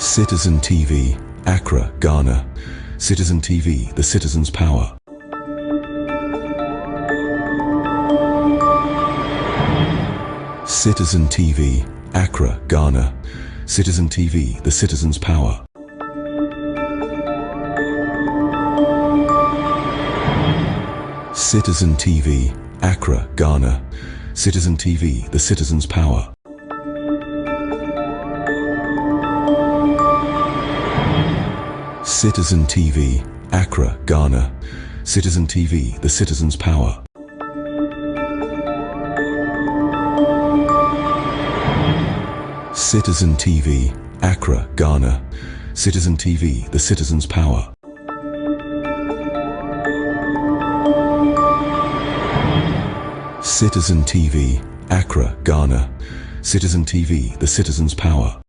Citizen TV, Accra, Ghana. Citizen TV, the citizen's power. Citizen TV, Accra, Ghana. Citizen TV, the citizen's power. Citizen TV, Accra, Ghana. Citizen TV, the citizen's power. Citizen TV, Accra, Ghana. Citizen TV, the citizen's power. Citizen TV, Accra, Ghana. Citizen TV, the citizen's power. Citizen TV, Accra, Ghana. Citizen TV, the citizen's power.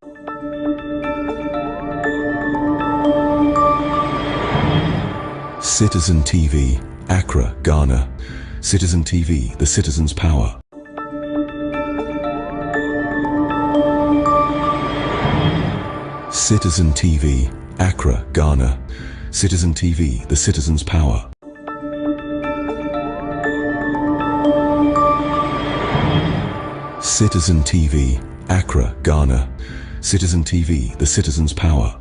Citizen TV, Accra, Ghana. Citizen TV, the citizen's power. Citizen TV, Accra, Ghana. Citizen TV, the citizen's power. Citizen TV, Accra, Ghana. Citizen TV, the citizen's power.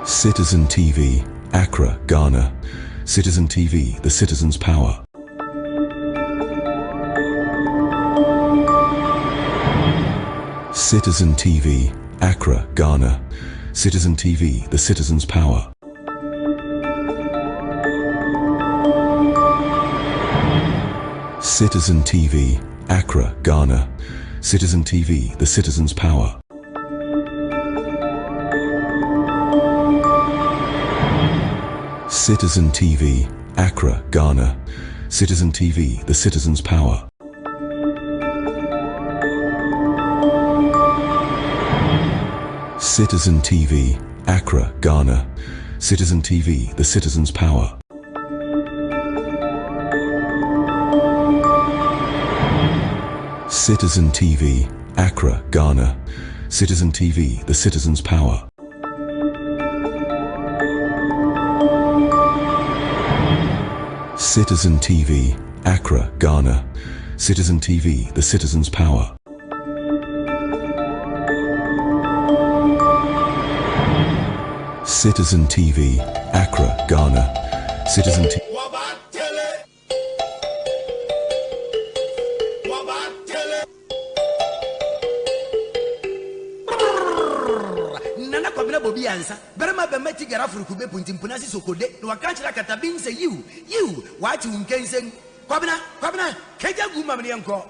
Citizen TV, Accra, Ghana. Citizen TV, the citizen's power. Citizen TV, Accra, Ghana. Citizen TV, the citizen's power. Citizen TV, Accra, Ghana. Citizen TV, the citizen's power. Citizen TV, Accra, Ghana. Citizen TV, the citizen's power. Citizen TV, Accra, Ghana. Citizen TV, the citizen's power. Citizen TV, Accra, Ghana. Citizen TV, the citizen's power. Citizen TV, Accra, Ghana. Citizen TV, the citizen's power. Citizen TV, Accra, Ghana. Citizen TV. Kwabena Bobie Ansah. Berema be meti gara furukube puntimpuna si sokode. No wakanchira katabin say you what you can say. Kwabena keja guma mni yanko.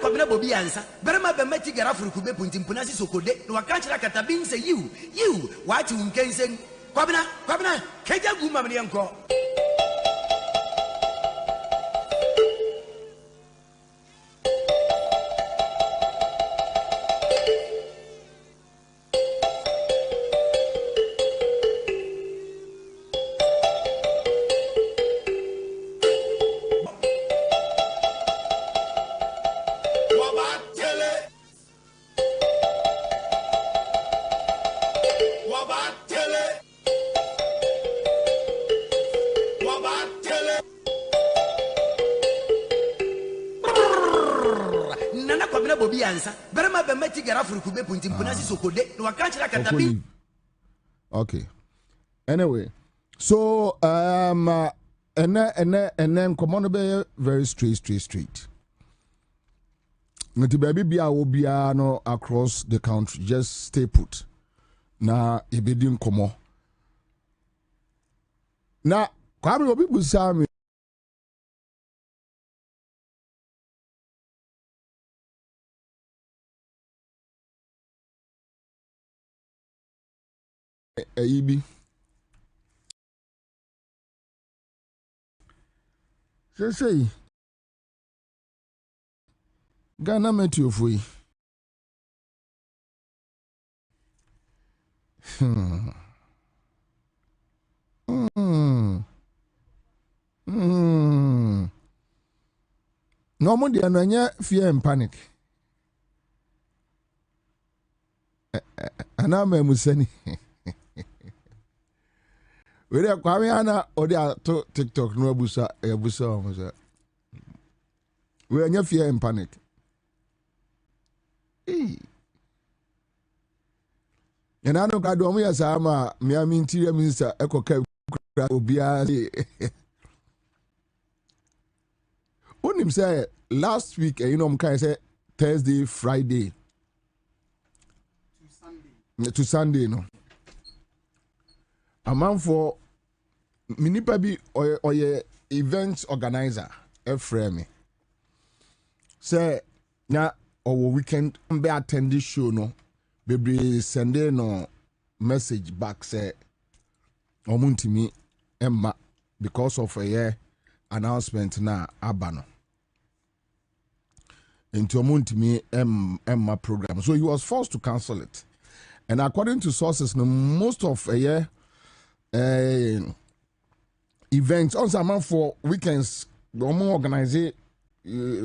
Kwabena Bobie Ansah. Berema be meti gara furukube puntimpuna si sokode. No wakanchira katabin say you what you can say. Kwabena keja guma mni yanko. Kwabena Bobie Ansah. Berema be meti gara furukube puntimpuna si sokode. No wakanchira katabin. Okay. Anyway, so and then come on be very straight. Nti baby bia obia no across the country, just stay put. Na ebedi nkomo. Na Kwame obi busa me ayibi say Ghana metiofo yi no mo de no fear and panic anama musani we dey Kwame ana odi ato TikTok no abusa o say we anya fear and panic and I know God do me as ama me am interior minister ekoka obia onim say last week you know I say Thursday Friday to Sunday no a man for minipa bi or event organizer frame me say na our weekend be attend this show no baby Sunday no message back say omuntimi emma because of a year announcement na abano into omuntimi emma program, so he was forced to cancel it. And according to sources, no, most of a year events on some for weekends, the organize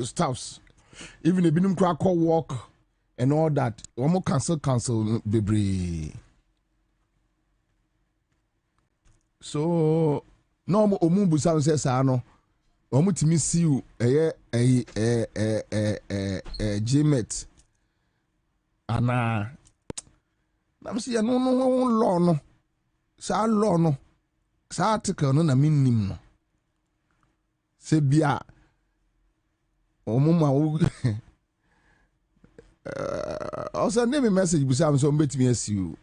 staffs, even the binum cracker walk and all that. Omo cancel baby. So no omu busa says ano omu timi see you Gmet ana I'm saying no law no sa law no sa article no na minim no se bia omuma also name a message busa am so betimi as you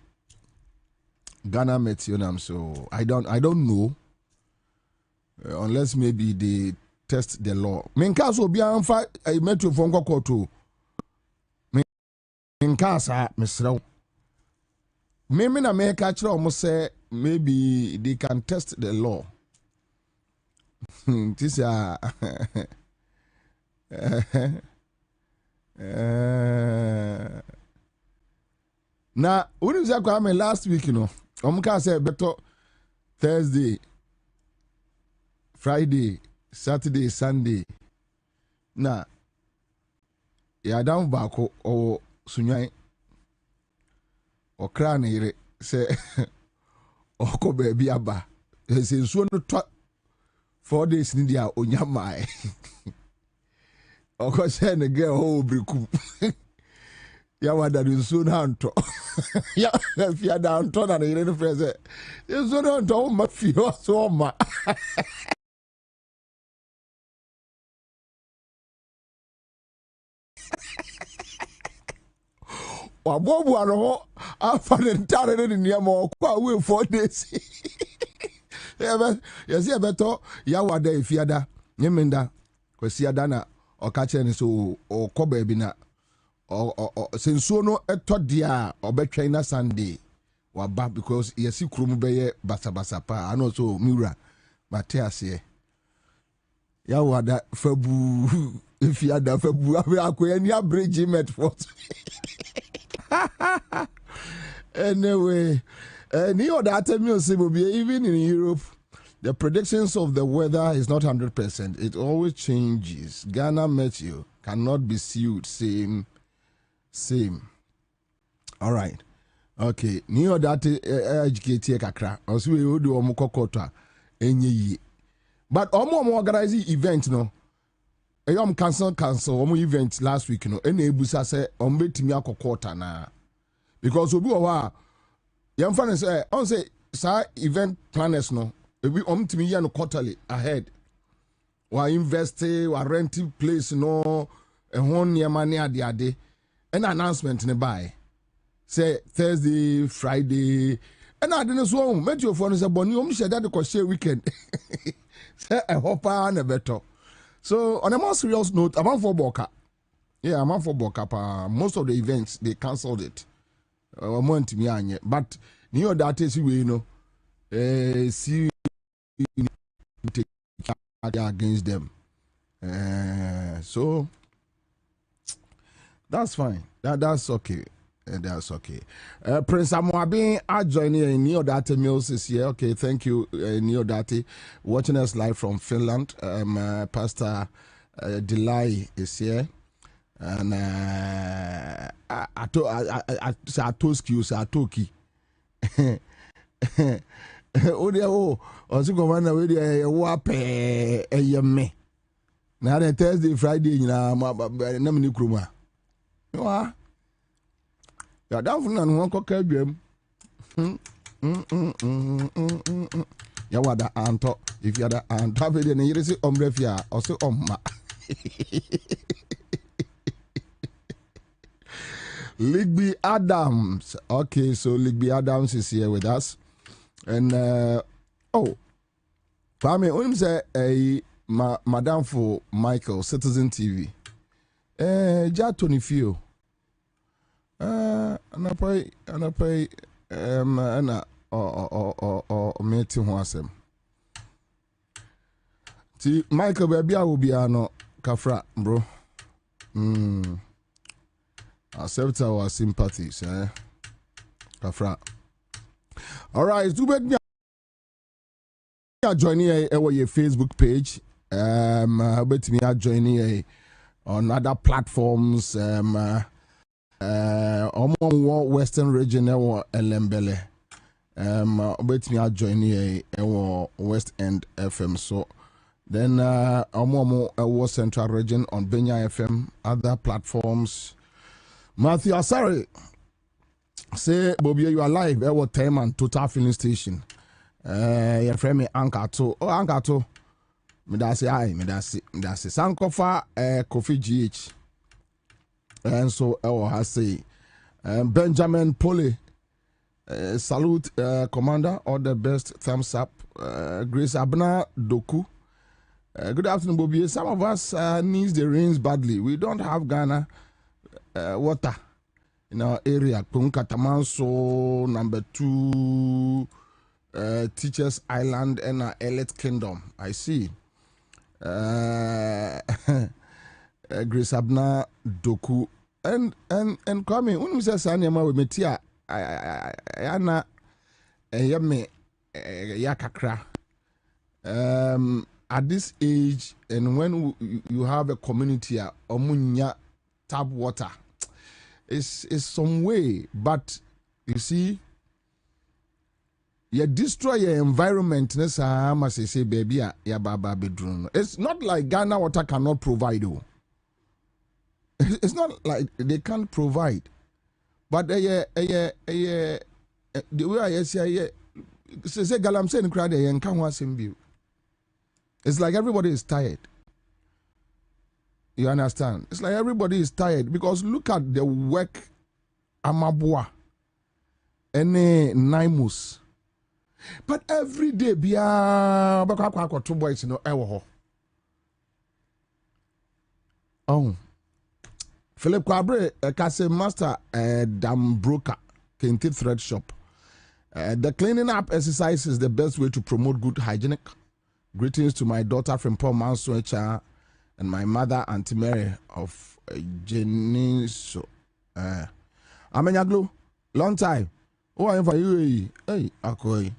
Ghana met you nam, so I don't know unless maybe they test the law. Minka so bia amfa metro for nkoko to minka sa mesrew me na make a kire omo say maybe they can test the law. This na uni za kwa me last week, you know. Omka say better Thursday, Friday, Saturday, Sunday. Na ya down bako o sunyai o kra na ire say oko baby aba. Say nsuo no to 4 days ni dia onyamae. Oko say na girl ho briku. Ya wada nsuo na anto. Ya fia da anto na ire no freze. Nsuo na anto ma fio so ma. Wabobu ano afa ne ntare ne niam okwa we 4 days. Yes beto ya wada efiada nyemenda kwasiada na okache ne so okoba bi na sensuo no etodia obetwen na Sunday waba because yesi krum beye basabasa pa ano so miura matease ya wada fabu efiada fabu akoya ni abridge met for. Anyway, any other even in Europe, the predictions of the weather is not 100%. It always changes. Ghana Meteo cannot be sued. Same. All right. Okay. New other educate Accra. Also, we will do omukokota enye. But omo organizing event no. Eyom cancel omo event last week no. Ene ebusa say ombetimi akokota na. Because obi wa yamfa say on say event planners no ebi omtimi ya no quarterly ahead wa invest wa renting place no ehon niam ne ade an announcement ne buy say Thursday Friday And I didn't so met your phone is a bonny said that because share weekend. Say a hopper and a better. So on a more serious note, I'm on for Boka. Yeah, I'm on for Boka. Most of the events they cancelled it. But you know that is we see take against them. So that's fine. That's okay. That's okay. Prince Amoabin are joining in Neodati Mills is here. Okay, thank you, Neodati. Watching us live from Finland. Pastor Delay is here. And I told you, Satoki. Oh, dear, oh, also go on with a wap a yame. Now, the Thursday, Friday, you know, my name Kruma. You are. Ya down for none one cock game. Ya wada anto. If you are the anto, then you see ombrefia or so omma. Ligby Adams. Okay, so Ligby Adams is here with us. And oh, Pame, when say a Madame for Michael, Citizen TV. Ja Tony Fio. Anapai ana meti ho asem ti Michael baby a wo bia no kafra bro accept our sympathies kafra. All right, do bet me joining our Facebook page bet me joining on other platforms Western region Elembele bet me join here West End FM. So then Central region on Benya FM, other platforms. Matthew Asari say Bobie, you are live our time and Total filling station. Your friend me Ankato. Oh Ankato. Me da say Sankofa Kofi GH. And so I say Benjamin Pole, salute commander, all the best, thumbs up. Grace Abna Doku, good afternoon, Bobie. Some of us needs the rains badly. We don't have Ghana water in our area. Punkatamanso, number 2, Teachers Island and Elite Kingdom. I see. Grace Abna Doku and Kwame when we say Sanyama we metia ana yame yakakra at this age, and when you have a community omunya tap water, it's some way, but you see you destroy your environment. It's not like Ghana water cannot provide. It's not like they can't provide, but the way I say Galam saying crowd and can't want view. It's like everybody is tired. You understand? It's like everybody is tired because look at the work Amabua and Naimus. But every day, bia 2 boys in the oh. Philip Kwabre, a Kase Master, dam broker, Kenti Thread Shop. The cleaning up exercise is the best way to promote good hygienic. Greetings to my daughter from Paul Mansoecha and my mother, Auntie Mary of Jeniso. Amenyaglo, long time. Oh, I'm for you. Hey, Akoi.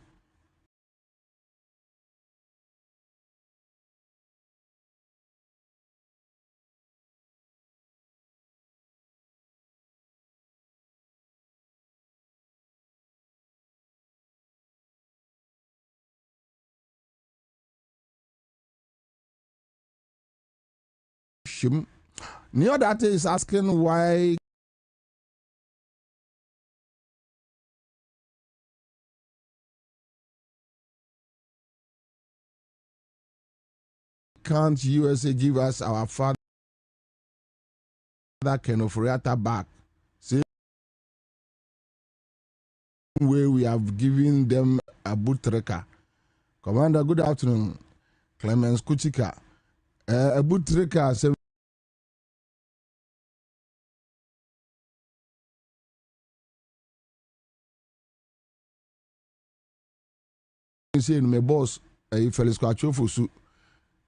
Neodata is asking why can't USA give us our father Ken of Riata back? See, way we have given them a boot tracker. Commander, good afternoon. Clemens Kuchika. A boot tracker. Say my boss, Felix Kwachofosu.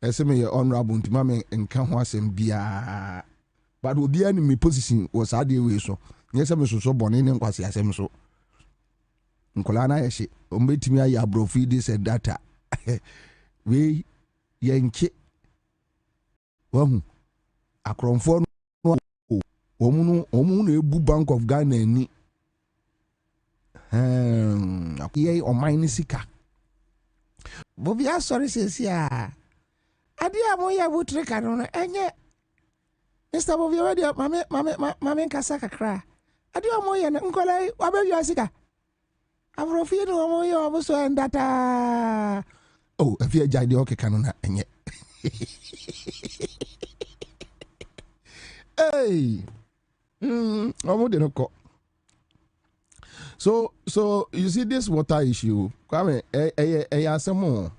I say me honorable Ntimame nka ho asem bia. But obi ani me position was ade we so. Yes, I'm so born in nkwase asem so. Nkola na yehye. Ombetimi ayi abrofi this and data. We yenche. Wahu. Akromfo no omu no ebu Bank of Ghana ni. Ye o mine sika. Bobie Ansah says ya. Adi amoya butreka no enye. Mr. Bobie wedi mame kasa kakra. Adi amoya na nkola wabewi sika. Afrofi no amoya obuso and data. Oh, if you jai the okay kanona enye. Hey. Omo de no ko. So you see this water issue. Kwame, asem.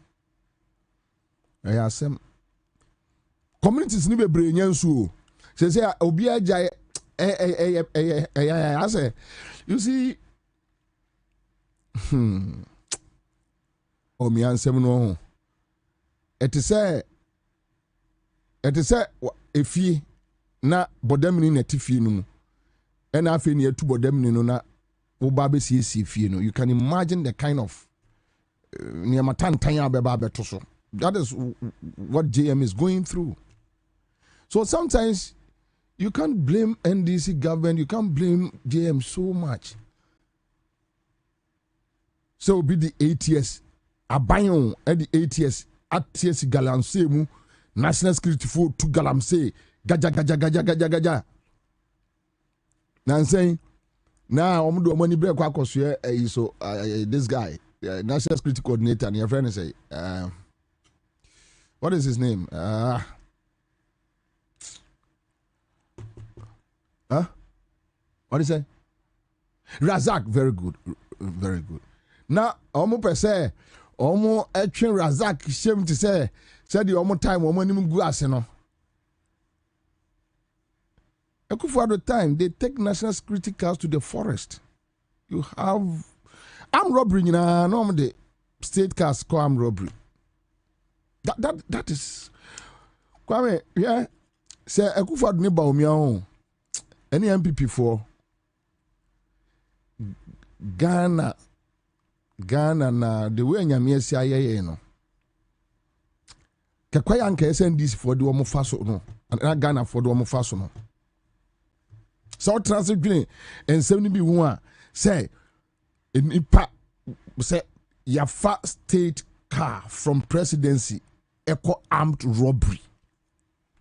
Asem. Communities ni bebre nyansu. Say obi agya I say you see o mi ansem no. It is efie na bodamini na tifie no mu. E na afi na etu bodamini no na wo ba be sie fie no. You can imagine the kind of that is what JM is going through. So sometimes you can't blame NDC government, you can't blame JM so much. So be the ATS, abayon at the ATS, ATS galamse mu, national security for to galamse, gaja. Now I'm saying, now I'm doing money break so this guy, national security coordinator, and your friend say, what is his name? What is it? Razak, very good. Now, almost per se, almost etching Razak, shame to say, said the almost time, almost even grass, you know. For the time, they take national security cars to the forest. You have armed robbery, you know, normally state cars call armed robbery. That is Kwame, yeah. Say Akufo Addo ba omi ahun. Any MPP for Ghana na the way nyame asi ayeye no. Kekwaya nka SNDC for the omo faso no. And Ghana for the omo faso no. So transit green and 70 be one say in impact say your first state car from presidency echo armed robbery.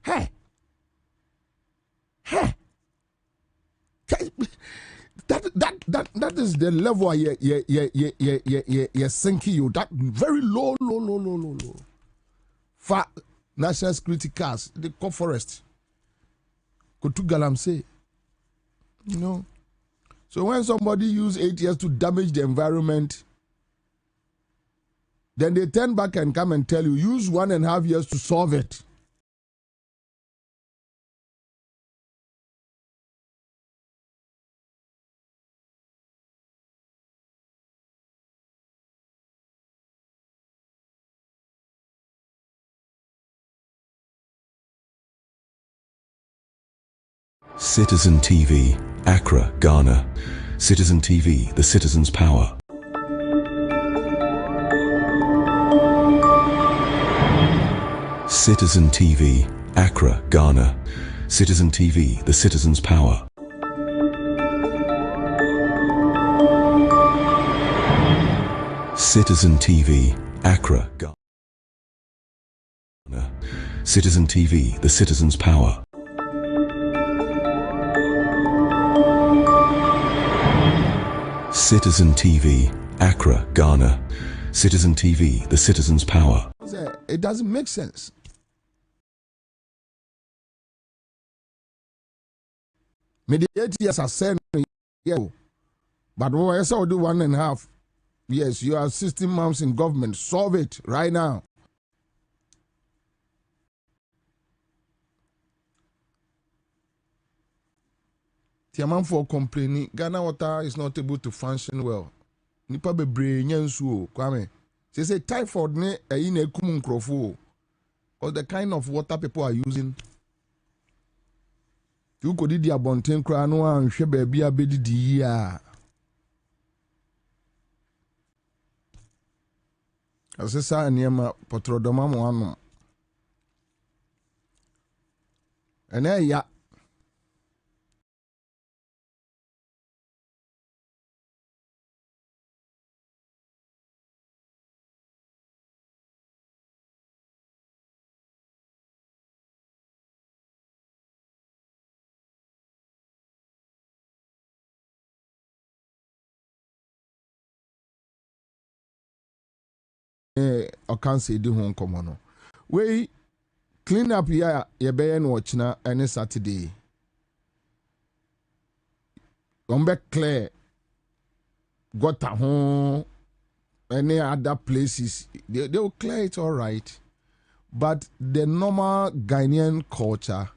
Hey. That is the level you're sinking you. That very low. For national security cars, the call forest. Go to Galamsey. You know. So when somebody use 8 years to damage the environment, then they turn back and come and tell you, use 1.5 years to solve it. Citizen TV, Accra, Ghana. Citizen TV, the citizen's power. Citizen TV, Accra, Ghana. Citizen TV, the citizen's power. Citizen TV, Accra, Ghana. Citizen TV, the citizen's power. Citizen TV, Accra, Ghana. Citizen TV, the citizen's power. It doesn't make sense. Mediate years are saying, But what I saw do 1.5. Yes, you are 16 months in government. Solve it right now. Tiaman for complaining, Ghana water is not able to function well. Nipa bebre nyansu Kwame. Say typhoid ne ine kumun krofo. Or the kind of water people are using. You could di abonten kra no anhwe ba bia bedidi ya. Asesa niema potrodoma mo ano. Ene ya or can't say do home common. We clean up here, ye be no china any Saturday. Be clear, got a home, any other places, they will clear it all right. But the normal Ghanaian culture,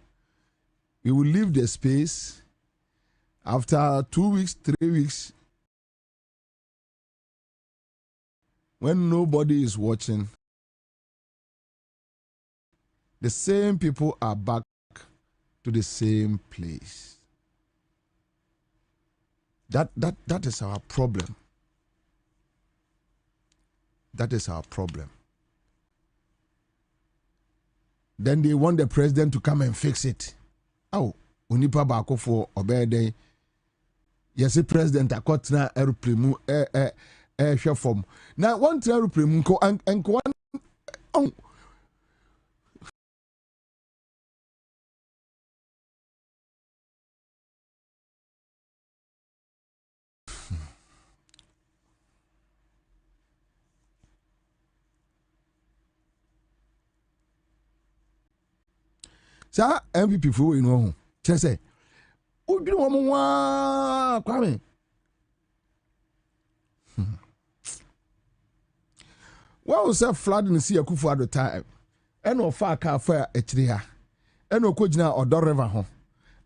you will leave the space after 2 weeks, 3 weeks, when nobody is watching. The same people are back to the same place. That is our problem. That is our problem. Then they want the president to come and fix it. Oh, unipa bako for obede. Yes, the president akotna aeroplane share form. Now one aeroplane ko and one oh. Sa MVP for you know. Say, "Oh, you want Kwame?" Well, we say flood in the sea Akufo at the time. And no far car fire etriha. And no kojina or do river home.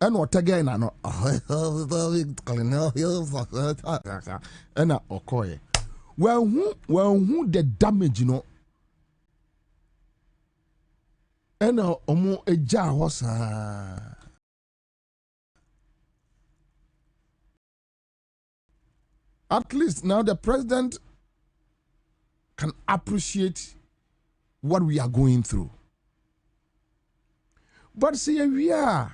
And no tagain and no. And na okoye. Well, who the damage you know? And omo eja hosa. At least now the president can appreciate what we are going through. But see, we are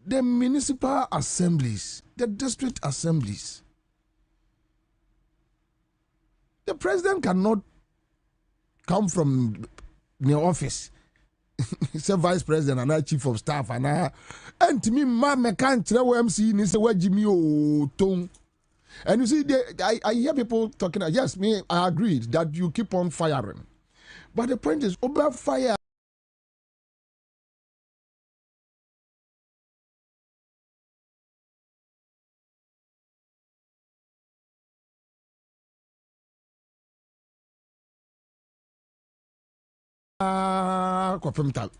the municipal assemblies, the district assemblies. The president cannot come from the office. He's a vice president and a chief of staff and to me, my can't tell MC ni say what Jimmy tone. And you see, I hear people talking. Yes, me, I agreed that you keep on firing, but the point is, over fire. Confirm time.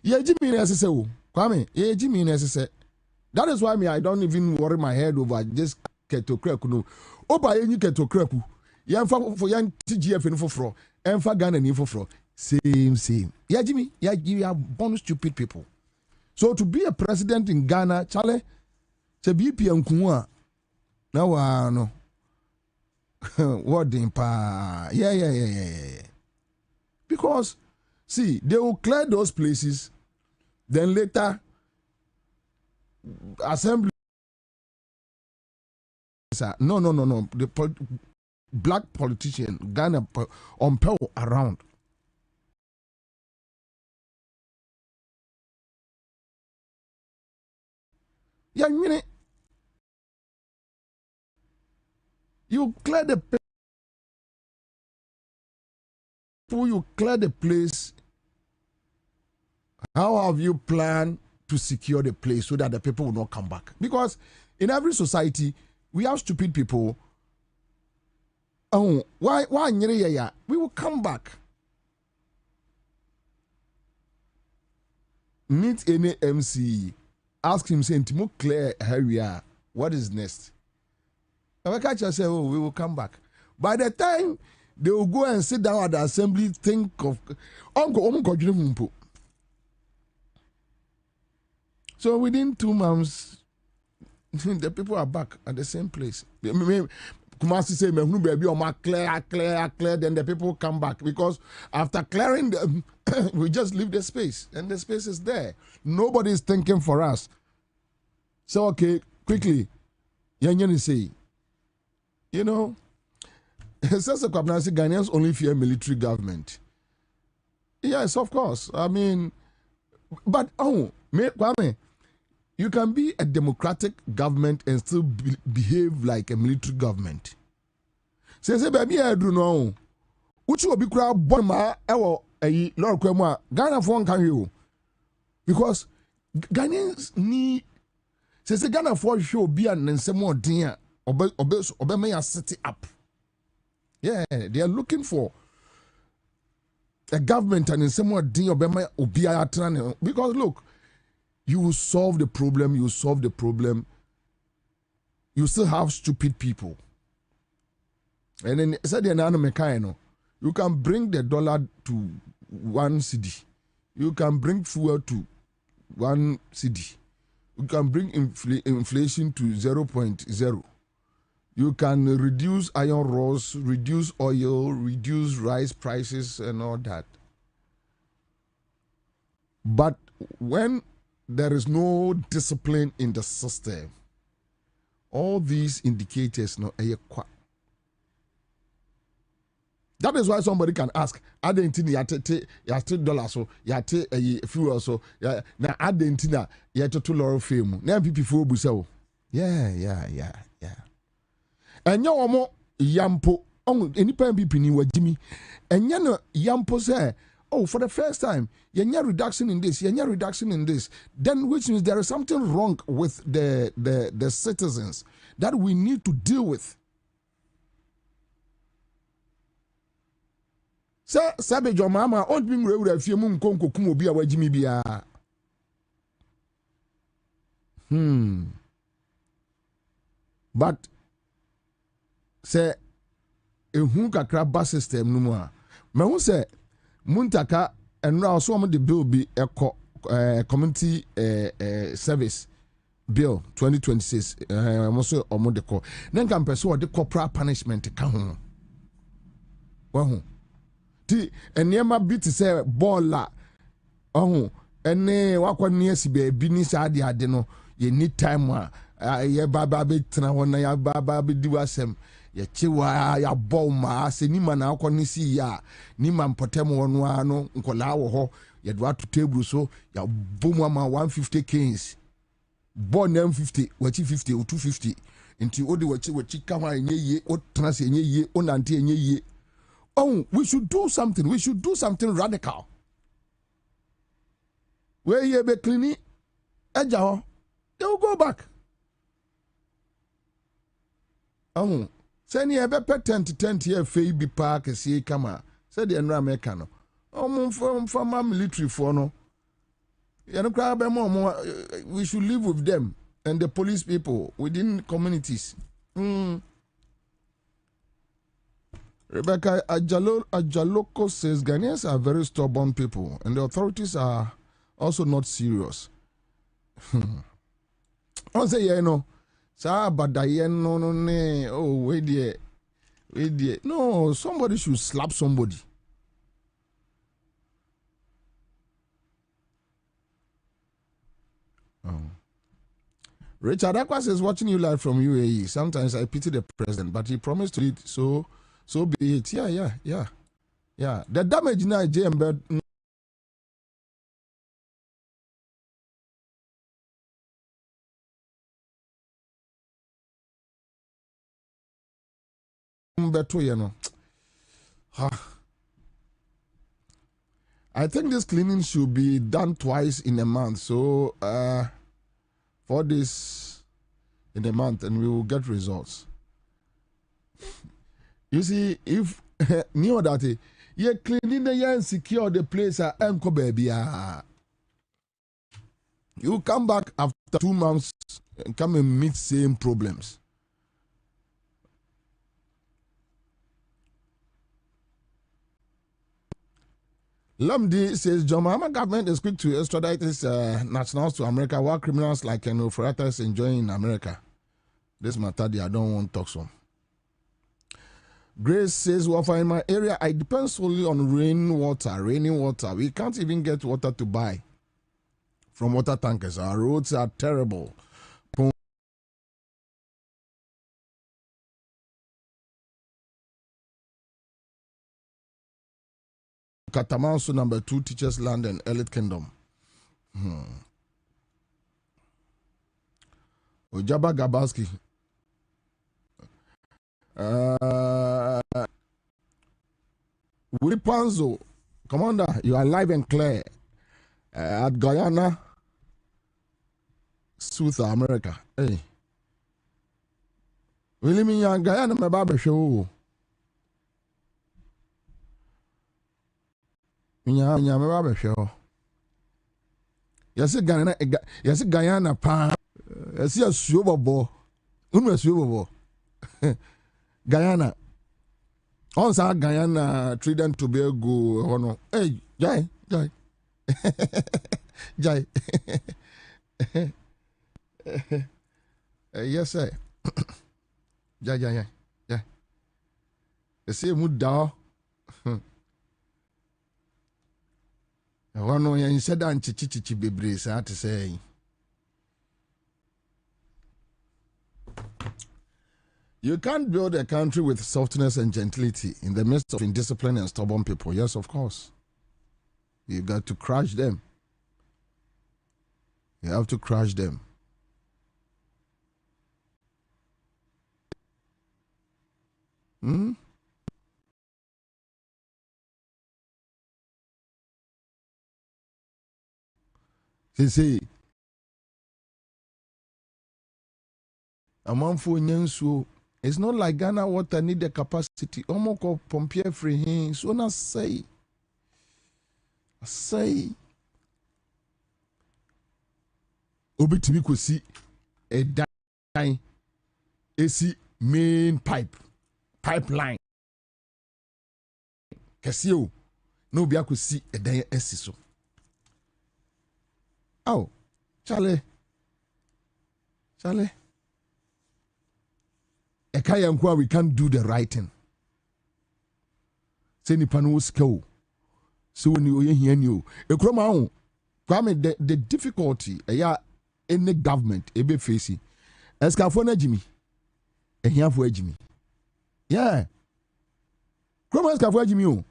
Yeah, Jimmy necessary. Kwame, yeah, Jimmy necessary. That is why I don't even worry my head over this keto crack. No, oba any keto crack. Yan for yan TGF info fro, and for Ghana info fro. Same. Yeah, Jimmy, yeah, you are born stupid people. So to be a president in Ghana, Charlie, to be Piankuwa. Now, no. What the pa? Yeah. Because, see, they will clear those places, then later, assembly. No. The black politician, Ghana, on power around. Yeah, I mean, you clear the you clear the place How have you planned to secure the place so that the people will not come back? Because in every society, we have stupid people. Oh, why we will come back. Meet any MC, ask him, say, Timo Claire, here we are. What is next? And catch say, oh, we will come back. By the time they will go and sit down at the assembly, think of so within 2 months, the people are back at the same place. Kumasi say, baby, clear, then the people come back. Because after clearing them, we just leave the space. And the space is there. Nobody is thinking for us. So, okay, quickly, Yanyan say, you know, says Ghanaians only fear military government. Yes, of course. I mean, but, Kwame, you can be a democratic government and still behave like a military government. Say, baby, I don't know. Uchi obi kura born ma ewo ayi Lord Kwemu Ghana for can you? Because Ghanaians need say Ghana for show be an nsemo din obe me set up. Yeah, they are looking for a government and nsemo din obe me obi atran because look, you will solve the problem, you still have stupid people. And then said the anano you can bring the dollar to 1 cedi. You can bring fuel to 1 cedi. You can bring inflation to 0.0. You can reduce iron rods, reduce oil, reduce rice prices and all that. But when there is no discipline in the system, all these indicators no. That is why somebody can ask, Adentina yate dollars so yate fuel so na Adentina yate $2 film. Na people for busel. Yeah. Enya omo yampo on any pen people ni wajimi. Enya no yampo say, oh, for the first time, yenya reduction in this. Then which means there is something wrong with the citizens that we need to deal with. Sabe your mama on being real if you moon conco kumo be a Jimmy Bia. But say a hunka bus system no more. Me who say Muntaka and now some of the bill be a community service bill 2026 also omodeko. Then can pursue the corporal punishment can home. Ti enema bi te say baller ene wakwa niesi be ni sa ade no ye need time ye baba be tena hona ya baba be diwasem ye chiwa ya boma se ni ma na akwa ni si ya ni ma mpotem wono ano nkola wo ho ye do ato table so ya bomu ama 150 kings bon 50 wachi 50 or 250 nti odi wachi ka ho enye ye o tena se enye ye o nante enye ye. Oh, we should do something. We should do something radical. Where you be cleaning, they will go back. Oh, send you a better 10 to 10 year Fabi Park and see Kama. Said the Americano. Oh, from my military for no. We should live with them and the police people within communities. Rebecca Ajaloko says Ghanaians are very stubborn people and the authorities are also not serious. I say, yeah, no. Oh, wait there. No, somebody should slap somebody. Richard Akwas is watching you live from UAE. Sometimes I pity the president, but he promised to lead, so be it. Yeah. The damage now, JM beto, you know. I think this cleaning should be done twice in a month. So 4 days in a month, and we will get results. You see, if knew that you cleaning the year and secure the place at Uncle Baby, you come back after 2 months and come and meet same problems. Lamdi says, John Mahama government is quick to extradite its nationals to America while criminals like operators enjoying in America. This matter, I don't want to talk so. Grace says, well, for in my area, I depend solely on raining water. We can't even get water to buy from water tankers. Our roads are terrible. Katamanso number 2 teachers land and elite kingdom. Ojaba Gabaski. Willie Panzo, Commander, you are live and clear at Guyana, South America. Hey, Willie, me and Guyana, my barber show. My barber show. Yes, Guyana, pa. Yes, a super ball. Guyana. Also, Guyana, Trinidad Tobago, Hono. Hey, Jai. Jai. Yes, sir. Jai. The same mood down. Hono, you said, and chichi baby, I had to say. You can't build a country with softness and gentility in the midst of indisciplined and stubborn people. Yes, of course. You got to crush them. You have to crush them. See, a man for Nyansu. It's not like Ghana water need the capacity. Omoko pompier free him. So na say. Obi timi ko si a dying AC main pipeline. Kasio. No bi ko si a dying AC so. Oh, Charlie. We can't do the right thing. Say ni panu skill. So when you hear you, the difficulty any government ebe facing. Eskafo Jimmy. Here for Jimmy. Yeah. Kroma eskafo Jimmy.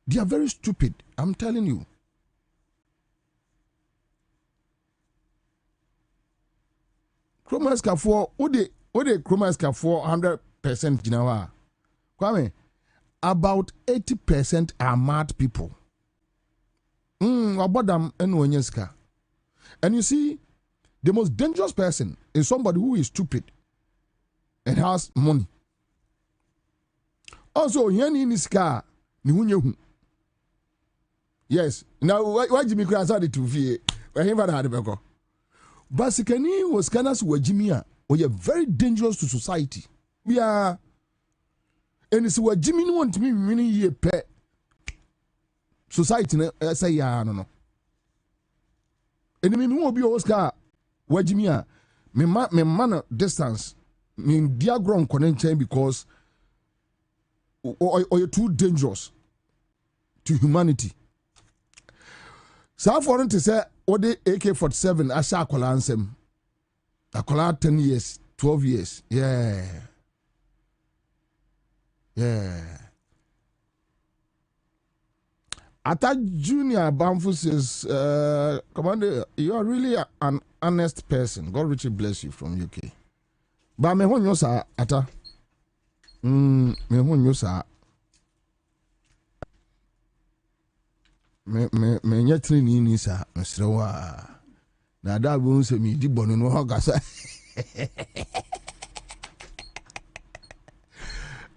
They are very stupid. I'm telling you. Kroma eskafo Ode Chromaska for 100% Jinawa. Kwame, about 80% are mad people. About them and you see, the most dangerous person is somebody who is stupid and has money. Also, Yanni in his car, yes. Now, why Jimmy Cross had it to fear? Where he had a Basically, was Canas were Jimmy. We are very dangerous to society. We are, and it's what Jimmy want me many year pet society. Say yeah, no. And me will be Oscar. What Jimmy are me man distance me diagram connection because or you're too dangerous to humanity. So for to say what the AK-47 Asha Kolansem. Akola 10 years, 12 years. Yeah. Ata Junior Bamfu says, Commander, you are really an honest person. God richly bless you from UK. But me hon yosa ata. Me hon yosa. me nyetri ni sa nsrewa na da bu nse mi di bonu no hogasa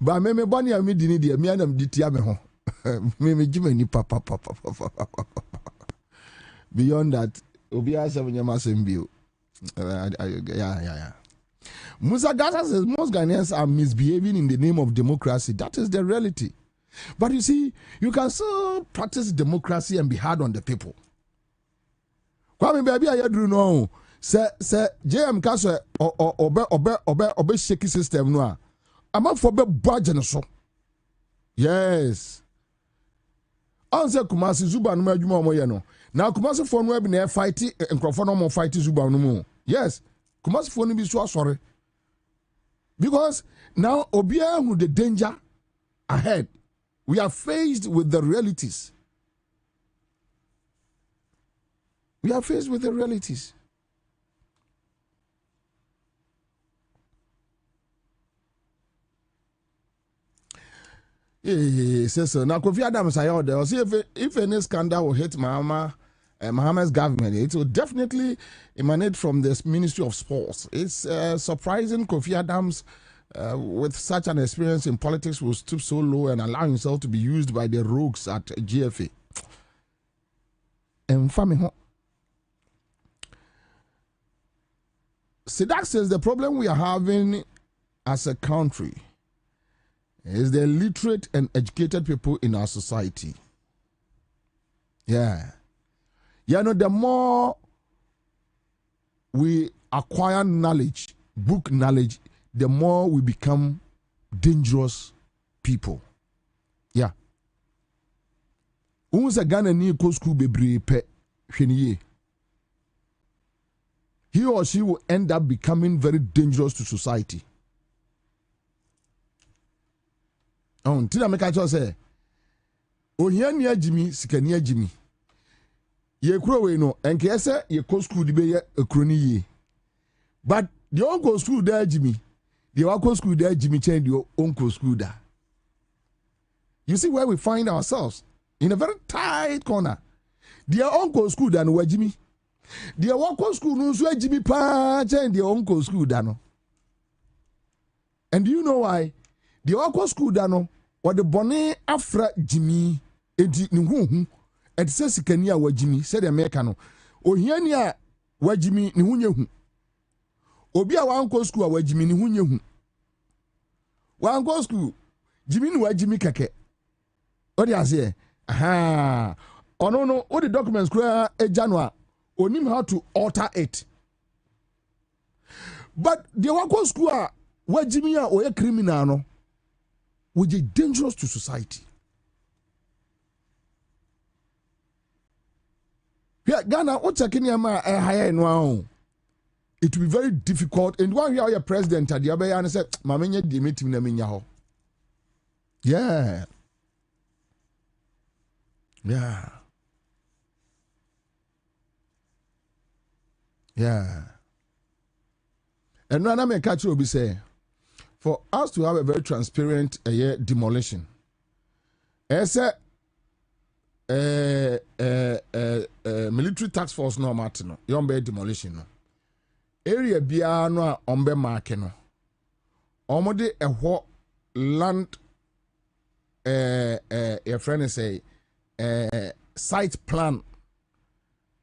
ba me boni am di ni de mi anam di tia me ho me jima ni papa beyond that obi asem nyama sembio yeah. Musa Gaza says most Ghanaians are misbehaving in the name of democracy. That is the reality. But you see, you can still practice democracy and be hard on the people. Kwame baby I do know. Say JM Kaso obe shaky system no. Am for be budget so. Yes. Anse Kumasi Zuba no adwuma mo ye no. Na Kumasi for no be na fight nkrofo no mo fight Zuba no mo. Yes. Kumasi for no be so sorry. Because now obia who the danger ahead. We are faced with the realities. We are faced with the realities. So now Kofi Adams I there. See if any scandal will hit Mahama's government, it will definitely emanate from this Ministry of Sports. It's surprising Kofi Adams, with such an experience in politics, will stoop so low and allow himself to be used by the rogues at GFA. And family. Sidak says the problem we are having as a country is the literate and educated people in our society. Yeah. You know, the more we acquire knowledge, book knowledge, the more we become dangerous people. Yeah. Unsa Ghana ni ko school bebre pe hweniye. He or she will end up becoming very dangerous to society. Tina make I say, ohia ni agimi sikani agimi. Ye kuro we no enke ese ye ko school di be ye ekroni ye. But the uncle school there agimi, the uncle school there agimi change the uncle school da. You see where we find ourselves in a very tight corner. The uncle school da no agimi. The uncle school no so agimi pa change the uncle school da no. And do you know why? The uncle school da no or the bonnet afra Jimmy edi ni hu et se sikani a wajimi said the American no ohia ni a wajimi ni hunye hu obi a wanko school a wajimi ni hunye hu wanko school jimi ni wajimi keke odi ase aha ono no all the documents kura ejano onim how to alter it, but the wanko school a wajimi a oye criminal no which is dangerous to society. Yeah, Ghana, what's a Kenya higher no? It will be very difficult. And one year, your president at the Abbey and said, Mamma, the meeting na minyaho. Yeah. Yeah. Yeah. And when I may catch you, be say, for us to have a very transparent demolition, as a military task force no matter no, yombe demolition no. Area biya no ombe marke no. Omode eho land your friend say site plan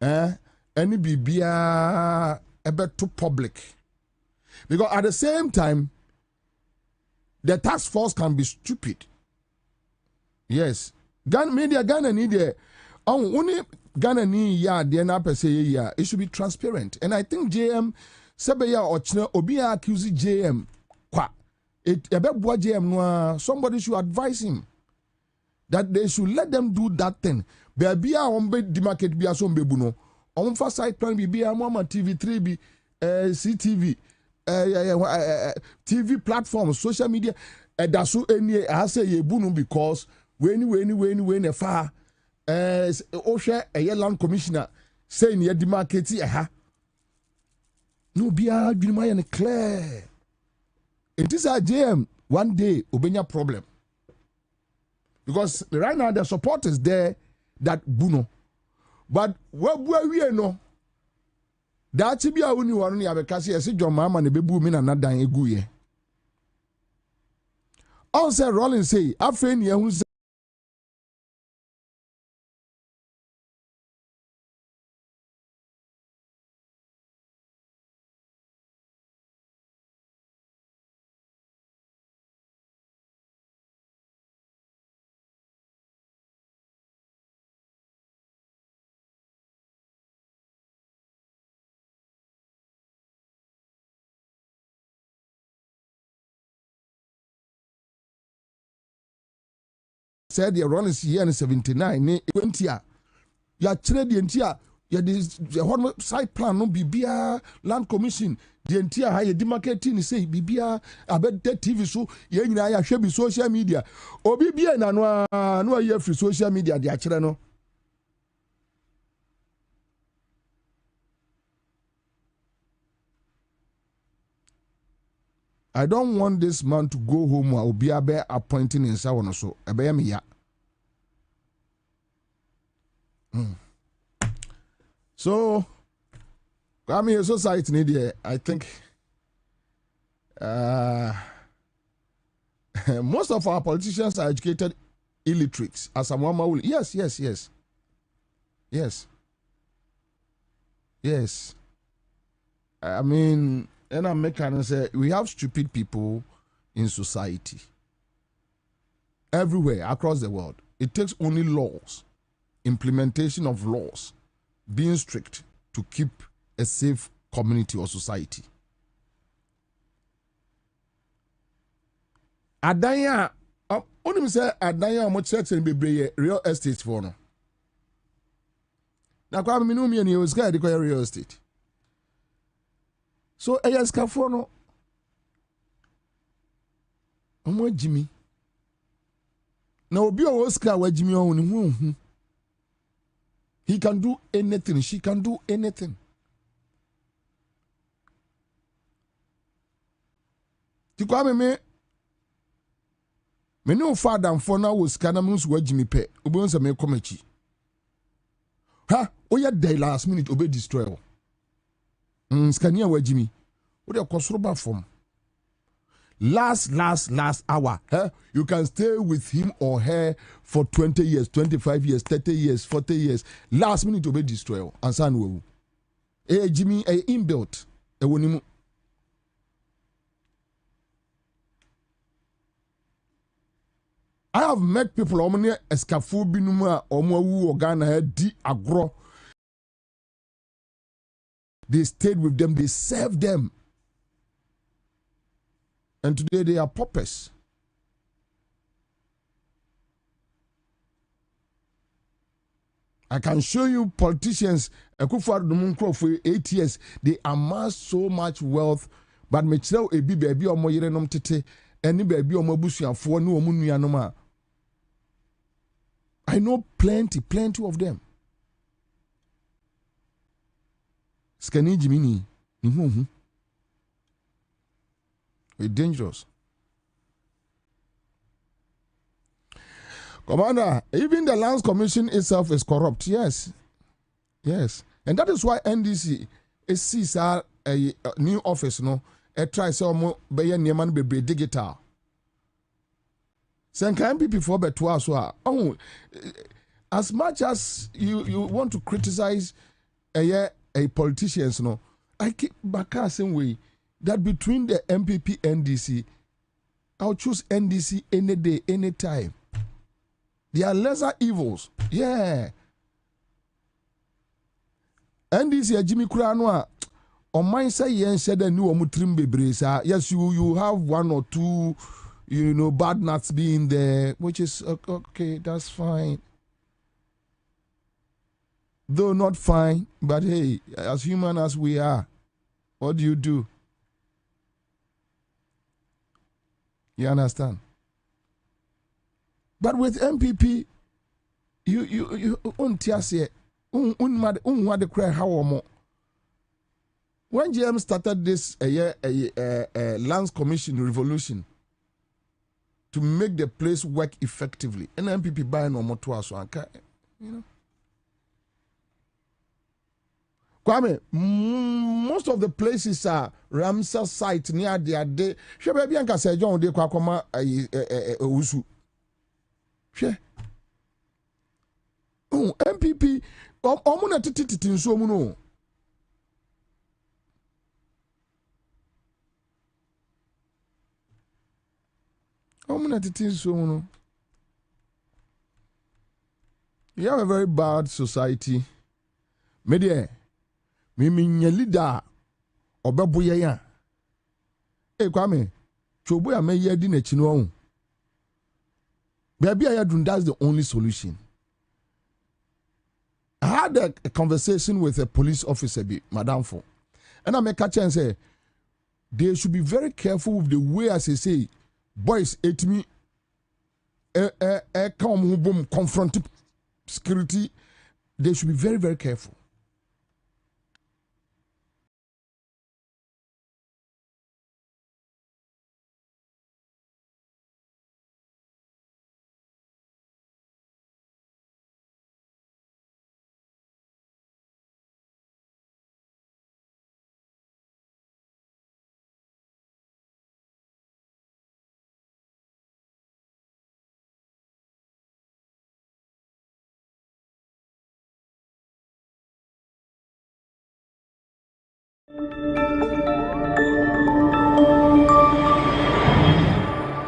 any bibia ebe to public, because at the same time the task force can be stupid. Yes. Ghana need only Ghana need ya de na per se ya. It should be transparent. And I think JM sebeya ochne obi accuse JM kwa. It ebeboa JM no, somebody should advise him that they should let them do that thing. Baby a ombe di market bi aso mbebu no. Omfa site plan bi bia mo TV3 bi CTV TV platforms, social media, that's so any I say ye bunu because when far Osha a land commissioner saying ye demarcate no be a and clear. It is a JM one day obenya problem. Because right now the support is there that buno. But what we no? That's be a uni one ya because yes, your mama ne bebu me na dan egu ye. Also, Rollins say, I friend ye who said the Rollins here in 79, ne 20 ya chere the entire ya the side plan no bibia land commission the entire ha ye marketing say bibia abet TV so ye nyina ya hwe bi social media obi bia na no ye free social media de chere no. I don't want this man to go home or be a bear appointing in Sawan so a bear me ya. So, come here, society need I think most of our politicians are educated illiterates. As a mama will, yes. I mean, and I'm making say we have stupid people in society everywhere across the world. It takes only laws, implementation of laws, being strict to keep a safe community or society. Adanya, only say Adanya much sex and be real estate for no. Now, come me no me any was scared to real estate. So yes, Cafono. Omo Jimmy. Now be Oscar where Jimmy on. He can do anything. She can do anything. You come me no father and for now was canamus where Jimmy pay. Ubonsa me komechi. Ha, oya day last minute obey destroy. Scania where Jimmy. What you call from? Last hour. You can stay with him or her for 20 years, 25 years, 30 years, 40 years. Last minute to be destroyed. And son, Jimmy, inbuilt. I have met people omne escafu binuma omo wu Ghana di agro. They stayed with them, they served them. And today they are paupers. I can show you politicians for 8 years. They amass so much wealth, but me chira ebi baby omo yerenom tete, eni baby omo busuafo ne omo nuanom. I know plenty of them. Skani Jimini, it's dangerous. Commander, even the Lands Commission itself is corrupt. Yes. And that is why NDC sees a new office, no, a try some be neman be digital. Sen can be before but to us. Oh, as much as you want to criticize a politicians, no, I keep back the same way that between the MPP NDC, I'll choose NDC any day, any time. There are lesser evils. Yeah. NDC Jimmy Kuranoa on my say yen said a new omutrim bebresa. Yes, you have one or two, bad nuts being there, which is okay, that's fine. Though not fine, but hey, as human as we are, what do? You understand? But with MPP, you untiase what the cry how more. When GM started this Lands Commission revolution to make the place work effectively, and MPP buy no more to us. You know. Kwame, most of the places are Ramsar site near their day. She baby and say John de Kwakoma usu. She. Oh, MPP. Omuna titi so muno. Omuna titi so muno. You have a very bad society. Media. Mimi nye leader obebuye ya. Kwame, chobu ya me ye di na chino on. Baby I do that's the only solution. I had a conversation with a police officer, Madam Fo, and I make a chance say they should be very careful with the way as I say, boys, it me come boom confront security. They should be very, very careful.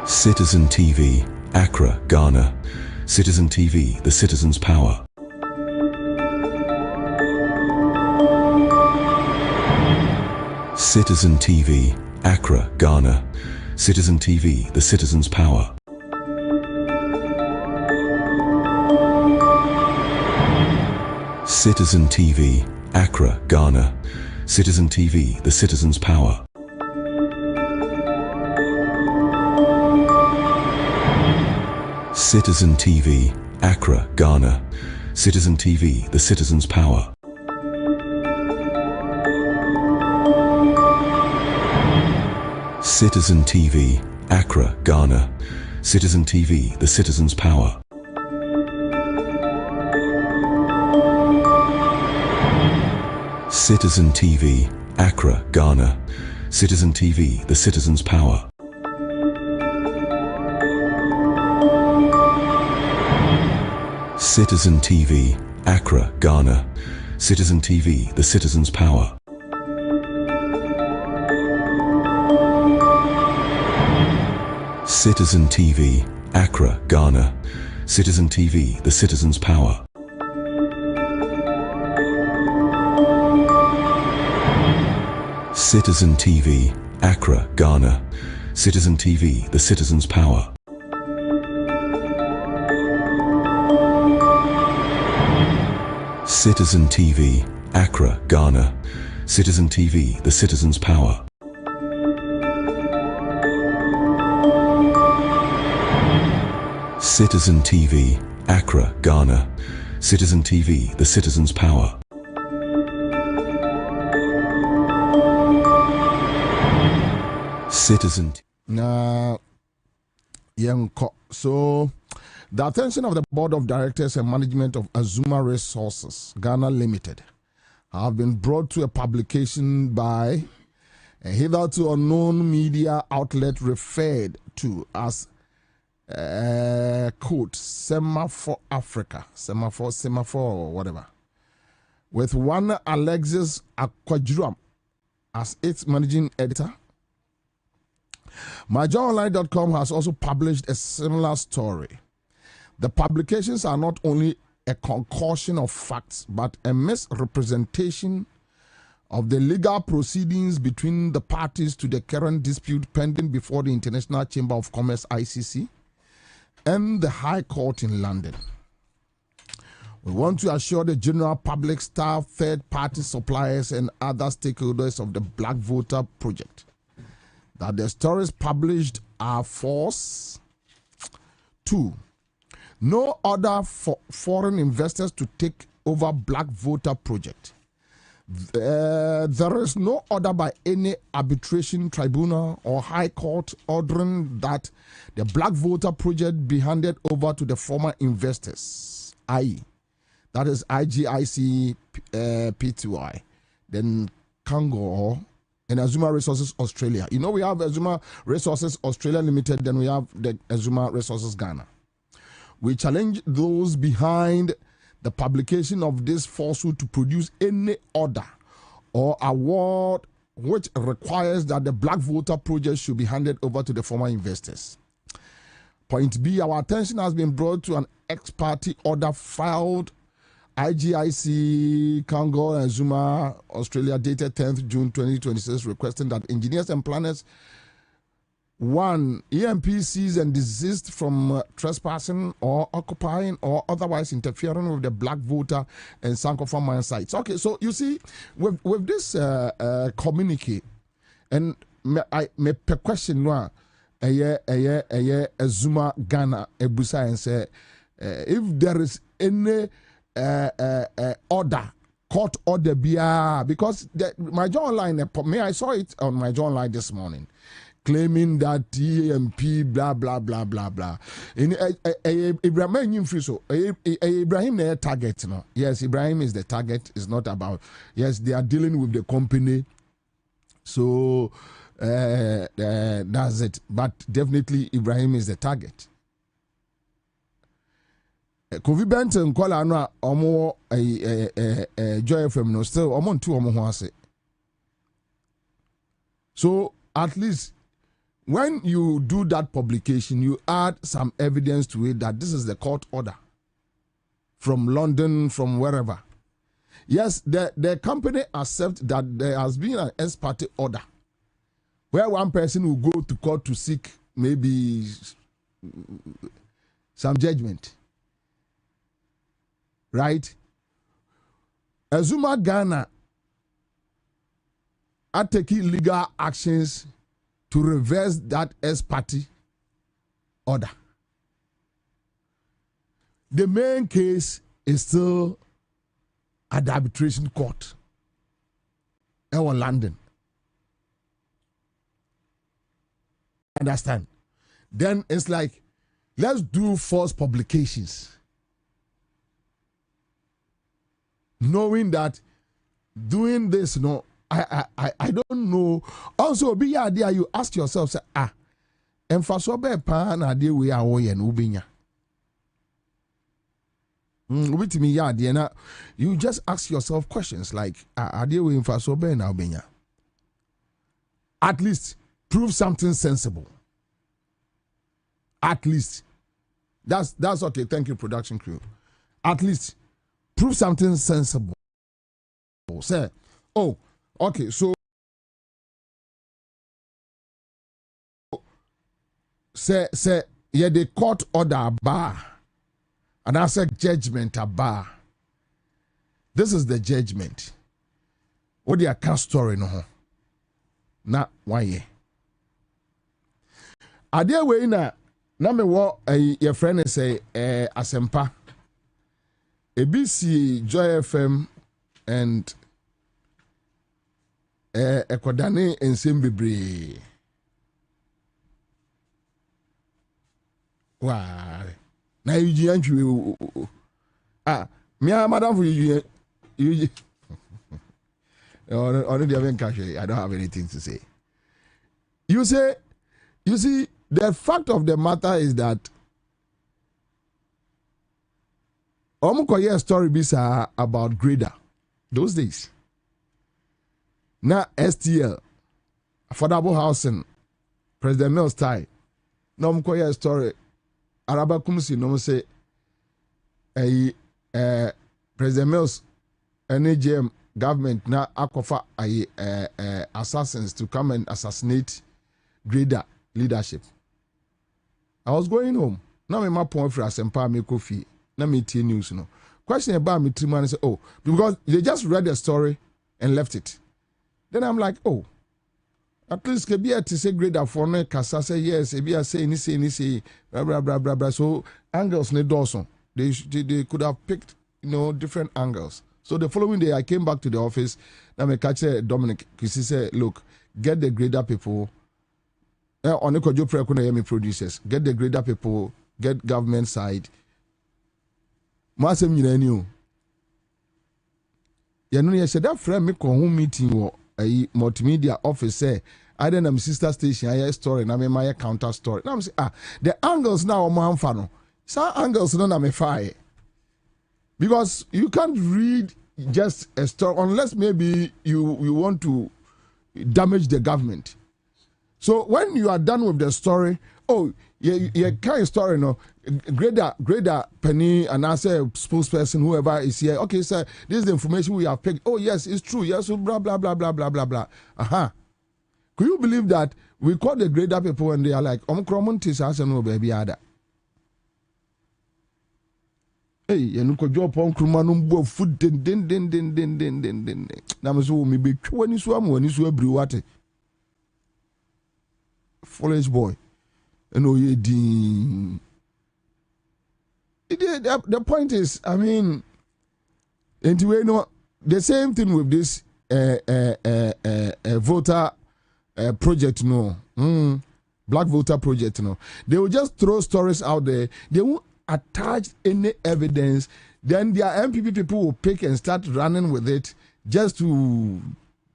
Citizen TV, Accra, Ghana. Citizen TV, the citizen's power. Citizen TV, Accra, Ghana. Citizen TV, the citizen's power. Citizen TV, Accra, Ghana. Citizen TV, the citizen's power. Citizen TV, Accra, Ghana. Citizen TV, the citizen's power. Citizen TV, Accra, Ghana. Citizen TV, the citizen's power. Citizen TV, Accra, Ghana. Citizen TV, the citizen's power. Citizen TV, Accra, Ghana. Citizen TV, the citizen's power. Citizen TV, Accra, Ghana. Citizen TV, the citizen's power. Citizen TV, Accra, Ghana. Citizen TV, the citizen's power. Citizen TV, Accra, Ghana. Citizen TV, the citizen's power. Citizen TV, Accra, Ghana. Citizen TV, the citizen's power. Citizen. Now, so the attention of the board of directors and management of Azuma Resources Ghana Limited have been brought to a publication by a hitherto unknown media outlet referred to as quote Semaphore Africa, Semaphore or whatever, with one Alexis Akwajuram as its managing editor. MyJournalline.com has also published a similar story. The publications are not only a concoction of facts, but a misrepresentation of the legal proceedings between the parties to the current dispute pending before the International Chamber of Commerce (ICC) and the High Court in London. We want to assure the general public, staff, third-party suppliers, and other stakeholders of the Black Voter Project that the stories published are false. 2. No order for foreign investors to take over Black Voter Project. There is no order by any arbitration tribunal or high court ordering that the Black Voter Project be handed over to the former investors, i.e., that is IGIC PTY, then Kango, and Azuma Resources Australia. You know, we have Azuma Resources Australia Limited, then we have the Azuma Resources Ghana. We challenge those behind the publication of this falsehood to produce any order or award which requires that the black voter project should be handed over to the former investors. Point B, our attention has been brought to an ex-party order filed IGIC, Congo, and Zuma, Australia, dated 10th June 2026, requesting that engineers and planners, 1, EMP cease and desist from trespassing or occupying or otherwise interfering with the black voter and Sankofa mine sites. Okay, so you see, with this communique, and me per question now, Zuma Ghana ebusa and say, if there is any order, court order, because my journal line, I saw it on my journal line this morning, claiming that EMP, blah, blah, blah, blah, blah. Ibrahim Ibrahim is target. No? Yes, Ibrahim is the target. It's not about, yes, they are dealing with the company. So that's it. But definitely Ibrahim is the target. Kofi Benton kola no omo Joy FM no still omo ntu omo ho ase. So at least when you do that publication, you add some evidence to it that this is the court order from London, from wherever. Yes, the company accepts that there has been an ex-parte order where one person will go to court to seek maybe some judgment. Right? Azuma Ghana are taking legal actions to reverse that ex-parte order. The main case is still at the arbitration court in London. Understand? Then it's like, let's do false publications. Knowing that doing this, no, I don't know. Also, be idea you ask yourself, say, and for so bad pan idea we are way and ubinya. With me, yeah, you just ask yourself questions like, idea we for so bad now ubinya. At least prove something sensible. At least that's okay. Thank you, production crew. At least prove something sensible. Say, oh, okay, so say, yeah, the court order bar, and I said judgment a bar. This is the judgment. What the account story no? Not 1 year. Are there way na me what your friend say asempa. ABC, Joy FM, and Ekodane and Simbibre. Wow. Now you me madam for you. Already haven't cash. I don't have anything to say. You see, the fact of the matter is that a story bisa about grader those days. Now STL, affordable housing, President Mills tie. No a story. Araba kumsi no say President Mills NAGM government na akofa assassins to come and assassinate grader leadership. I was going home. Now my point for asempa me coffee. Let me tell news, no. Question about me 3 months, oh, because they just read the story and left it. Then I'm like, oh, at least Kebia to say great for no Kasa say yes, Ebia say, blah, blah, blah, blah, blah. So angles ne Dawson. They could have picked, different angles. So the following day I came back to the office. Now me catch Dominic, because he said, look, get the grader people. On the Kojo Pre producers, get the grader people, get government side. Masem nyina ni o you know, you said that friend me call home meeting or a multimedia office say, I then am sister station, I story, and I mean my counter story. Now I'm saying, the angles now, man, fano. Some angles don't have a fire. Because you can't read just a story unless maybe you want to damage the government. So when you are done with the story, oh, you kind of story, no, greater penny and I say spokesperson, whoever is here. Okay, sir, this is the information we have picked. Oh, yes, it's true. Yes, so blah blah blah blah blah blah blah. Could you believe that we call the greater people when they are like, "Omkromontis has no baby ada." Hey, you know, could you upon Krumanum food den. Now, so me be when you swam when you swam brew water. Foolish boy. And oh, the point is, I mean, and you know, the same thing with this voter project, no, black voter project, no. They will just throw stories out there. They won't attach any evidence. Then their MPP people will pick and start running with it just to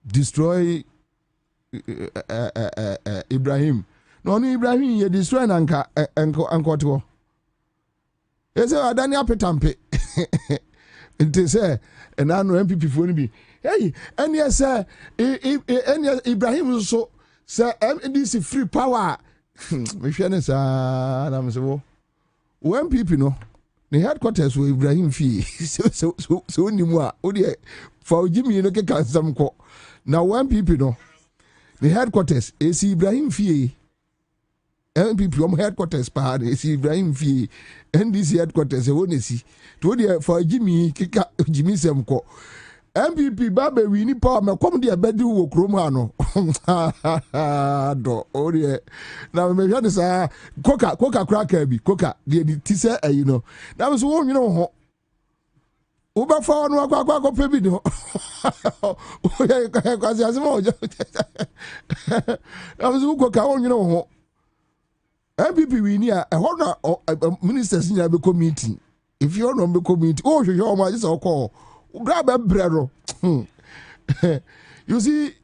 destroy Ibrahim. No, Ibrahim, you destroy Anka. They say, I don't have petampe. And they say, and I know MPP for be. Hey, and yes, sir, Ibrahim so, sir, this is free power. My friend, sir, I'm so. When people know the headquarters with Ibrahim Fee, so anymore, for Jimmy, you know, can some call. Now, when people know the headquarters is Ibrahim Fee, and people from headquarters, part is Ibrahim Fee, and this headquarters, I want to see. To for Jimmy, Jimmy Semco. MPP Babe, we need power. Me come there bedu wo kromano. Do ori. Now me hwade sa coca cracker bi coca the ti say you know. Now so won you know ho. Uba fa no akwa pe bi no. Oya kwasi asemo. Now so coca won you know ho. MPP we need a ho ministers nya be committee. If you no be committee, oh hwe ma just call. You see,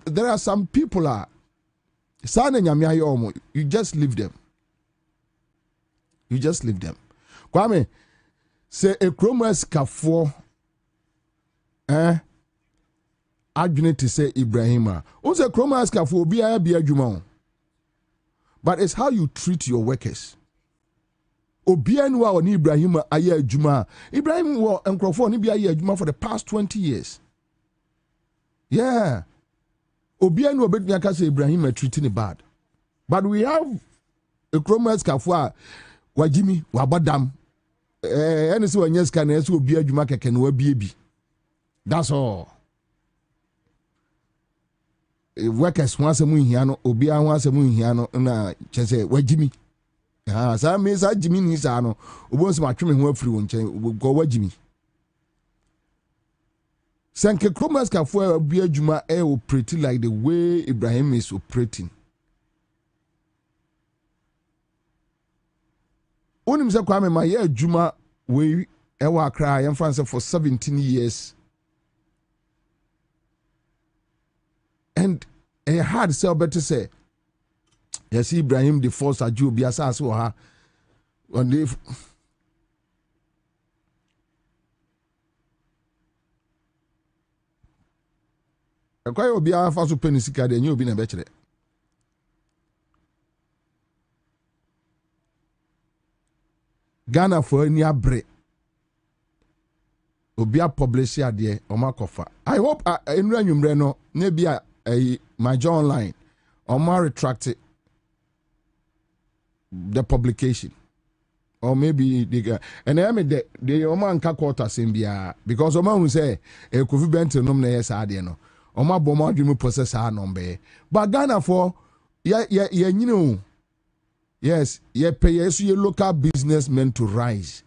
there are some people you just leave them. You just leave them. Kwame, say a chromas kafo, adjunct to say Ibrahima. Also, chromas kafo be a jumon. But it's how you treat your workers. Obianwa on Ibrahim aye juma. Ibrahim wa enkrofo ni bi aye juma for the past 20 years. Yeah. Obianwa betumi aka say Ibrahim treating it bad. But we have a chromas kafwa wajimi wabadam. Any so anyes kan eso obi adwuma keke no abiebi. That's all. Workers want mu hia no obi an want mu hia no na chese wajimi. Sa me sa Jimmy ni sa no obo so matwe me ho afiri won chen go wa Jimmy sanke kromas ka fo abi adwuma operate like the way Ibrahim is operating. Onim se kwa me ma ye adwuma we wa Accra yem France for 17 years and a hard sell better say yes, Ibrahim the first aju bi asase wo ha on the akwai obi afa so penisika de nyi obi na be kire Ghana for any abre obi a publish ade o makofa. I hope enu anwumre no na bia my John online o ma retract it. The publication, or maybe they and I mean the Oman Kakota Simbia because Oman will say a Kofi Benton no yes adiano. Oma Boma dream process our number. But Ghana for you know yes, pay yes your local businessmen to rise.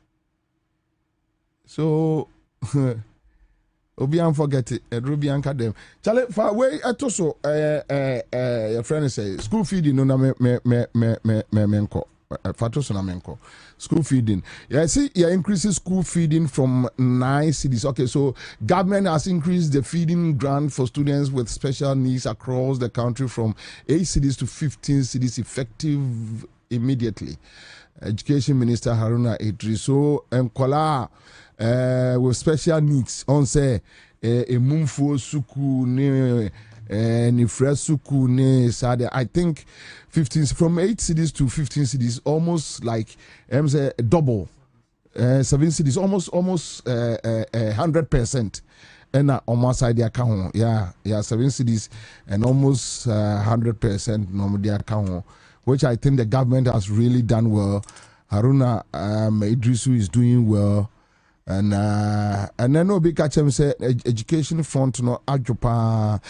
So Obian forget it, Rubian Cadem. Chale far away at also your friend say school feeding no menko. School feeding. Yeah, see, you're increasing school feeding from 9 cities. Okay, so government has increased the feeding grant for students with special needs across the country from 8 cities to 15 cities, effective immediately. Education Minister Haruna Idriso Nkola with special needs on say a mumfo suku ne Nifra suku ne sade. I think 15 from 8 cities to 15 cities, almost like say double. 7 cities, almost 100%. And on my side, the account, yeah, 7 cities and almost 100% normally account, which I think the government has really done well. Haruna Idrisu is doing well. And then no big catch him say education front no adjopa.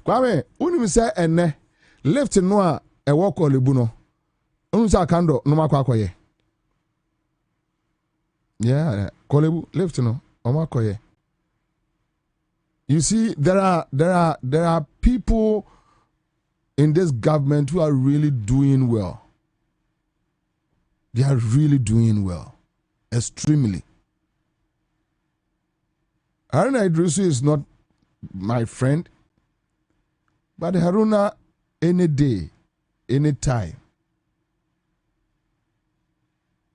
Kwame, unim say enne left no a work on lebuno. Unim say kando no makwa koye. Yeah, kolebu left no omakoye. You see, there are people in this government who are really doing well. They are really doing well, extremely. Haruna Idrisu is not my friend, but Haruna, any day, any time,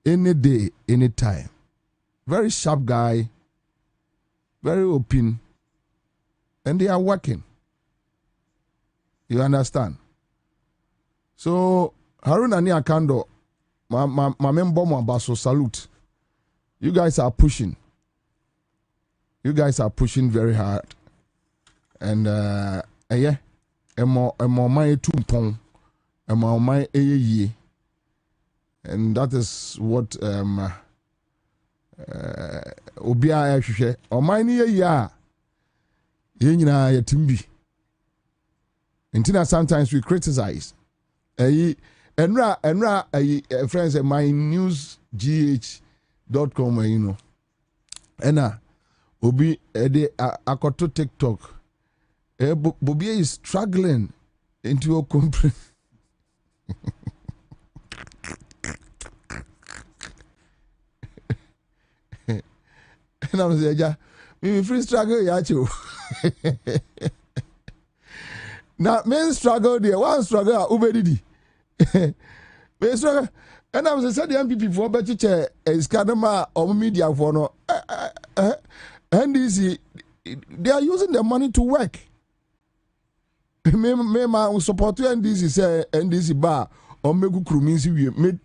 any day, any time, very sharp guy, very open, and they are working. You understand? So Haruna ni akando, my member Baso, salute. You guys are pushing. You guys are pushing very hard, and yeah, more my tumpong, more my ye, and that is what obia ehwehwe o my ne ya ye nyina ya timbi. Until sometimes we criticize. Enra friends at my newsgh.com, you know, and Obi ede akoto TikTok. Bobie is struggling into a company. And I'm saying, yeah, me free struggle, yeah, too. Now, men struggle there. One struggle, Ubedidi. Men struggle. And I'm saying, the MPP for better chair is Kadama or media for no. NDC, they are using their money to work. Me support NDC say NDC bar or me kuruminsi we me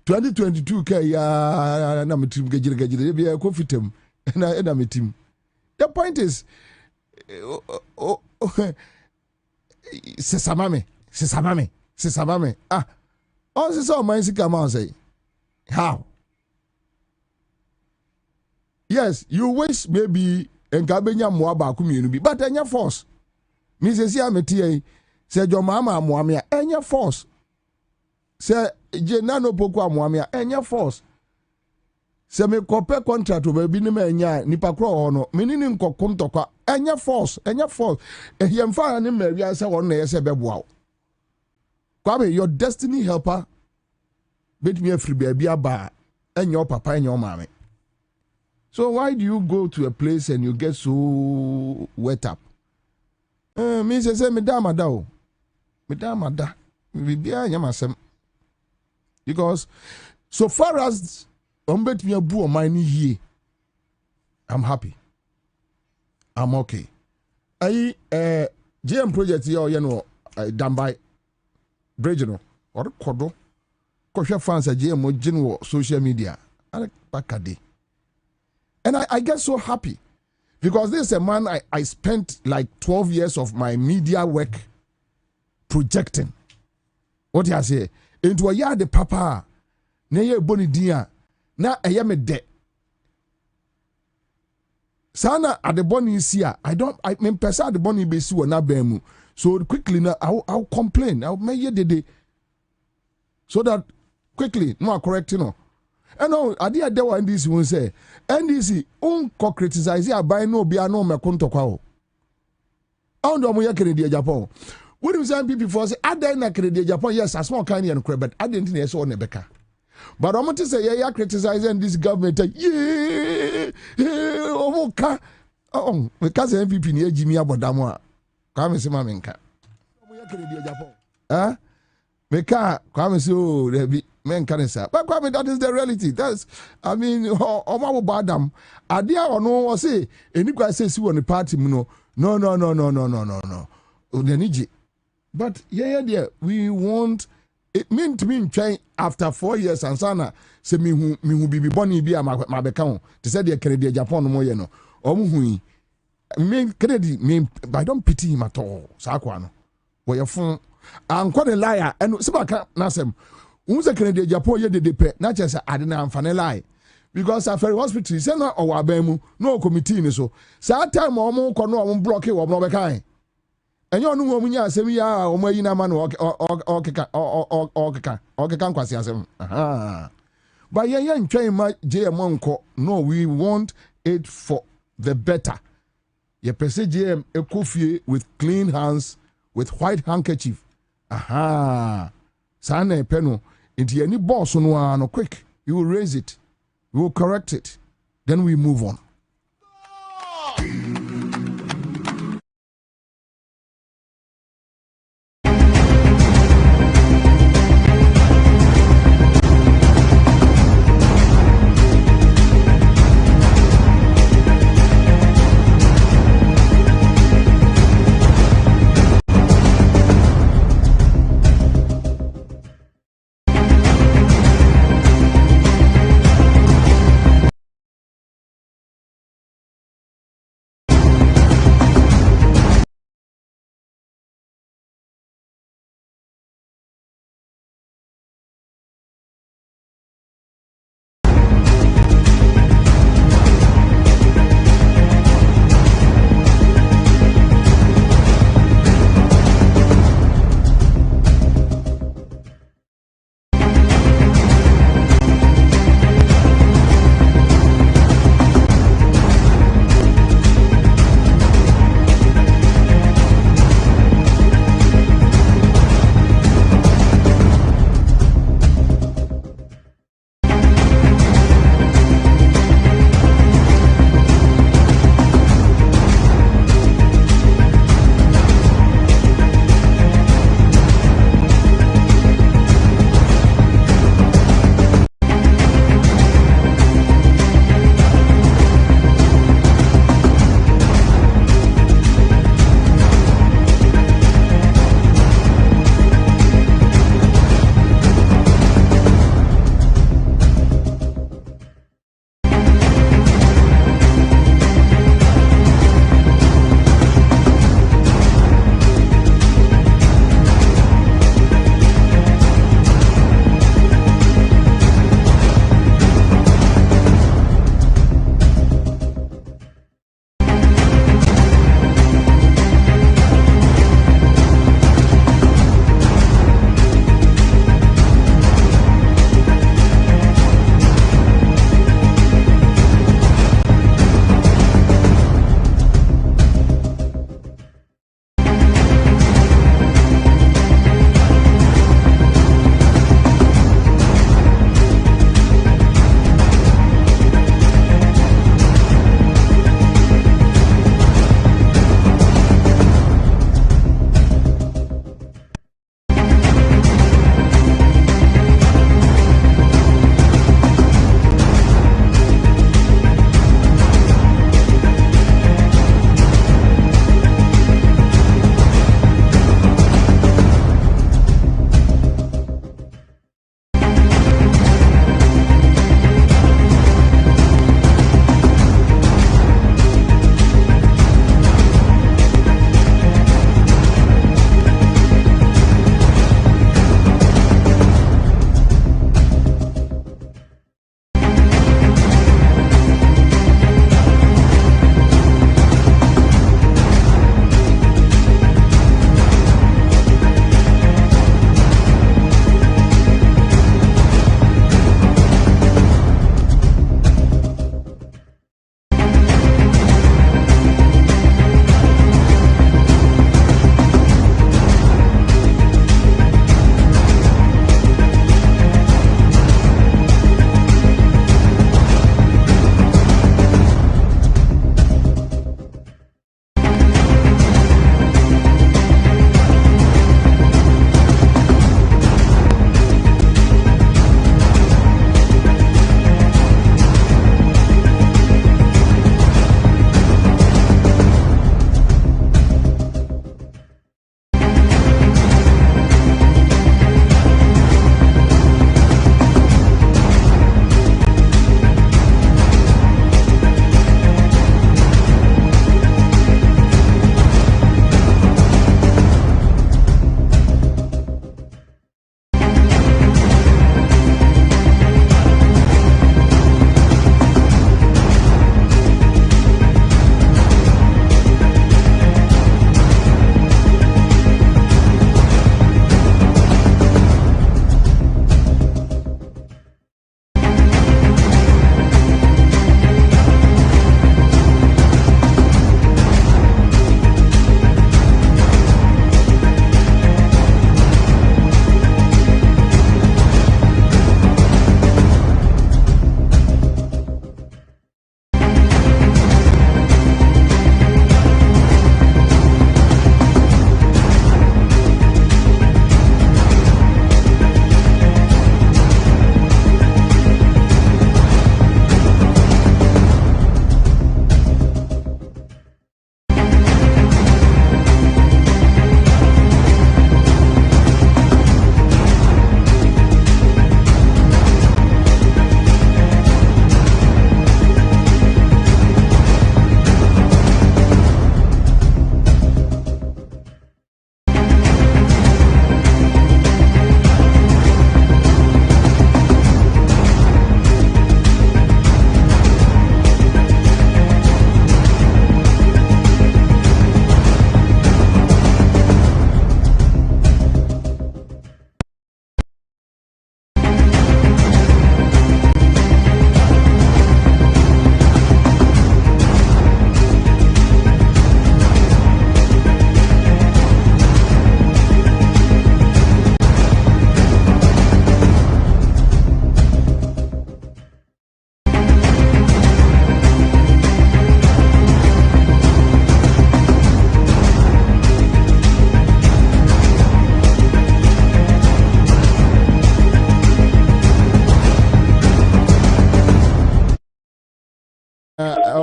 2022 ke ya na metim gejire be kofitem na metim. The point is c'est samame ah on se so man si come say how. Yes, you wish maybe enkabenya moa ba ku mienu bi, but enya force. Me say ameti say jo mama amoame a enya force. Say je nano poku amoame a enya force. Say me kope contract o bi ni ma enya nipa kro ho no, me ni nkokom tokwa enya force. Ehemfa ni mawia say won na yese beboa. Kwame, your destiny helper bet me free baby aba enya papa enya mama. So why do you go to a place and you get so wet up? Me say me damada o. Me damada. Me bia nyamasem. Because so far as ombet me abu o mine here, I'm happy. I'm okay. GM project here you know Dambai Bridge no or kodo. Kosha fans GM general social media. Ala bakade. And I get so happy because this is a man I spent like 12 years of my media work projecting. What you say? Into a yard the papa, neye boni dia, na ayame de. Sana at the boni isia. I mean pesa at the boni besi wa na bemu. So quickly now I'll complain. I'll make ye so that quickly no correct you know. And no, I did there one NDC won't say NDC unko criticize ya buy no be no me konto kwa o. Ondo mo ya Canada Japan. What do some people for say I na Canada Japan yes as small kind and but I didn't know so on Nebeka. But I'm to say, yeah, criticizing this government. Oh, because MVP near Jimmy Abodamo. Come and see my minka. Huh? Meka, come and see, oh, there be men can say. But that is the reality. That's, I mean, oh, my badam. Adia or no, say, and you guys say, see on the party, no. But yeah, we want it mean to me trying after 4 years and sana say me who be born be my becount to say the Canadian Japan no no hui mean Kennedy mean but I don't pity him at all Sakwano where your phone I'm quite a liar and Sabaka Nasem who's a Canadian Japan ye de pe not just I didn't am lie because after hospital say no or abemu no committee so time omo kono block it or no kind. And you know when you say we are or you know man or kwasi asem. But yeah trying my JM no we want it for the better. Ye pese JM ekofie with clean hands with white handkerchief. Sana peno into any boss no quick you will raise it. We will correct it. Then we move on.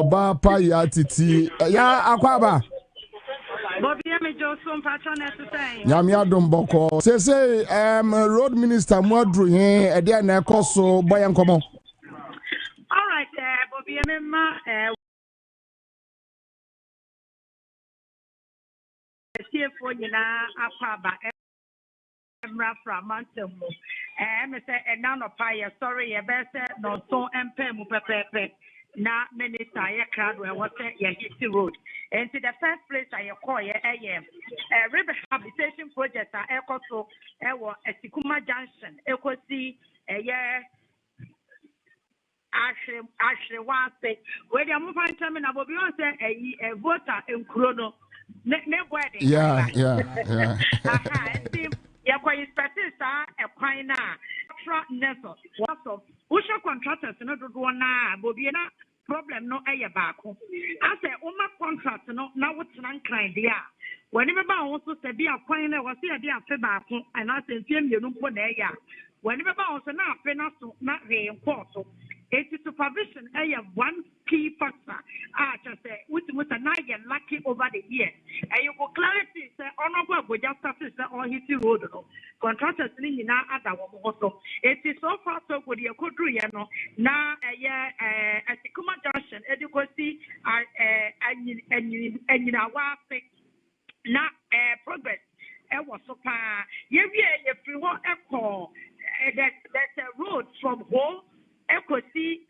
Oba pa ya titi. Ya Akwaba. Bobie Ansah patron exercise. Nyame adom boko. Say road minister Mwadru he e dia na ekoso boy nkomo. All right, Bobie Ansah CFO nyina Akwaba Emra from Mountain. Me say na no pa ye sorry ye be say no so empe mu pepepe. Na minister ye crowd where what ye hit road. And to the first place I call ye rehabilitation project ekoso ewo Esikuma Junction ekosi Ashre wase where the move find time na Bobie Ansah a voter in Krono ne wedding. Yeah. Aha, ya kwa inspector sa e kwan na tra neso waso usha contractors no do na Bobie na problem no eye baako ase uma contract no na wotena nkran de a wani be ba wo so se bi akwan na wo se de afe baako ana se mfie mienu mpo na eye a wani be ba wo so na afe na so na reinforce so it is supervision one key factor. Just say with na you lucky over the years. And you go clarity say honorable go just start say on his road no. Contractors ni na ada wo also. It is so far so good you could do no. Na Esikuma Junction educate and wa na progress was so far. Ye free one echo there's a road from home Ekosi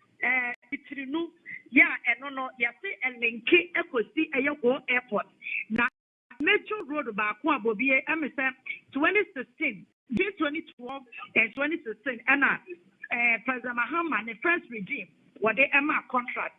Itrinu ya no ya say a linki Ekosi Ayoko airport. Na major road ba kwa Bobie MSM 2016, 2012 and 2016 and President Mahama the first regime what they Emma contract.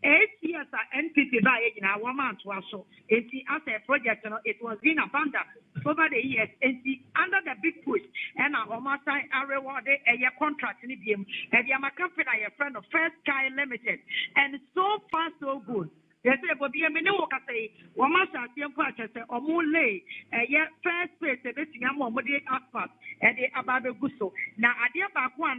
8 years NPP by in our month was so as a project it was being abandoned over the years and under the big push and our master are rewarded a contract in the game and the company a friend of First Sky Limited and so far so good. Yes, but be a minute walk say, one master purchase or more lay a first place a bit more asphalt and the Ababe Gusso. Now, idea back one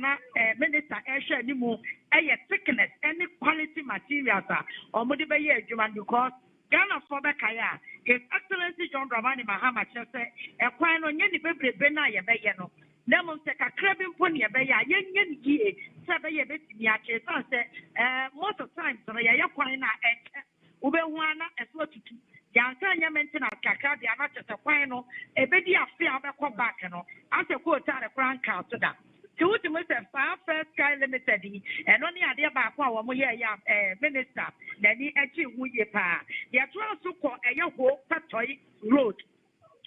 minister Asher Nimu a thickness any quality materials or Modibaye Juman because Ghana for Kaya, His Excellency John Dramani Mahama Chese, a quine on Yenny Baby Benaya Bayano. Lemon take a crabbing pony a baya, yen ye, Sabaya Betiache, most of times, I quina Ubewana as what to do. Yansanya mention at Kaka, the amateur Quino, a baby of fear of back, as a quote out a crown council. To First Sky Limited, and only idea about our minister, then he achieved Wuyepa. They are trying to call a Yoko Patoy Road.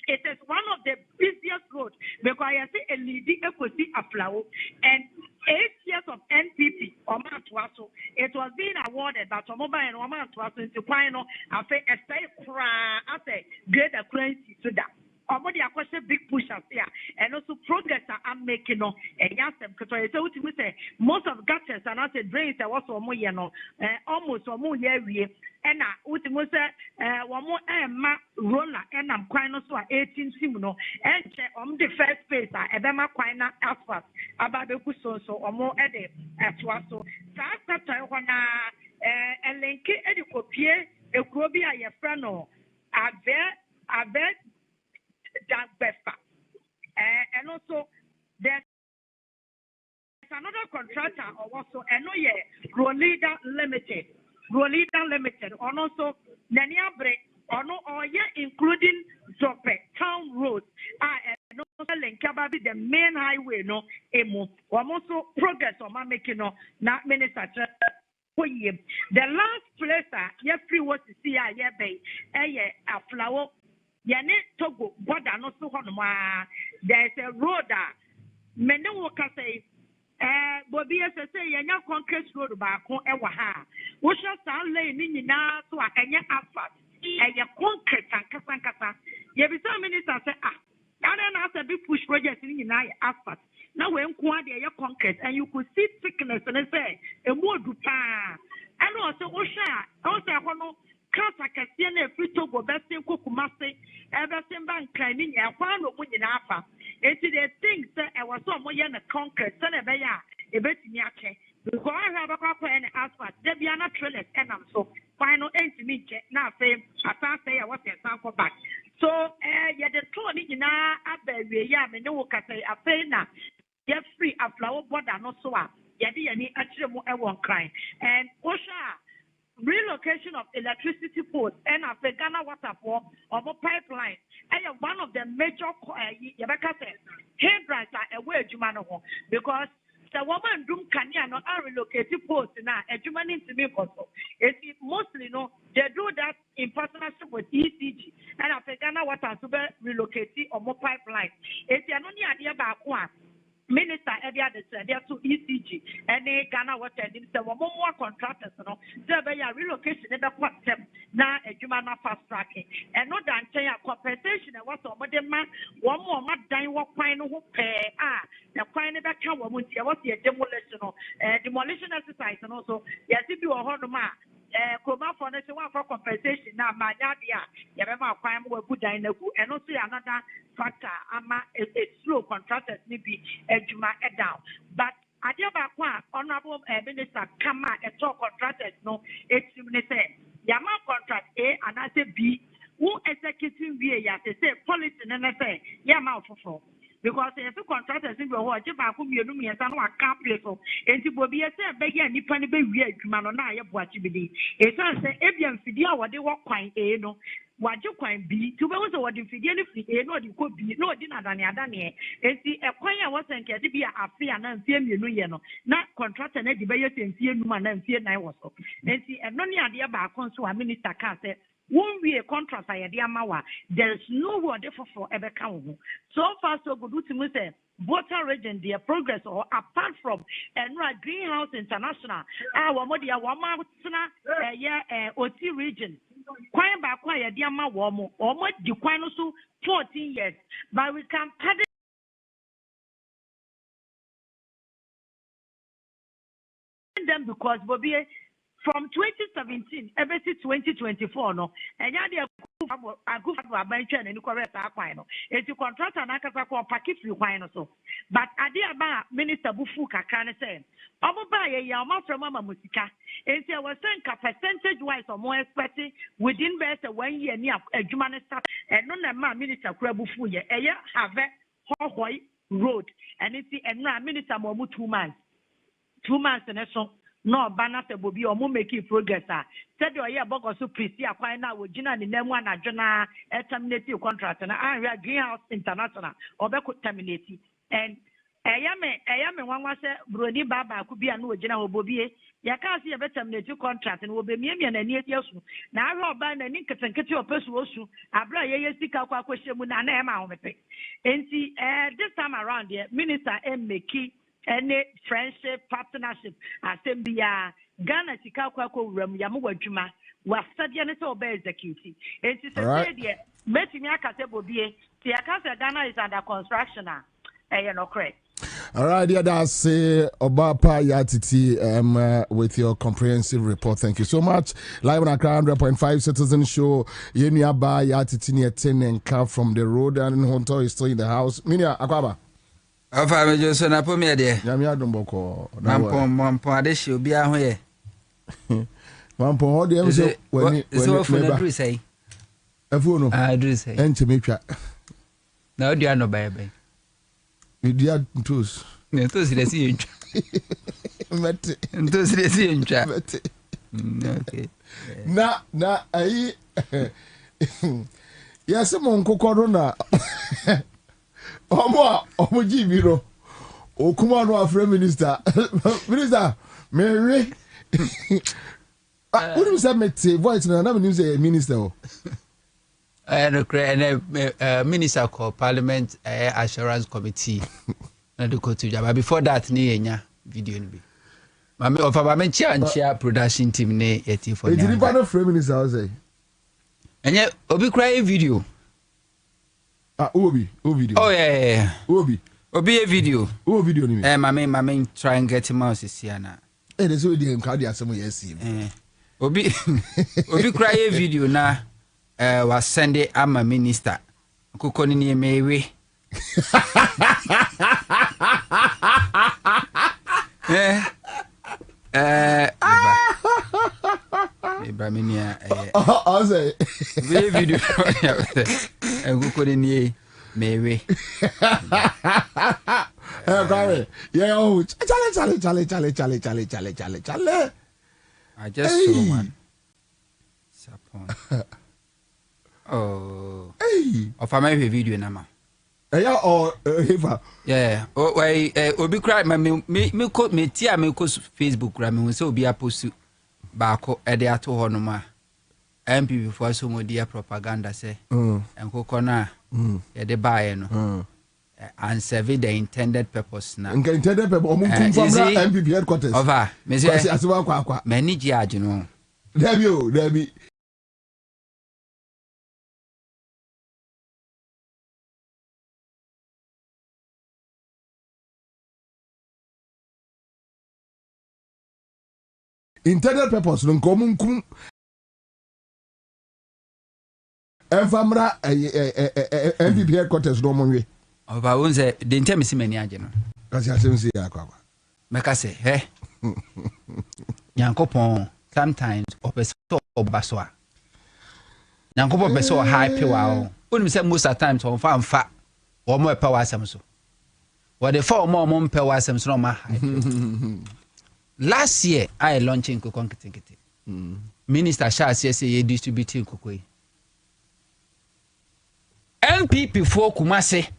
It is one of the busiest roads because I see a lady equity a flower and 8 years of NPP or Matuaso. It was being awarded by Tomoba and Matuaso into Pino after a great currency to that. Somebody a question big pushers here and also progress I'm making no and yes because I say most of gutters are not drains that was almost year and ultimately one more roller and I'm quite also 18 simono and the first phase I bema quite asphalt about the so or more at so that's a link educopie a grobia your friend a bet that Besta. And also there's another contractor also Rolida Limited. And also Naniabre including Zope Town Road. And also Lenkababi the main highway no emo. Also progress on my making not minister. The last place free was to see a flower. Yane Togo, border no so there's a road many workers say, Bobie Ansah say, Yana concrete road back on Ewaha. We shall start laying in now to a Kenya asphalt, and your concrete and Kasankasa. You be some minister say, that's a big push project in asphalt. Now, when your concrete, and you could see thickness and say, a more dupa. And also, also, Kasa Kasiane Frito go besting Kukumase, everything bank climbing a fan of winning alpha. It's the things that I was so more than a conquer, Senebaya, a bit Yake. Because I have a couple and asphalt, there be another trailer and I'm so final end to me now fame. I can't say I was a sample back. So yeah, the two in a baby, yeah, me no can say a pay now. Yes, free a flower border no so up. Yeah, any actually more one crying. And Osha relocation of electricity poles and a Ghana water for or pipeline. And one of the major hindrance are away because the woman room can not relocate posts now. A human to me also. It's mostly they do that in partnership with ECG and a Ghana water to be relocated or more pipeline. It's only idea about one. Minister Edia there to ECG and Ghana water and the more contractors, there be a relocation in the court now a human fast tracking and not than say a compensation and what's over the man one more mad dying what fine who pay the fine that can what's the demolition exercise and also yes if you are hard man. Koma for the one for compensation now, my yadia, Yabama crime will put in the good and also another factor. Ama a slow contractors maybe a Juma down. But I never honorable minister come out and talk contractors no, it's say Yama contract A and I say B, who executing VA, they say policy and I say Yama for. Because if the contractors in the world, you can't play so. And to be a say, beg any penny be weird, man, on I have what you believe. It's not say, Ebian Fidia, what they walk quite A, no, what you quite B, to be also what you Fidia, no, you could be, no, dinner than your Daniel. And see, a choir wasn't to be a fair and fear you know, not contract and debate and fear man and fear I was so. And see, and none idea about consul minister can say. Won't be a contract by a Diamawa. There is no word for ever come. So far, so good to me say, water region, their progress or apart from and Greenhouse International, our Modia Wama, OT region. Quite by quite a Diama Wamo, or what the Quinoso 14 years, but we can cut them because Bobby. From 2017 ever to 2024 no and ya I go for a bench and you correct that quine no it's a contract and I can call packet free quine so but idea about Minister Bufuka can say buy a yama from Mama Musica and say was saying percentage wise or more expecting within better 1 year near a human staff and none of my Minister Krabufu a year have a Hawaii road and it's the Minister Momu 2 months and so no banner will be or making progress. Said your year book also pretty acquire now with Gina the name one adjuna terminate your contract and I read Greenhouse International or Beco terminate and I am one was Bruni Baba could be a new general Bobie. You can't see a better terminate your contract and will be me and a near years. Now I rob and Ninkers and get your person also. I brought a stick out question with an amount of it. And see, this time around here, Minister M. McKee. Any friendship, partnership, as Ghana, Chicago, Ram, Yamuajuma, was studying it all by executing. It is a idea. Betting Yakatebo be, the Akasa Ghana is under construction now. Correct. All right, yeah, that's Obapa Yatiti with your comprehensive report. Thank you so much. Live on Accra 100.5 Citizen Show. Yeniaba Yatiti near 10 and car from the road, and Honto is still in the house. Minia Akwaba. Afa me Johnson na po me de. Nyame adomboko. Mampo ade hye obi a ho ye. Mampo ho de emso wani so for the dru say. Afu no. Ah dru say. Enti metwa. Na odi ano bae. Media ntos. Ne to si de si entwa. Mete. Ntos si de si entwa. Mete. Okay. Na ayi. Yes mo nkokoro na. Omo Jibiro. Okuma no afre minister. Minister, Mary. What do you say mete voice na me say minister? Minister called Parliament Assurance Committee. Na do to job. Before that ni enya video ni bi. Mama of our mentia production team ne yeti for. It didn't pan frame minister say. Enye obi cry video. Obi video. Oh yeah. Obi a video. Video ni. Mama try and get him out this year na. They so dey crowd ya some yes. Obi cry a video na was send it ama minister. Kokoni ni mewe. Ibrahimia say video and go could in maybe. Yeah, oh, Charlie. I just saw one. Oh, hey. Of a maybe video nama. Yeah, or Hiva. Yeah. Oh, why? Obi cry. Me ko me tia me ko Facebook. Ra me so obi a post baako e de ato ho no ma. MP before so mo dia propaganda say. Enkoko na. E de baaye no. And serve the intended purpose na. Intended purpose. Omo tum from MPP headquarters. Over. Me say. Asiwa kwa. Many judge no. Debi. Intended purpose no komunkum enfamra MPP headquarters no monwe oba wonse de ntem si mani age no kasi asem si akwa meka se he Nyankopon sometimes opeso obaso a Nyankopon peso hype wa onim se most of times on fa o mo epa wa asem so what the for mo mpe wa asem so no ma hype. Last year, I launching Kokon Kitikiti. Minister Shah says he distributing Kokoi. MPP for Kumase.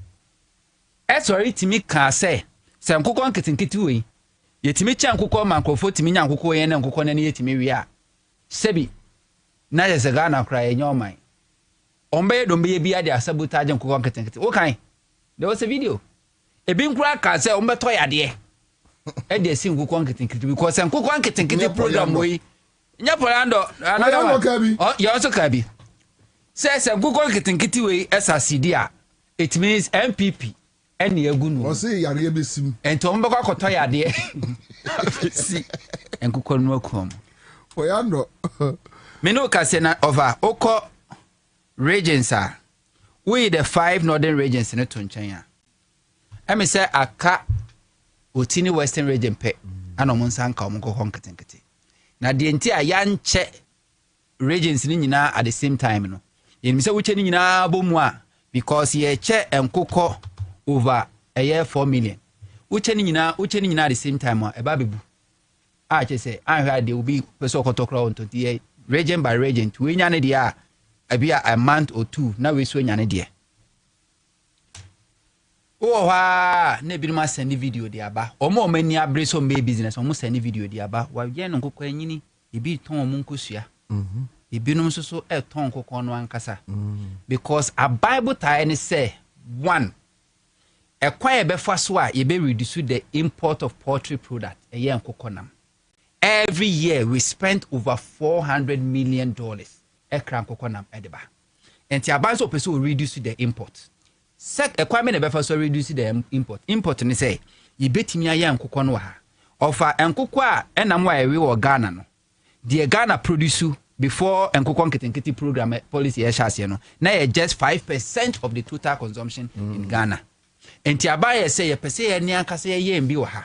That's already to me can say. Some Kokon Kitikiti. Yet me chan Koko Mancro to me and Koko and Kokon and yet me we are. Sebi. Now there's a Ghana cry in your mind. Ombe don't be a dia sabotage and Kokon Kitikiti. Okay. There was a video. A beam crack can say Ombe Toya dear. E dey sing Kokon Kitikiti because Kokon Kitikiti program we nya polando another one. Oh, you also can be. Says Kokon Kitikiti we SRCD a it means MPP any egunu. O say yare be sim. Ento mbe kwa koto ya de. Si Kokon no kom. Oyando. Me no ka say na over oko regions are. We the 5 northern regions in to nchen ya. Me say aka Otini Western region pe ana mo nsanka o mo Kokon Kitikiti na de enti a yanche regions ni nyina at the same time no yen se wuche ni nyina bomu a because ye che enkoko over a year 4 million wuche ni nyina at the same time a ba bebu a che say anhwa de obi person kotokra on to the region by region to nya ne dia a month or 2 na we so nya ne dia. Oh, ne bi ma send video di aba. Omo mani abre so me business, omo send video di aba. Wa ye no kokko anyini, e bi ton omo nkosua. E bi no so e ton kokko no ankasa. Because a Bible tie say one e kwa e be fa so a e be reduce the import of poultry product e ye nkokko nam. Every year we spent over $400 million e kran nkokko nam e de ba. Enti aban so person will reduce the import. Kwabena be first reduce the import ni say ye betimi aye nkokɔ no ha ofa nkokɔ a enam wa ewe wo Ghana no the Ghana produce before nkokɔ Kitikiti program policy e hyase no na ye just 5% of the total consumption in Ghana. Enti abaye say ye pese ye ni ankasa ye mbi wo ha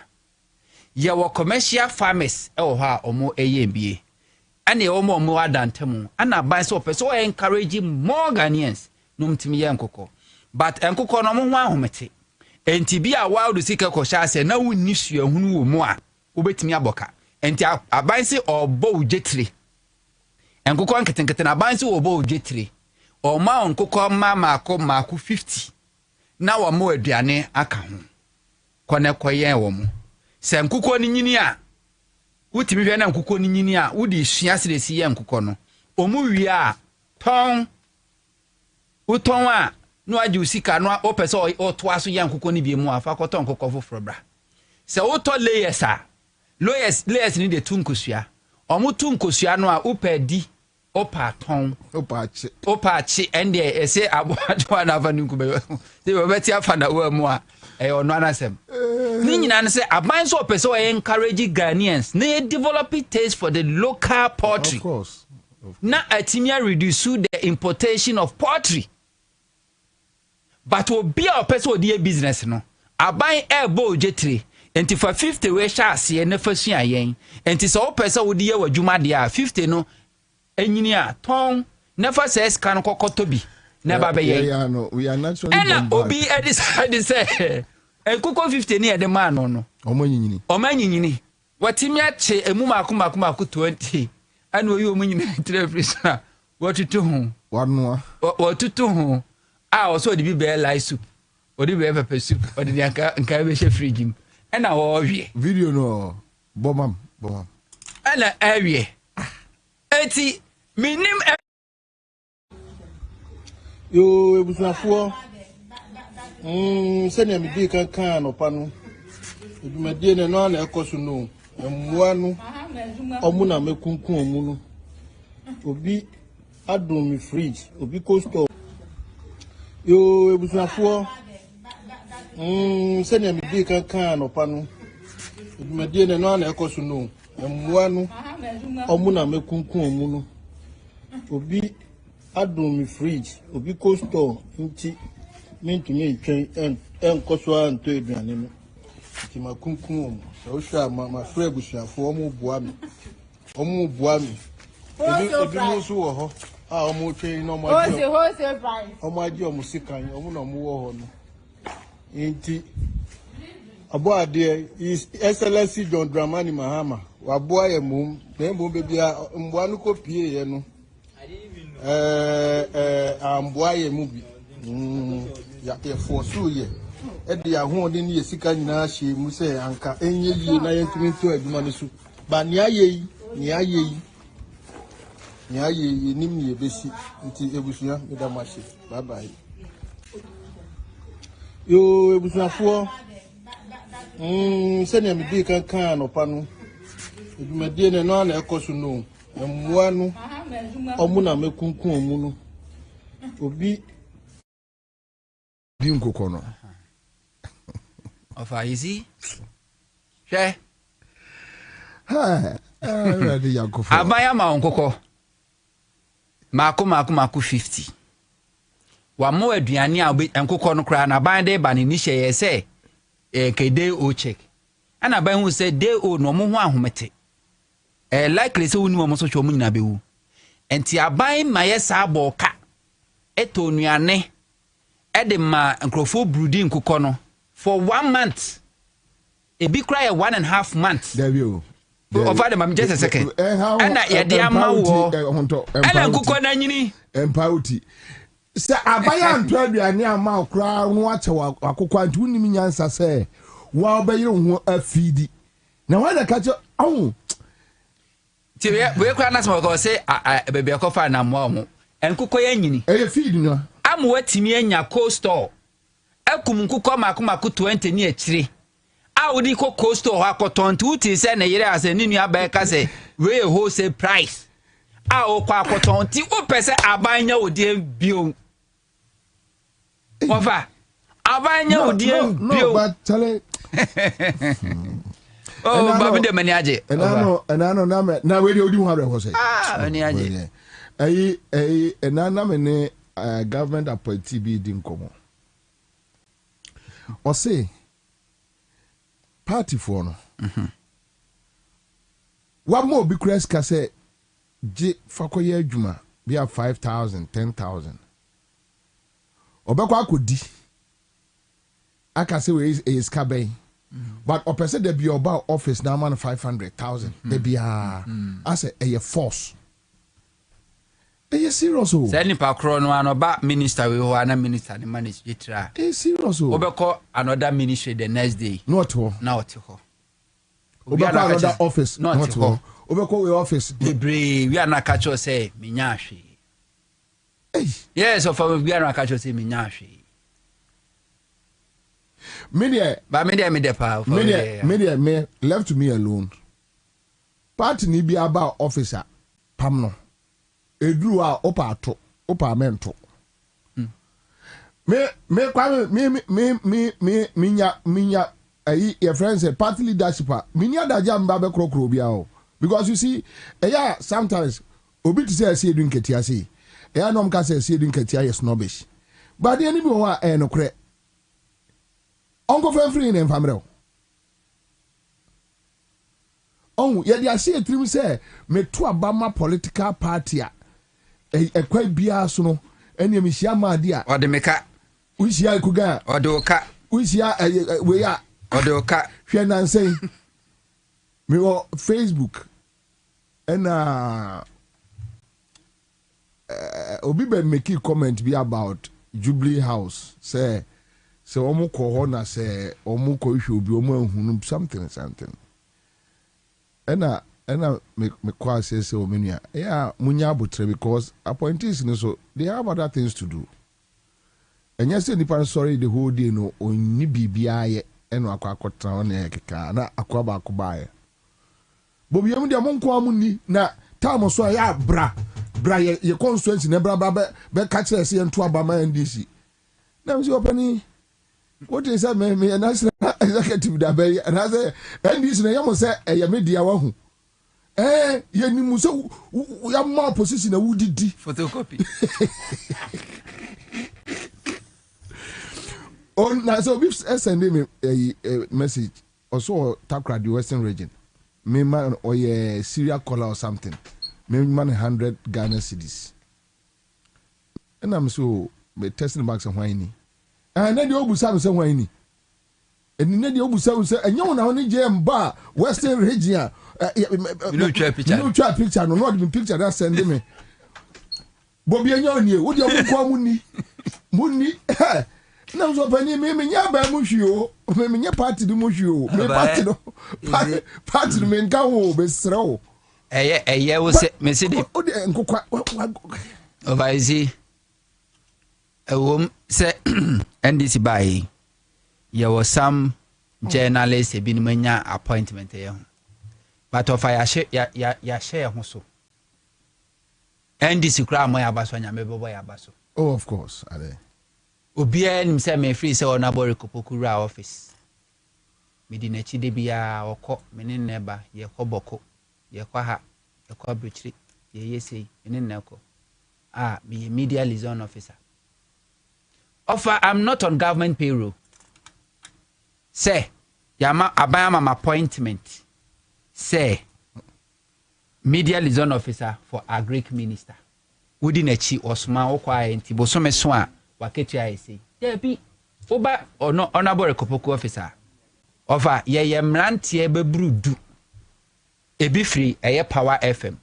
ye wo commercial farmers e wo ha omo eye mbie ane omo adantamu ana ban so pese o encourage more Ghanaians no mtimi ye nkokɔ. But enkoko no mo ho ahomete enti bi a wild sika ko sha se na wonni suahunu wo mu a obetimi aboka enti aban se obo ujetire enkoko Kitikiti na aban se obo ujetire o ma enkoko maako 50 na wo mo aduane aka ho kone koyen wo mu se enkoko ni nyini a wutimi hwe na enkoko ni nyini a wudi sua seresi ye enkoko no omu wi a ton uton a no agi usika no o pese o to aso yan kokko ni bi mu afa koton kokko foforo bra se o to layers ni de tunkosua o mu tunkosua no a o pa di o pa ton o pa chi ende e se aboadwa na afa nku be se be beti afa na wa mu a e ono anasem ni nyina ne se aban so pese o encourage Ghanaians na develop taste for the local poultry. Of course. Na atimia reduce the importation of poultry. But will be our person with business no. Aban ebo jetri enti for 50 we sha ase na fa sua yen enti so wo pese wo de ye wadwuma de a 50 no enyini a ton na fa se scan kokoto bi na ba be yen yeah no we are naturally ena obi e decide say enkoko 50 ni e de ma no omanyini watimi ache emu maku 20 ana oyi omunyini trefrisa watutu ho watutu ho a oso de bi be light soup odi be pepper soup odi nka be she fridge mu ena wo wie video no bomam ana awie eti minim yo ebusafo sɛnea medi kankan anɔpa no edwumadie no no ana ɛkɔ so no mmoa no ɔmo na mɛkunkum ɔmo no obi adom me fridge obi coaster yo ebusafo sɛnea medi kankan anɔpa no edwumadie no no ana ɛkɔ so no mmoa no ɔmo na mɛkunkum ɔmo no obi adom me fridge obi coaster nti mentumi twɛn enkoso anto eduane no ti makunkum om so hwa ma frɛ busuafo ɔmo bua me ebi mo so wɔ hɔ a ɔmo twɛn no ɔmo agye ɔmo sikan ɔmo na ɔmo wɔ hɔ no nti abo ade is excellency John Dramani Mahama waboa ye mum na mbom bebia mboa no kopie ye no amboa ye mu bi ya force ye e de ahode ne ye sika nyina hye mu se anka enye yie na ye ntimi to adwuma ne so ba ne aye yi nim ne ye besi nti ebusua me da ma hye bye bye yo ebusafo sɛnea medi kankan anɔpa no edwumadie no no ana ɛkɔ so no mmoa no ɔmo na mɛkunkum ɔmo no obi di nkokɔ no of easy hwɛ ready yakofo abaya ma nkokɔ mako 50 wa mo aduane a nkokɔ no kra na ban de ba ne ni hye ye sɛ kede o check ana ban hu sɛ de o no mo ho ahomete likely sɛ woni mo so hwe mo nyina bewu enti aban ma ye sa boka eto nuane ede ma nkrofo brooding nkokɔ no for 1 month ebi kra ye 1.5 months there you over the mam just a second ana ye de ama wo ana nkokɔ na nyini empauti se abaya anto aduane ama okra no ache akokɔ anto unim nyansa se wa obeyire ho afidi na wa da kache ti we kra na smo ko se bebe akɔfa na mo ho nkokɔ ya nyini e feed no amu watimi anya cold store akum nkokɔ mako 20 ni akire a wodi ko cold store ho akɔtɔn ti uti se na yere ase ni nua ba ka se we wholesale price a o kwa akɔtɔn ti o pese abanya odi bio Wafa abanya odi bio no but tell oh baby de mani aje enano na we de odi hu abere ho say mani aje enana me ne government appointee bi di nkomo o say party for no wa mo bi kras ka say je fakoye adwuma bi 5,000 10,000 obekwa akodi aka say we is kabay but opese de bi oba office na man 500,000 de bia as a force serious o say ni pa kro no anoba minister we ho ana minister ni manage jitra serious o obekọ another ministry the next day not ho obekọ another office not ho obekọ we office debre we ana catch us say menya ahwe yes of we ana catch us say menya ahwe media pa me left to me alone party ni bi aba officer pam no edru a opa mento me kwa minya ayi your friends say party leadership minya daja mba be krokro bia o because you see yeah sometimes obi to say edu nketia say yeah no mka say edu nketia is snobbish but the enemy wa no kre onko free in family Oh, yeah, they say a dream say me to Obama political party a quite bia so no any mishia madia or the meka which ya kuga or the oka which ya we are or the oka fianan say me on Facebook and obi be make comment be about Jubilee House say omo ko ho na say omo ko hwe obi omo ahunu something and me kwa say omenua yeah munya abotre because appointees no so they have other things to do and yes nipa sorry the whole day no onni bibia ye eno akwakotra on e keka na akwaba akobaye Bobie mu de monko amuni na time so ya bra ye constituency na bra be catch us ye nto abama NDC na me say opani what is that me national executive da be and I say NDC na yamo say e media wa hu ye ni mu so ya ma position na wudidi photocopy on na so if send me a message also Accra the Western region me man or a serial caller or something me man 100 Ghana cedis and I'm so me testing back some whiny and then the obusa say whiny and then the obusa say and you na only jam bar Western region no try picture no not even picture that send me Bobie Ansah wo de mo muni na so pani me nya ba mu hwio me nya party du mu hwio me party no party me nka ho be srew eye wo se me se de o de nkokwa obaisi se NDC bai ye was some journalists ebi no nya appointment ye ho but of ya share ho so NDC kra mo ya baso nya me bobo ya baso oh of course are obia nim say me free say ona bori kopokura office me di na chi de bia okọ me ne neba ye koboko ye kwa ha ye kwa brichri ye yesi me ne nako be a media liaison officer offer I'm not on government payroll say yama abayama appointment say media liaison officer for a Greek minister wudi na chi osma okwa enti bosome so a waketu ya ese debi oba ono onabore kopoko officer offer ye mrantie bebrudu ebi free eye Power FM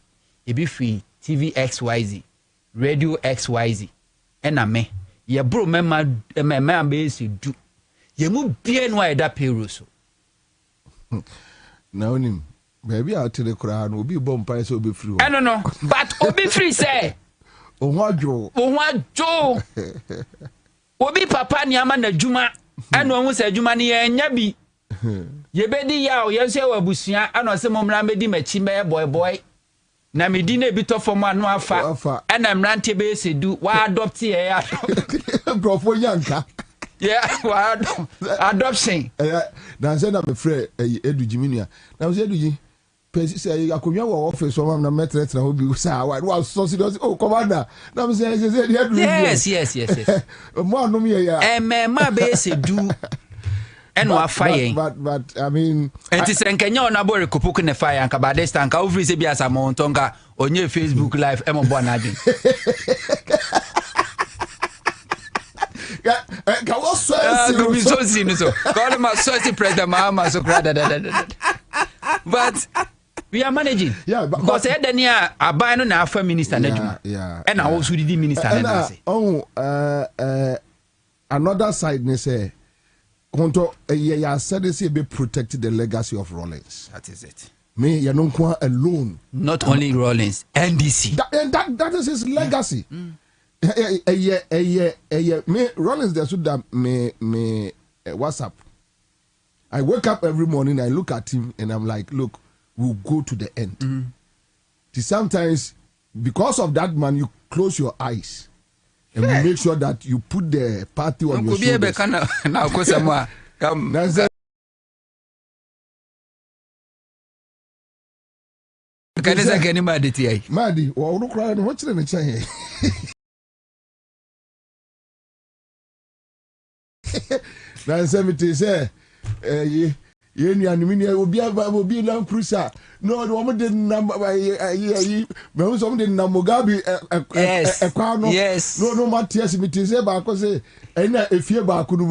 ebi free TV XYZ Radio XYZ ena me ye bro mema be se du ye mu bie no ayda payroll so na onim baby out the crowd will be bomb price obi free no but obi free say Owajo obi papa ni ama na djuma eno hu se djuma ni enya bi ye bedi ya o ye se wabusua ano se momra medi machi me boy na medi na bi to form anu afa ena mrante be se du wa adopt ye ya brofo yanka yeah wa adoption na say na me frɛ Edu Jiminua na say Edu Pesi say akonwa wo office so na metre ho sa wa so serious oh commander na me say yes mo anum ye ya ma be se du eno afayen but I mean enti senkenya ona bore kopoku ne fire anka ba this time ka ofri se bia samo ntonka onye Facebook live emo bo na adwen ka wo so so call my so president mama so krada but we are managing because edenia aban no na afa minister na djuma and na wo so didi minister na say another side ne say konto ya said say be protect the legacy of Rollins. That is it. Me you don't go alone. Not only Rollins, NDC. That is his legacy. Me Rollins there should that me WhatsApp. I wake up every morning, I look at him and I'm like, look, we'll go to the end. Sometimes because of that man you close your eyes and make sure that you put the party on your shoulders. Madi, or look right, what's in the chain? Now, 70 say, Yen ya nimini obi na cruiser. No, the woman didn't number me was on the Mugabe ekwano. Yes. No Matthias mitise ba ko say ena efie ba ko no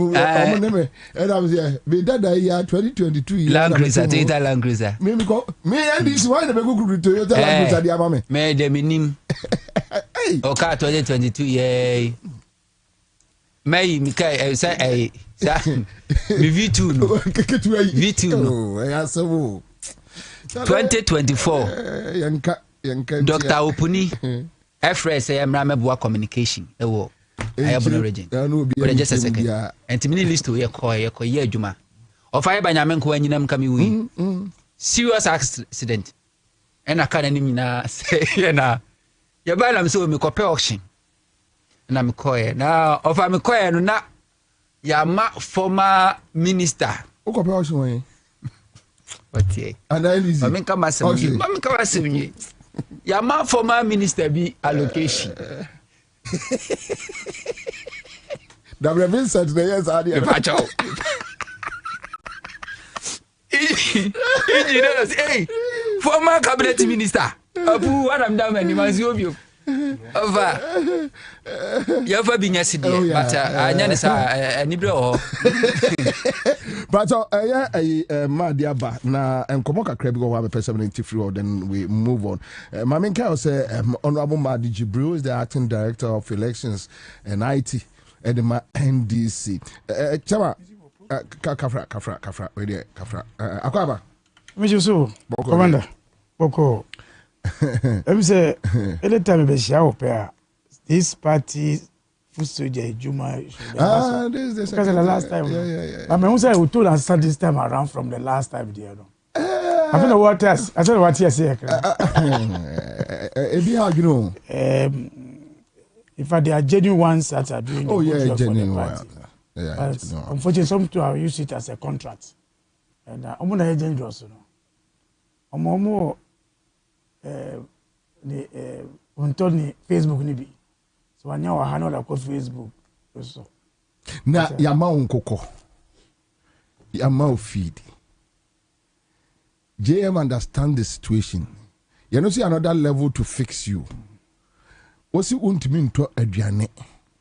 neme and I was here be that year 2022 Land Cruiser Toyota Land Cruiser. Me and this one be go Toyota Land Cruiser dia ma me. Me de minim. Okay 2022 yeah. May Mika say V2 no. V2 no. 2024. Dr. Opuni FRS Mramebua communication. Ewo. Ayabuna region. But just a second. And to me list to ye adwuma. Of I ba nyame nko anyinam kami wi. Serious accident. And I can't na say na. Ye ba na me so me kope auction. Na me koye. Na of I me koye no na Yama former minister. Oko pe auction wen. What ye? Analysis. Mami kama semi. Yama former minister be allocation. Dabra Vincent the yes adi. Hey, former cabinet minister. Abu what I'm down and manzi obio. Over. Yafa binyasi de but anya ne sa anibre o. But Madia ba na enkomo kakra bi go wa person 73 then we move on. Mamin Kai say Honorable Madi Jibril is the acting director of elections and IT at the NDC. Chama Kafra we there Kafra Akwaba. Me so commander Boko. Let me say anytime be share up here this party Fusoja Juma. This because the last time. Yeah. I mean, we told us this time around from the last time there. No. I don't know what else. I don't know what you say. You know. In fact, they are genuine ones that are doing. Oh yeah, genuine ones. Yeah, unfortunately, some people have used it as a contract, and I'm gonna agent also. I'm the Facebook ni bi. So anya wa hano la ko Facebook so na yama unkoko yama feed JM understand the situation. You know see another level to fix you. Osi untimi nto aduane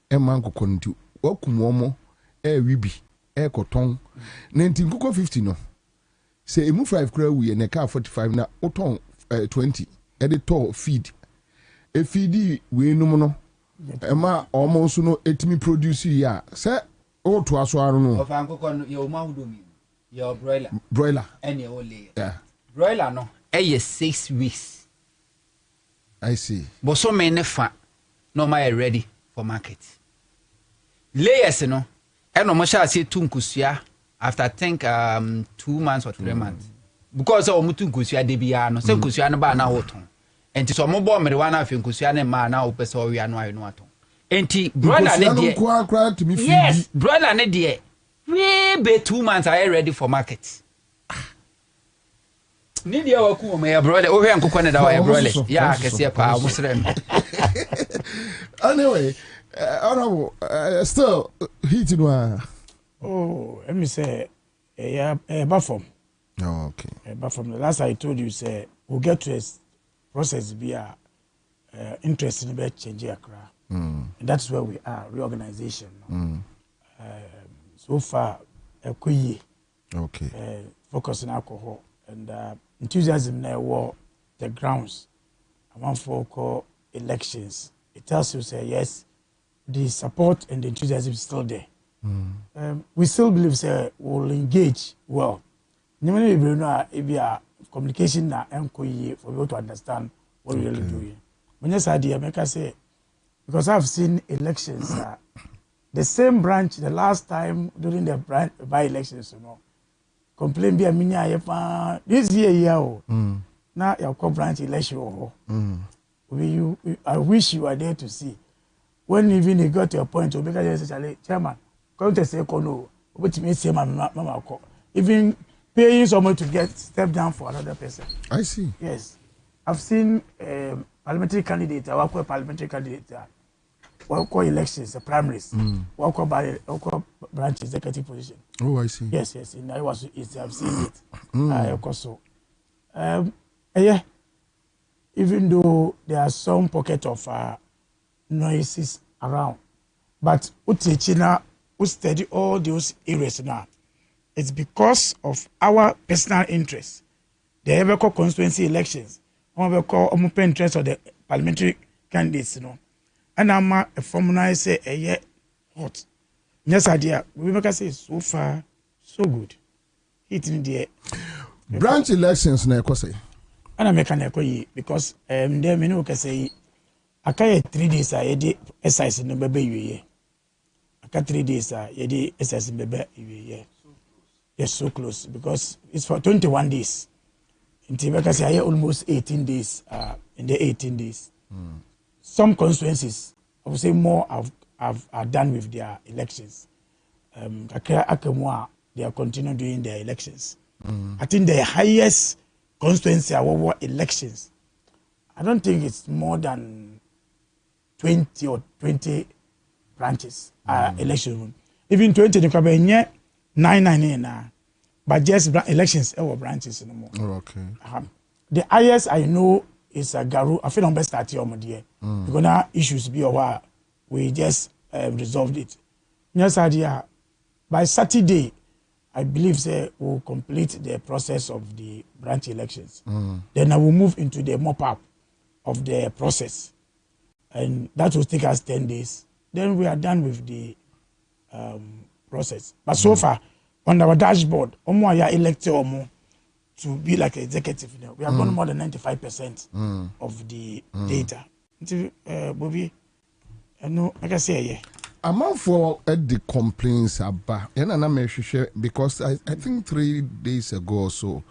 e man kokko nti wakumomo e wibi e koton na nti nkoko 50 no say emu 5 kra wi na ka 45 na oton 20 e de to feed e feed we num no Emma almost no etimi produce ya say o to aso aro no of ankoko no ye o ma hudomi your broiler and your lay broiler no 6 weeks I see but so many fa no ma ready for market layers no e no mo sha say tunkusua after I think 2 months or 3 months because o mutu nkusua de bia no say nkusua no ba na hoton enti so mo bo mere wa na afi nkusua ne ma na wo pese o wia no ayo no aton enti broiler ne de yes broiler ne de we be 2 months are ready for market ni dia wa ku mo ya broiler o hwe nkokọ ne da wa ya broiler ya kese pa o musrem anyway honorable still heat no oh let me say bafom okay bafom the last I told you say we'll get to a process be interest in be change Accra. And that's where we are, reorganization. So far, okay, focus on alcohol and enthusiasm now war the grounds. I want for call elections. It tells you say yes, the support and the enthusiasm is still there. We still believe say we'll engage well. Normally we know if you are communication na enkoye for you to understand what we're really doing. When you say the make I say because I've seen elections the same branch the last time during the by elections complain be a minya this year now your branch election I wish you were there to see when even you got to a point to make a chairman come to say no which means mama even paying someone to get step down for another person. I see. Yes. I've seen parliamentary candidate, I work parliamentary candidate, work elections, primaries, work branch executive position. Oh, I see. Yes, and I was I've seen it. Also, yeah. Even though there are some pockets of noises around, but Uchechina who study all those areas now. It's because of our personal interests. The ever call constituency elections, ever call open interest of the parliamentary candidates, And I'm a formula say a year hot. Yes, idea. We make say so far so good. Hitting the branch elections na say. And I make an echo because there many can say I can't 3 days I did exercise in the baby year. I can't 3 days I did exercise in the baby year. Yes, so close because it's for 21 days. Until I say almost 18 days in the 18 days. Some constituencies, I would say more are done with their elections. Accra, they are continuing doing their elections. I think the highest constituency are elections. I don't think it's more than 20 or 20 branches election. Even 20, they can be 9 but just elections or branches no more. Oh, okay. The highest I know is Garu. I feel I'm best start here, because now issues be a while. We just resolved it. Yes, idea. By Saturday, I believe we'll complete the process of the branch elections. Then I will move into the mop-up of the process. And that will take us 10 days. Then we are done with the process. But so far, on our dashboard, Omo elected Omo to be like executive. We have gone more than 95% of the data. Bobie, like I say, yeah. I'm out for the complaints about, and I'm sure because I think 3 days ago or so,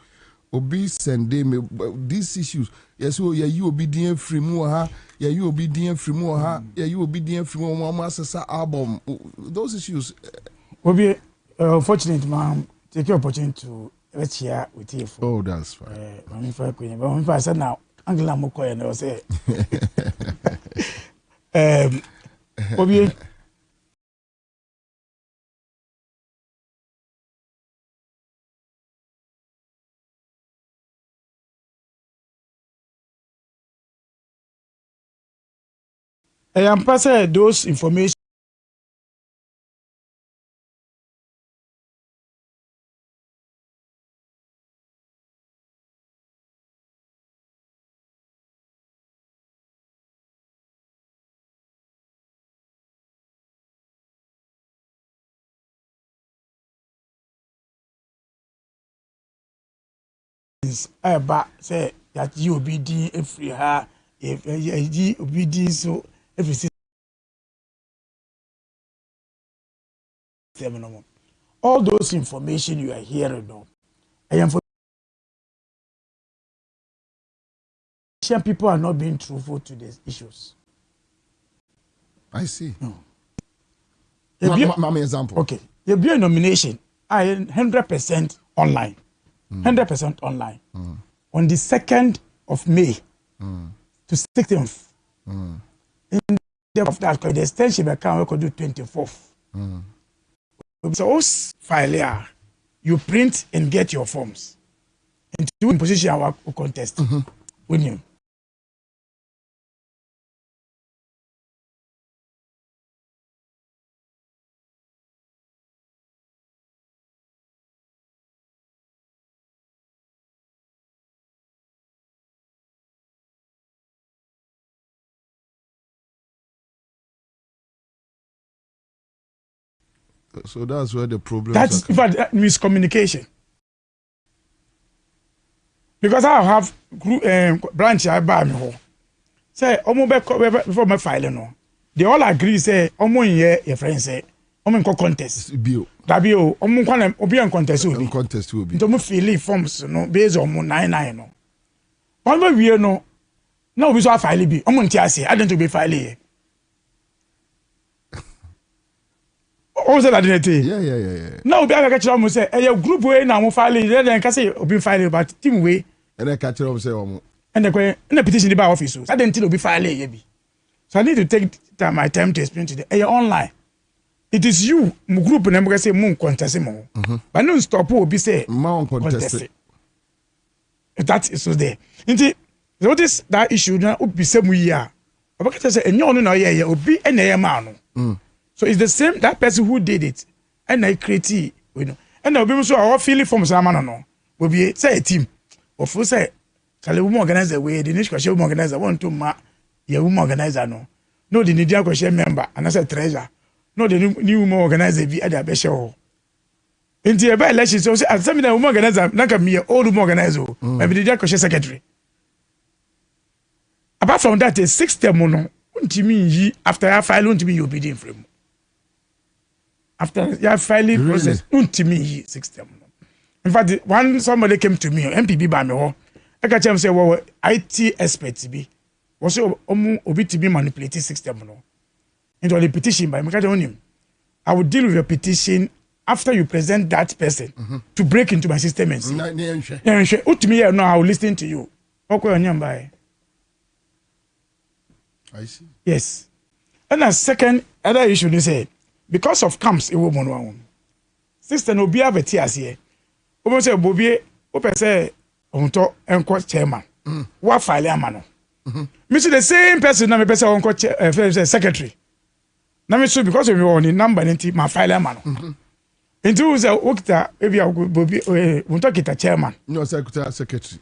Obi send me these issues. Yes, oh, yeah, you obedient free more, yeah, you obedient free more, yeah, you obedient free more, master album. Those issues. Obi, unfortunately, ma'am, take your opportunity to let's share with you. Oh, that's fine. If I said now, Angela Mokoy and I was say, Obi. I am passing those information. About say that you be doing every her if you be doing so every system. All those information you are hearing now, I am for people are not being truthful to these issues. I see. My example. Okay, there be a nomination. I 100% online. 100% online. On the 2nd of May to 16th. In the of that, the extension account we could do 24th. So, file here, you print and get your forms. And to in position our contest. With you. So that's where the problem is. That's in fact miscommunication. Because I have branch I buy me home. Say, before my file no. They all agree say, your friend say, contest. Dabio, kwana contest will be. Contest will be. Don't fill forms no based on 99 no. One we no. No, we saw file be. I don't be file here. Oh, say that yeah. Now, be able to catch them say, "Hey, group way now mo file. Then can say obi file, but team way." And then catch them say, "Omo." And the petition the bar office. So I didn't tell obi file here be. So I need to take my time to explain to them. Hey, online. it is you group na mo say mo contest mo. But no stop obi say ma contest. That is so there. Inti notice that issue na obi say mu yi a. Obaka say enyo no na ye obi na ye ma no. So it's the same that person who did it and I create, you know. And obi so our feeling from sama no. Obi say a team. Of say Charlie woman organizer we the next question woman organizer want to ma ye woman organizer no. No the Nigeria question member and I say treasure. No the new woman organizer be at the best show. In the about election so say some the woman organizer na ka me old woman organizer maybe the Nigeria question secretary. Apart from that a system no untimi yi after I file untimi you be in frame. After your filing process untimi yi system. In fact one somebody came to me MPB ba me ho I catch him say well IT expert be was say obi to be manipulating system no into the petition by me catch him I will deal with your petition after you present that person to break into my system and see utimi no I will listen to you okwa onyam by I see. Yes. And a second other issue they say because of camps a woman one sister no be have a tears here omo say Bobie o pese onto enko chairman wa file amano me see the same person na me pese onko secretary na me so because of your number nti ma file amano nti we say okita ebi Bobie onto kita chairman no secretary.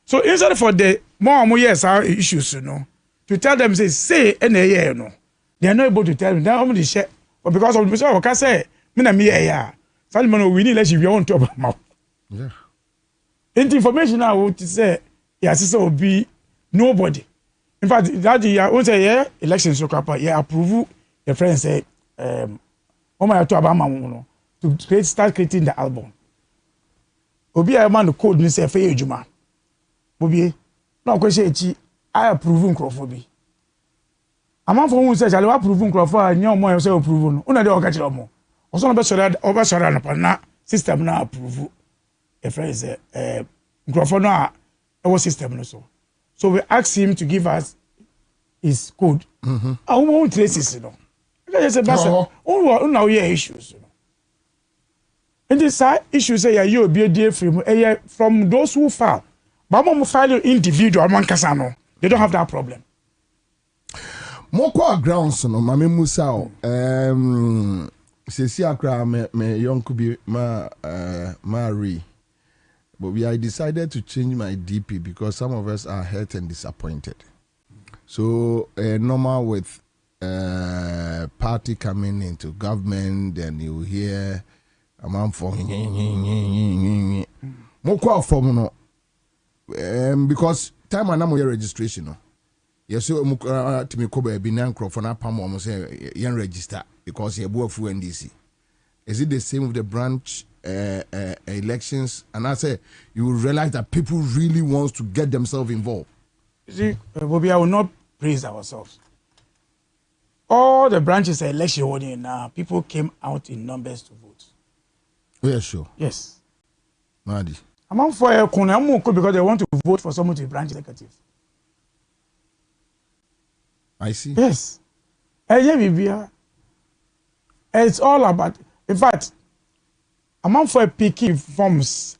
So instead for the more years our issues, you know, to tell them say you know, they are not able to tell me. They are only share, but because of the person who can say, me na me yeah, Salman we need let you on top of mouth. Yeah. And information now to say, yes, so be nobody. In fact, that year, once a year election so crap, yeah, approve your friends say, oh my to Obama to start creating the album. Obi a man code ni say fair juma. Bobie na kwese echi I approve nkrofobi amanfo hu say chale wa approve nkrofo a nya omo say approve no una de o ka kire omo oso no be sore na pa na system na approve e friend say nkrofo no a our system no so we ask him to give us his code a who traces no I say basa una we issues no and this issues say you be dey from those who file. But when file individual man kasano, they don't have that problem. Moko grounds no mame Musa sesi Accra me young could be Mary. But I decided to change my DP because some of us are hurt and disappointed. So normal with party coming into government, then you hear a man for Moko from no. Because time and now your registration no yes so to me ko be na nkrofo na pam o say yen register because you bo fu NDC is it the same with the branch elections and I say you will realize that people really wants to get themselves involved. You see Bobie, I will not praise ourselves. All the branches election holding now people came out in numbers to vote. Yeah, sure. Yes. Madi. Among for because they want to vote for someone to be branch executive. I see. Yes. It's all about, in fact, among for picking forms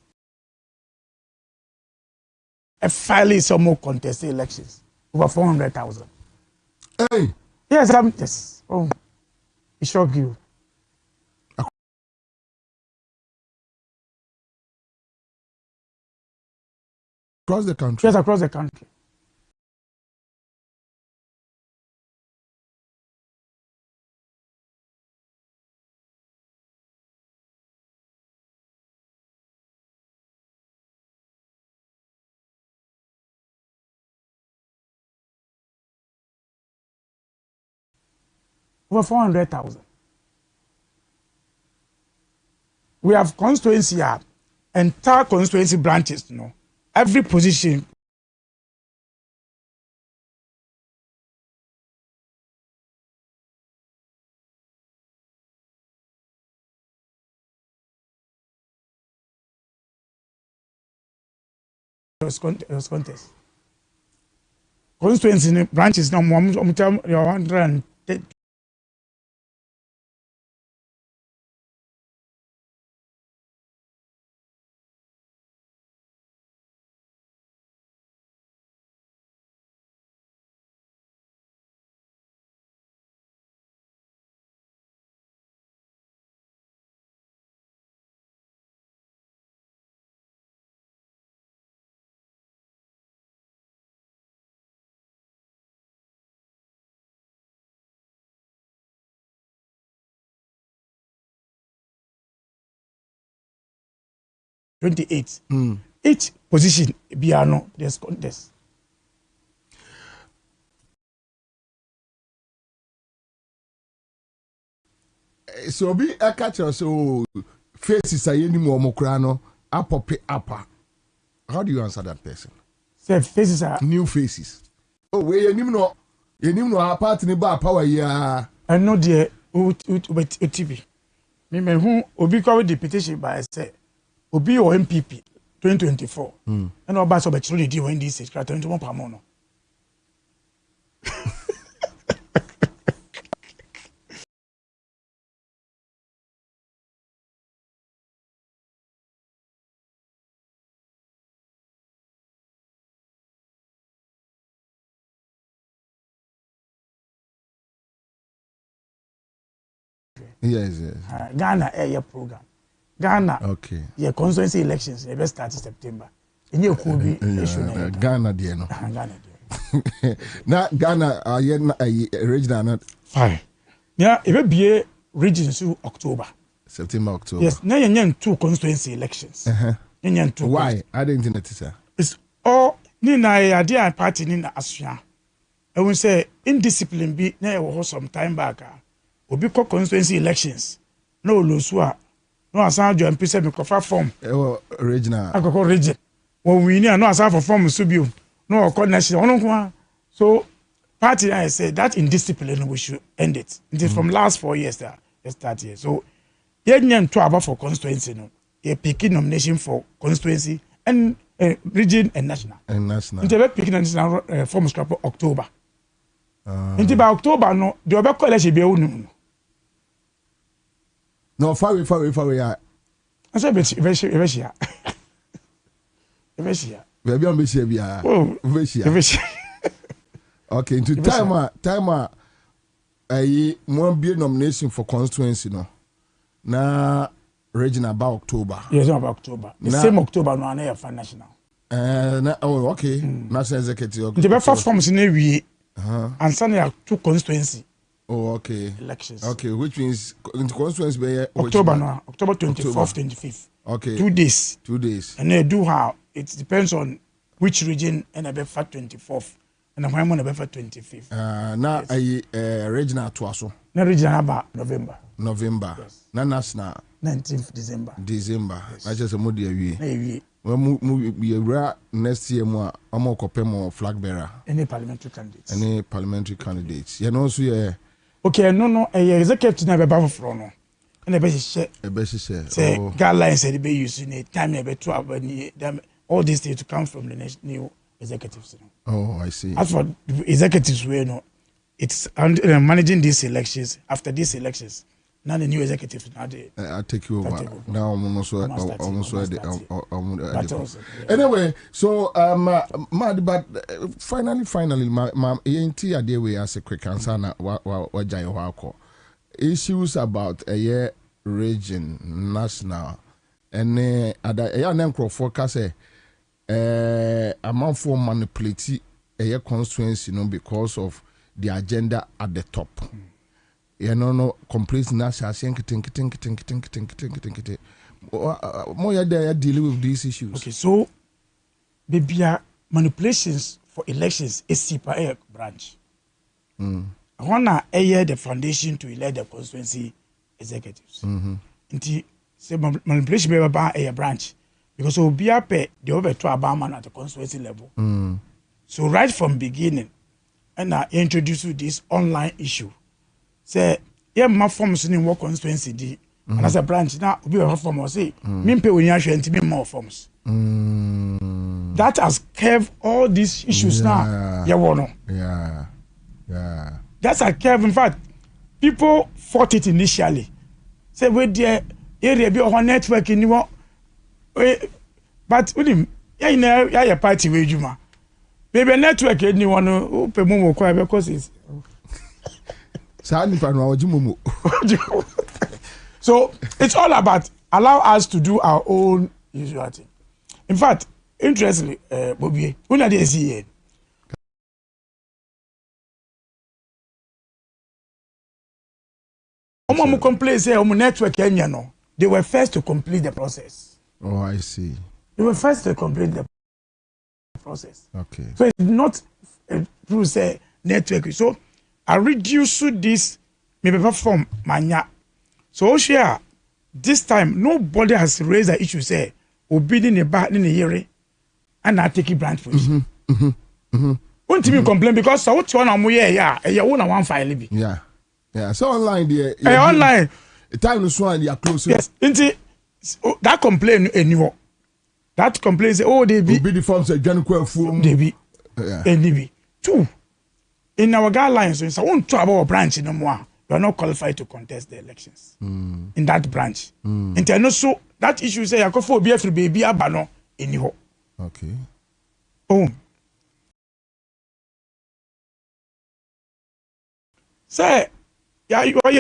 a fairly some more contested elections over 400,000. Hey. Yes, yes. Oh, it shocked you. Across the country? Yes, across the country. Over 400,000. We have constituency here, entire constituency branches, you know. Every position was contest. Constituency branches now 110 28. Each position biano there's contest. So be a catcher so faces are any more mokrano upper. How do you answer that person? Say faces are new faces. Oh, we you know our partner bar power ya. I know the UTB. Me who obi kwa deputation by say obi or MPP 2024. And oba so be chiro di when this is 21 per month. Yes. Ghana air program. Ghana. Okay. Yeah, constituency elections. They start in September. And you could be Ghana dear no. Ghana. Now Ghana regional not fine. Yeah, it will be a region to October. September, October. Yes, now you two constituency elections. Why? I didn't know that. It's all Nina idea party Nina Asya. I will say indiscipline be now some time back. Obi ko constituency elections. No losua. No asan jo MP say me kofa form. Regional. Akoko region. When we need no asan for form subio. No ko national. So party I say that indiscipline we should end it. It is from last 4 years there. Let's start here. So yen to about for constituency no. A picking nomination for constituency and region and national. And national. Into picking national form scrap October. Into by October no the other college be unu. No, far away. I said, Evesia. Baby, I'm busy. Oh, okay, into time, I won't be a nomination for constituency, no. Now, region about October. Yes, about October. The same October, no, I for national. Okay. National executive. The first forms in every and Sunday are two constituency. Oh, okay. Elections. Okay, which means into constituency by October, no, October 24th, 25th. Okay. 2 days. 2 days. And they do how it depends on which region and I for 24th and I'm going to for 25th. Now I regional to us. Now regional about November. Yes. Now national 19th December. Yes. I just a moody away. Well, we next year more. I'm more flag bearer. Any parliamentary candidates. You know, so yeah. Okay, no, executive never above from no. And the best say guidelines said be using a time never to all these things to come from the new executives. Oh, I see. As for the executives, we know it's managing these elections. After these elections, now the new executives now they. I take you over. Now I'm also anyway. So but finally, my ENT idea we as a quick answer na what jai issues about a year region national and other a name forecast amount for manipulate a year constituency, because of the agenda at the top. You know, complete national more there dealing with these issues. Okay, so maybe manipulations for elections is CPA branch. I want to air the foundation to elect the constituency executives. Nti say manipulation be about a branch because we be up the over to Obama at the constituency level. So right from beginning, and I introduce you this online issue. Say yeah, my forms in work constituency D and as a branch now we have form or say me pay when you actually more forms. That has curved all these issues now. Yeah. That's a curve. In fact, people fought it initially. Say we there area be on network in you, but with him, yeah, party with you, maybe network anyone who pay more because it's. So it's all about allow us to do our own usual thing. In fact, interestingly, Bobie, when are they seeing? Complain say network Kenya no. They were first to complete the process. Oh, I see. They were first to complete the process. Okay. So it's not through say network. So I reduce this maybe from mania. So share this time nobody has raised the issue say obedient a bad in a year and I take a branch position. Won't you complain because I want one yeah, you want one file. Yeah. Yeah. So online there. Online. The time is one you are close. Yes. That complaint anymore. That complaint say, oh, they be the forms a general form. They be. Two. In our guidelines, so won't trouble branch no more. You are not qualified to contest the elections in that branch. And so that issue say I go for be every baby abano anyhow. Okay. Oh. Say, yeah, you are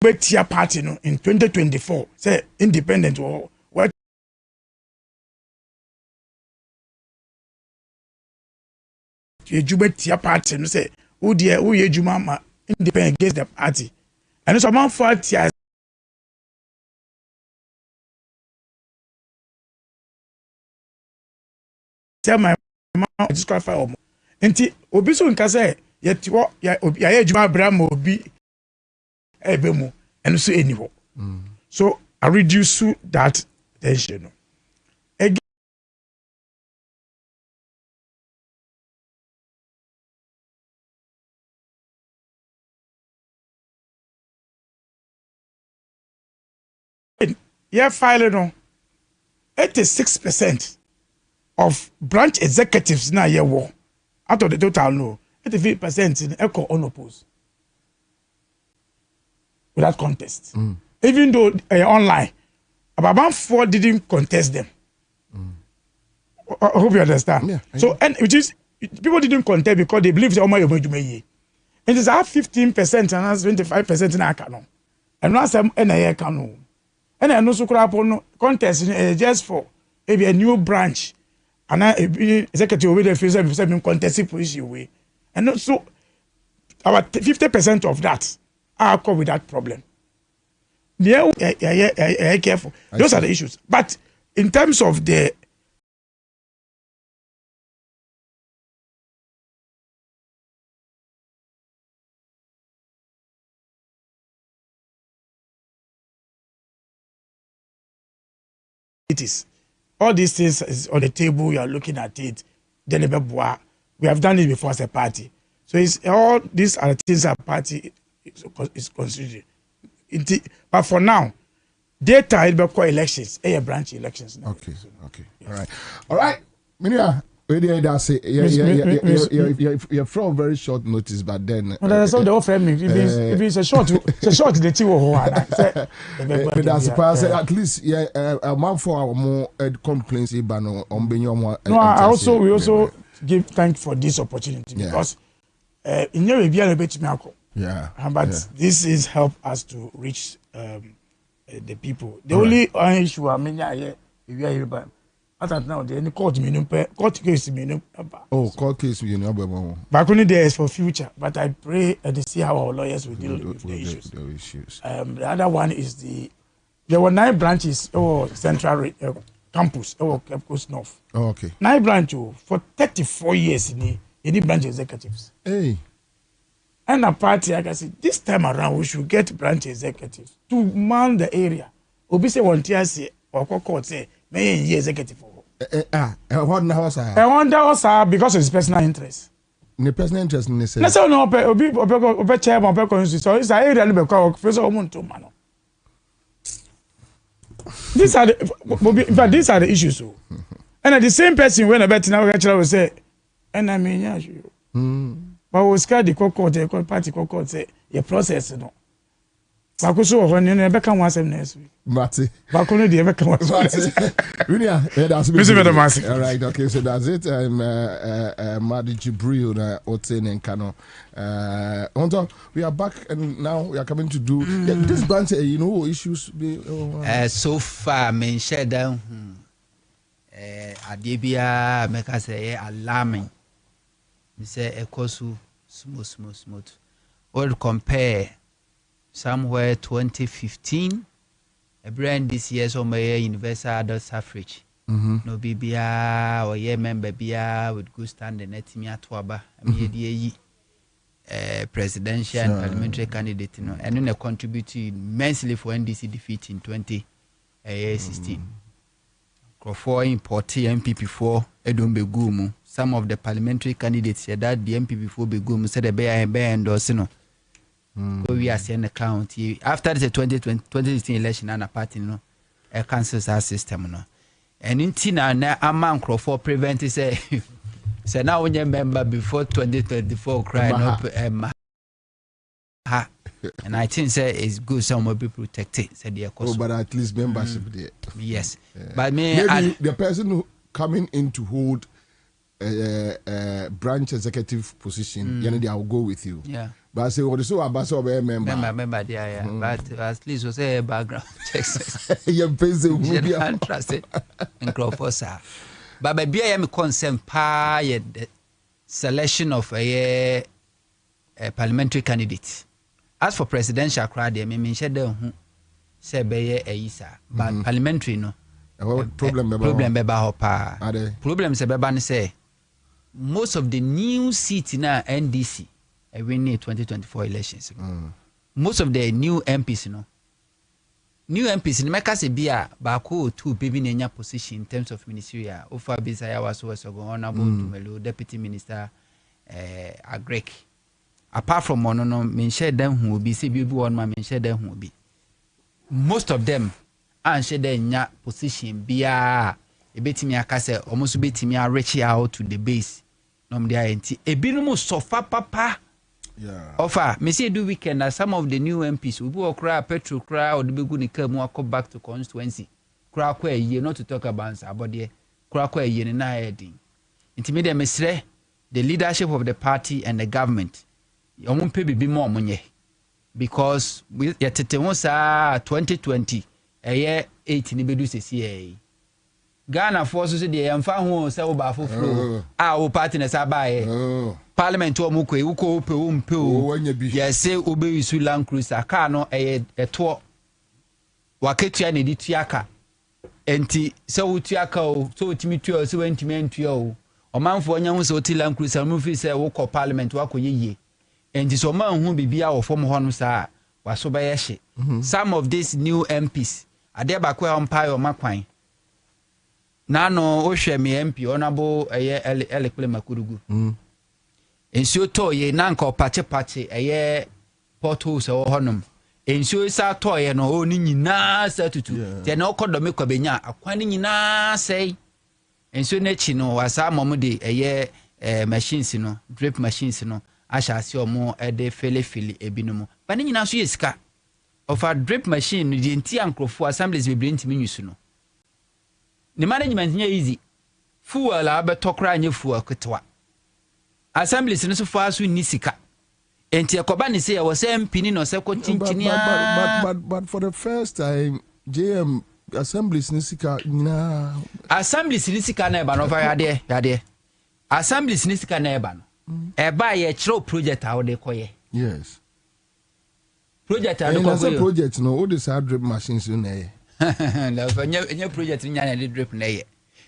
Betia party no in 2024 say independent or what you Betia party no say who dear who ye juma independent against the party and so man for tia tell my man disqualify omo enti obi so nka say ye tiwo ya juma bram obi ebemu and so anyhow. So I reduce that tension. Again, yeah, filing on 86% of branch executives now yeah war out of the total no 83% in echo unopposed without contest. Even though online, about 4 didn't contest them. I hope you understand. Yeah, so and which is people didn't contest because they believe my and it's at 15% and that's 25% in Accra. And now some NIA can and I know so contest just for maybe a new branch and I executive with the face contesting position way. And so about 50% of that are come with that problem. Yeah, careful. Those are the issues. But in terms of the it is all these things is on the table. You are looking at it. Then we have done it before as a party. So it's all these are the things a party is considering. But for now, data is about elections, branch elections. Now. Okay, okay, yes. All right. Minia, that's it. You're from very short notice, but then. That's all they offer me. If it's a short, the two. That's at least a month for our more complaints. No, we also give thanks for this opportunity because in your review, yeah, but this is help us to reach the people. The only issue I mean, if you are here, as at now, the any court case court case back only there is for future. But I pray and see how our lawyers will deal with the issues. The other one is there were 9 branches central campus Cape Coast North. Oh, okay. 9 branches for 34 years in any branch executives. Hey. And a party, I can say, this time around, we should get branch executives to man the area. Obi say one tier say, or court say, may ye executive. I wonder because of his personal interest. The personal interest in this. Let's say no, Obi chairman, so it's a area to be called Professor Omuntu Mano. These are the issues. And the same person when I bet now will say, and I mean, yeah, but we scared the court, the party court say your process, Bakuso of an Rebecca once next week. Mati. Bakuno, the Rebecca was. All right, okay, so that's it. Madi Jibril, Oten and Kano. We are back and now we are coming to do this branch, issues. So far, men share down. Adibia make us say alarming. We say Ekosu smooth. Or compare somewhere 2015, a brand this year so my universal adult suffrage. No BBA or ye member BIA with good standing at me at Waba, presidential and parliamentary candidate, and then contributed immensely for NDC defeat in 2016. For import MPP4 Edom Begumu. Some of the parliamentary candidates said that the MPP4 Begumu said the bear and bear endorsing. We are saying the county after the 2016 election and a party a cancels our system. And in Tina, a man for prevent say now when you member before 2024 crying up. And I think say it's good some will be protected. Said the but at least membership there. Yes, yeah. But maybe the person who coming in to hold a branch executive position, I will go with you. Yeah. But I say, what is so about member, yeah. But at least we say background checks. You can't trust it in Crawford. But maybe I am concerned by the selection of a parliamentary candidate. As for presidential crowd, I mean, say be a isa, but parliamentary no. Problem say most of the new seats in our NDC win 2024 elections. Most of the new MPs, new MPs in Mekase Bia Bako two baby in your position in terms of ministerial. Ofa Bisaya was honorable Tumelu, Deputy Minister Agrek. Apart from one, men share them who will be CBB one man share them who will be. Most of them and share their position be a bit me a case almost bit me a reach out to the base. Nom dia enti e binumu sofa papa. Yeah. Offer me say do weekend as some of the new MPs will be cry petrol cry or the big gun come back to constituency. Cry kwa ye not to talk about about there. Cry kwa ye na heading. Intimidate mesre the leadership of the party and the government. Omun pe bibi mo omunye. Because we yetete won sa 2020 eye 8 ni bedu sesi Ghana forces the yamfa ho se wo ba foforo wo party na sa bae parliament o mukwe uko ope o mpe o yes say obe isu land cruiser car no eto waketua na di tuaka enti se wo tuaka o so otimi tuo se wantimi antua o omanfo onya ho se oti land cruiser mu fi se wo ko parliament wa ko yeye enti so man hu bibia wo fom ho no sa waso ba ye some of these new MPs ade ba ko empire o makwan Nano Oshemi MP honorable Elekple Makurugu. Ensio to ye nanko pache eye portals o honum. Ensio sa to ye no oni nyina sa tutu. Te na okodo me kwabenya akwani nyina sei. Ensio nechi no wasa momude eye machines no, drip machines no. Asha asi omo ede fele ebinumu. Ba ni nyina so yesika. Of a drip machine di enti ankrofo assemblies bebre ntimi nyusu no. The management is easy. Fuel abetokra nye fuel kwetwa. Assemblies no so far so nisika. Enti akoba ni say I was MP no se ko chinchinia. But for the first time JM assemblies nisika na assemblies nisika na eba no fa yade. Assemblies nisika na eba no. Eba ye chiro project a wode koye. Yes. Project a no ko project no all these drip machines na ye. No, project in drip na ye.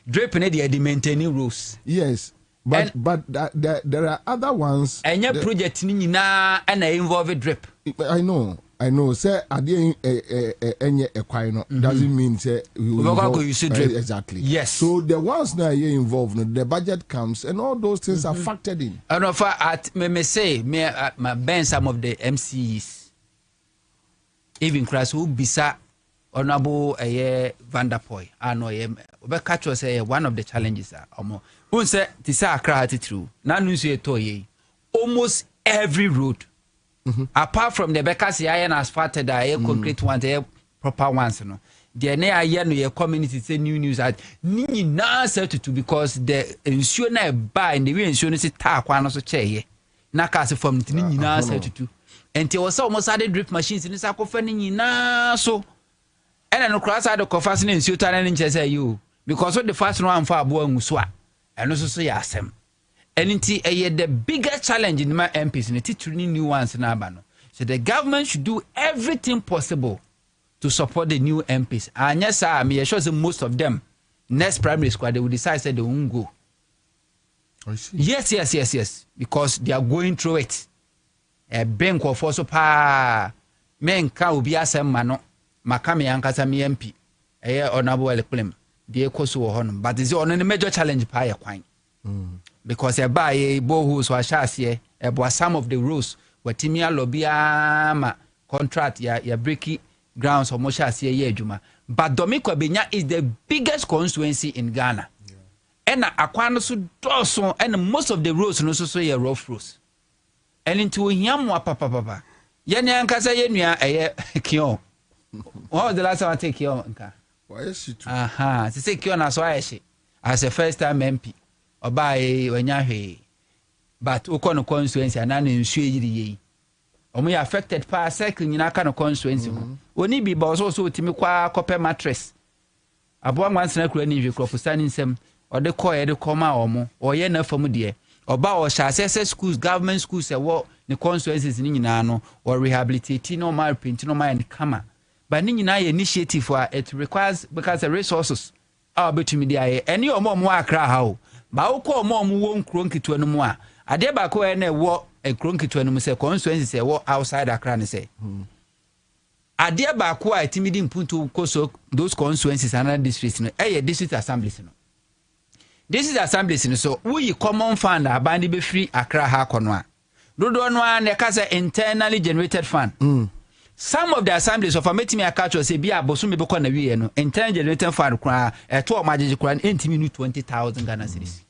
Drip na they maintaining rules. Yes, but there are other ones. And your project ni na and involve drip. I know. Say ade enye ekwai no doesn't mean say you should drip. Exactly. Yes. So the ones that are involved, the budget comes and all those things are factored in. And if at me say me ban some of the MCs, even class who bisa. Honorable Vanderpoy, I know but catch was one of the challenges are unse tisa Accra true. Nanu say toye almost every road Apart from the Becas iron asphalted, concrete ones, proper ones, no. The near no community say news at Nini na to because the insurance buy and the insurance tap one also chair. Nakas from Nini na to. And there was almost added drip machines in the sarcophagus na so. And I no cross out the coffin in Sutan and say you because of the first one for Boa Muswa and also say asem. And indeed, the biggest challenge in my MPs in the teaching new ones in Abano. So the government should do everything possible to support the new MPs. And yes, I mean, sure most of them next primary squad they will decide that they won't go. I see. Yes. Because they are going through it. A bank of also pa men can be as a mano, Makami Ankasa mi MP, a honorable claim, the Ekosu honor, but it's on a major challenge by a quine. Because a buy a bohus was chassis, about some of the rules where Timia Lobiama contract ya breaky grounds or Mosha ye Juma. But Kwabena is the biggest constituency in Ghana. And Aquanosu Dawson and most of the roads no so ye rough roads. And into Yamwa papa. Yan Kasa Yenya a kion. What was the last time I take Kion? Why is she too? Aha, to say Kion as why she as a first time MP. Or by when you but Okono constituency and an insured or me affected by a second in a kind of constituency. When he be boss also to me qua copper mattress. A boy once in a crony for standing some or the coy the coma or more or yen for dear or bow or SS schools, government schools, a walk the constituencies in Ninano or rehabilitating no my printing no mind comma. But Nina initiative for it requires because the resources are between the eye and you more Accra how. Ba ukọ mom won kronkitu anum a ade ba ko na wo kronkitu anum se constituency se wo outside Accra ne se ade ba ko a timidi mpuntu koso those constituencies and districts no district assemblies no district assemblies no so we common fund abandi be free Accra ha kono a dodo no a ne ka se internally generated fund some of the assemblies of ametimi akacho say bia boso me be na wie no internally generated fund kwa to o majeje kwa ntimi no 20,000 Ghana cedis.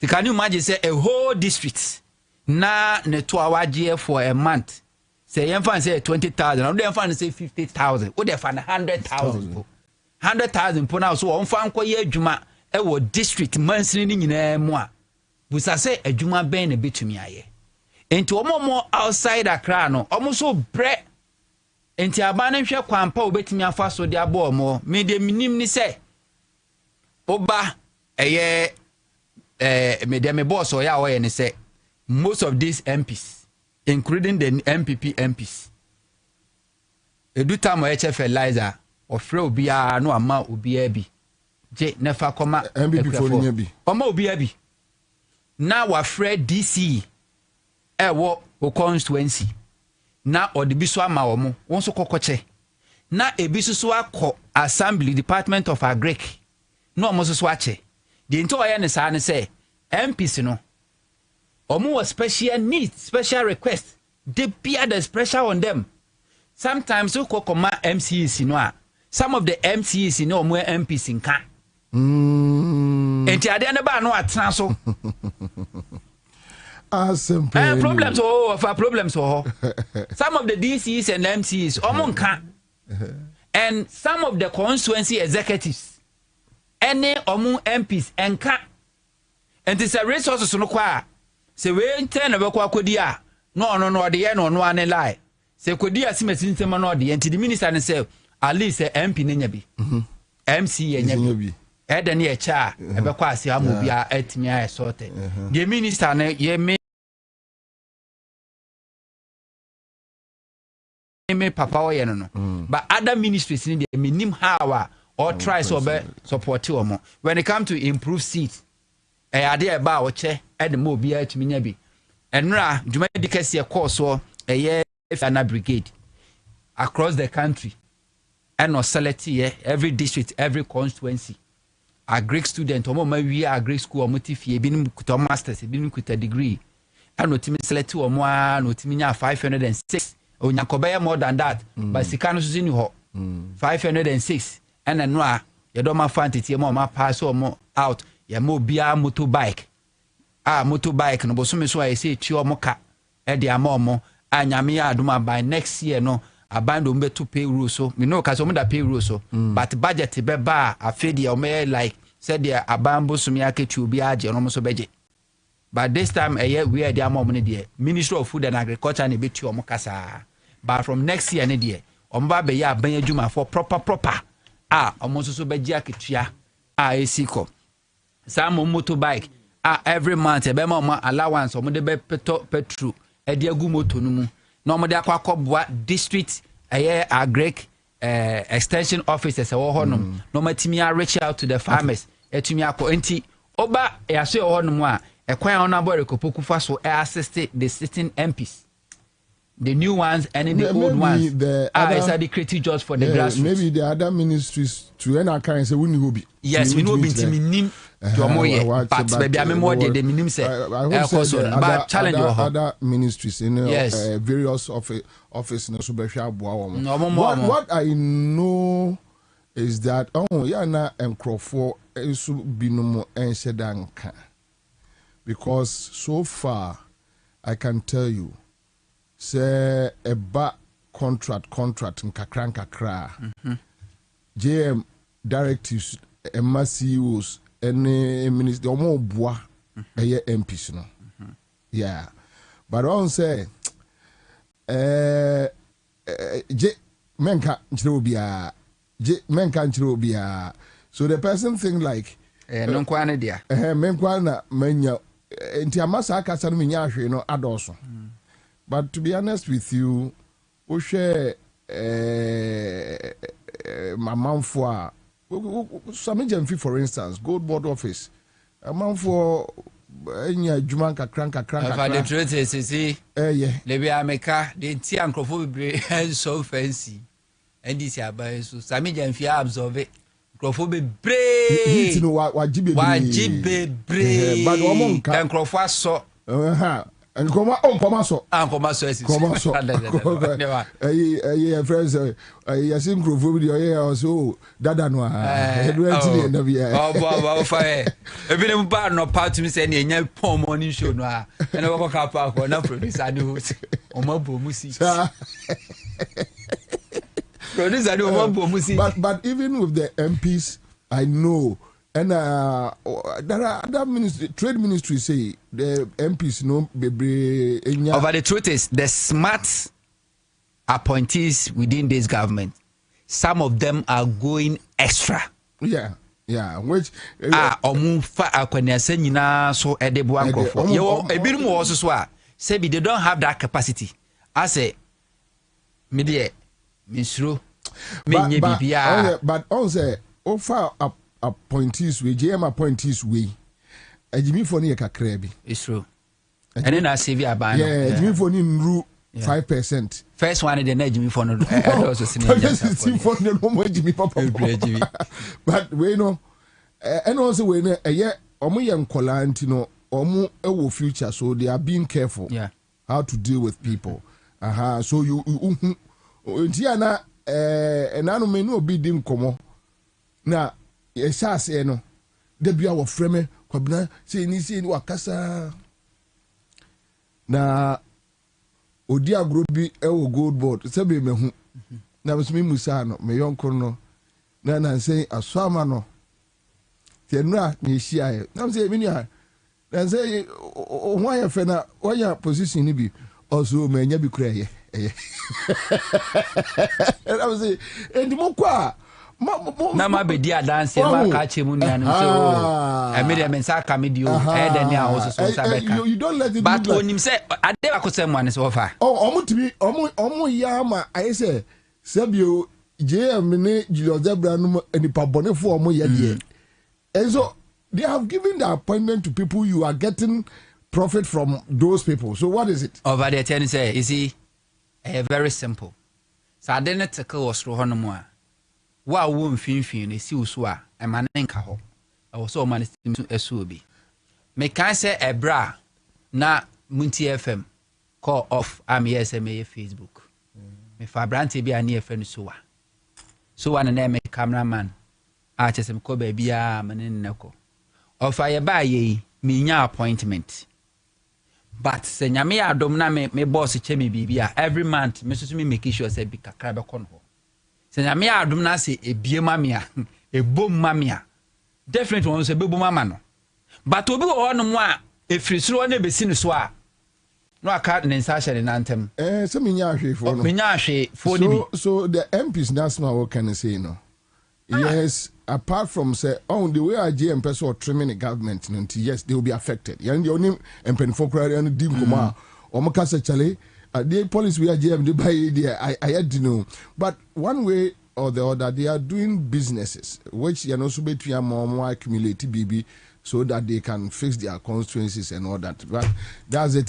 Can you imagine say a whole district na ne to awaje for a month say yen fan say 20,000 and dem fan say 50,000 o dem fan 100,000 100,000 po na so on fan koye adwuma e wo district mansini ni nyina mu a busa say adwuma ben na betumi aye enti omomo outside Accra no omo so bre enti abane hwe kwampa obetumi afa so de abo omo me de minim ni say oba eye me boss or ya and say most of these MPs including the MPP MPs edu time HF Eliza or free obia no ama obia bi je nefa koma MPP for nya bi oma obia bi na wa free DC wo constituency na odibi so ama wo mo won so kokoche na ebi so akọ assembly department of agric no mo so ache the entire ne sa ne say MPs no omo was special needs special request they bear the pressure on them sometimes so kokoma MCs no a some of the MCs no omo MPs nka enti ade ne ba no atena so problems problems some of the DCs and MCs omo nka and some of the constituency executives any omo MPs enka and this a resources no kwa se we enten na bekwa kodi a no de ye no ane lie se kodi asimesi nsema no de enti the minister ne say at least MP nenya bi MC enya bi eden ye cha e bekwa ase amobi a atimi a sorted the minister ne ye me papa o ye no but other ministries ni de minim how or try so be support you when it come to improve seats ade e ba wo che ede mo bia atimi nya bi enra djuma dikase course so Fana brigade across the country and no select here every district every constituency a Greek student omo ma wi a Greek school omo tifie bi nim kuta masters bi nim kuta degree and no timi select omo a no timi nya 506 onyakoba ya more than that but sikano so ni ho 506 and no a ye do ma fantity mo ma pass omo out ya mo bia motorbike motorbike no bo so me so I say ti omo ka e de ama omo anyame aduma by next year no abando mbe to pay rules so me know cause da pay rules so but budget be ba afedi o me like said the abambo sumi aketu obi age no so beje but this time we are the amom ne de Ministry of Food and Agriculture ne betu o kasa but from next year ne de o mba be ya ban adwuma for proper omo so beje aketua esiko some motorbike every month be ma allowance omo de be petrol e de agu moto no mu na omo de akwa district agric extension officers e wo honom no matimi reach out to the farmers etumi akọ enti oba yaso e honom a ekwan on abore kopokufa so assist the sitting MPs, the new ones and the old ones it's the creative jobs for the grassroots. Maybe the other ministries to any kind say we need. Yes, we know binti minim to moye but baby am more the minim say but challenge other ministries in various office no so be hwa aboa wo. What I know is that na enkrofo eso binom enhyedanka, because so far I can tell you say a contract nkakra JM directives CEOs any minister omo boa MPs no yeah but on say menka nchiro bia so the person think like no kwana dia menkwa na manya enti amasa akasa no menya ahwe no adoso but to be honest with you we share mamamfo a some Jamfi, for instance, Gold Board Office. A man for any Juman kakran. The truth is, see, yeah. Lebia Meka, the tea and Crophobe so fancy. And this year by Sammy Jamfi absorb it. Crophobe brave. You know what Jibe brave. But one can Cropho so. And come so. Friends, I seem Crophobe also. Dada no. Fire. Every little bar no part to me saying, "Any poor morning show no." And I walk up or not produce a news. But even with the MPs, I know. And there are other trade ministries say the MPs no be. Over the truth is the smart appointees within this government, some of them are going extra. Yeah. Which omufa akwaniase nyina so edebo ankofo. Yo ebirum wo so a say they don't have that capacity. I say me misro menye bibia. But also offer appointees we JM appointees we ejimi for ne kakra bi. It's true. And then I say we aban. Yeah, ejimi for ne nru 5%. First one the ejimi for no also senior. For no ejimi papa. But we know and also we know omo ye nkola ntino omo ewo future, so they are being careful how to deal with people. So you ntia na no menu obi di nkomo na yesase no de bia wo freme Kwabena say ni wakasa na odi agro bi ewo Gold Board se be mehu na mesumi musa no me yonko no na say aswama no tenura ni hia na say me nia na say why ya fe na why position ni bi also me nya bi kura ye na say endi mo kwa na ma be dia dance ma ka chemu ni anu so e me de mensa ka me dio e de ni a wo so sabeka you don't let it but onim say ade akosem ane so fa omo ya ma I say sebio JM ne Julius Zebra no enipa bonefo omo ye de and so they have given the appointment to people. You are getting profit from those people, so what is it over there? Ten say you see very simple. So I didn't take was through honomo wa wo mfinfin ne si uso a e ma nka ho e wo so ma ne esu obi me kan say ebra na Munti FM call off am YSMA Facebook me fa brand bi ani FM so wa na me cameraman a chesem ko ba bia ma ne nneko ofa ye ba ye me nya appointment but se nyame adom na me boss che me bibia every month me so me make sure say bi kakra be kono ho se nyame adom na se ebie mamia ebom mamia definitely won se bebom mama no but obi wo no mo a efiri suro na besi no so a no aka ne nsa hye ne nantem so menya ahwefo no menya ahwefo ni bi so the MPs national what can I say no yes apart from say the way IGM person or trimming the government yes they will be affected the only empenfo kra and dim koma o mo kasa chale the police we IGM they buy there I had to know but one way or the other they are doing businesses which you know so between more accumulate BB so that they can fix their constituencies and all that but that's it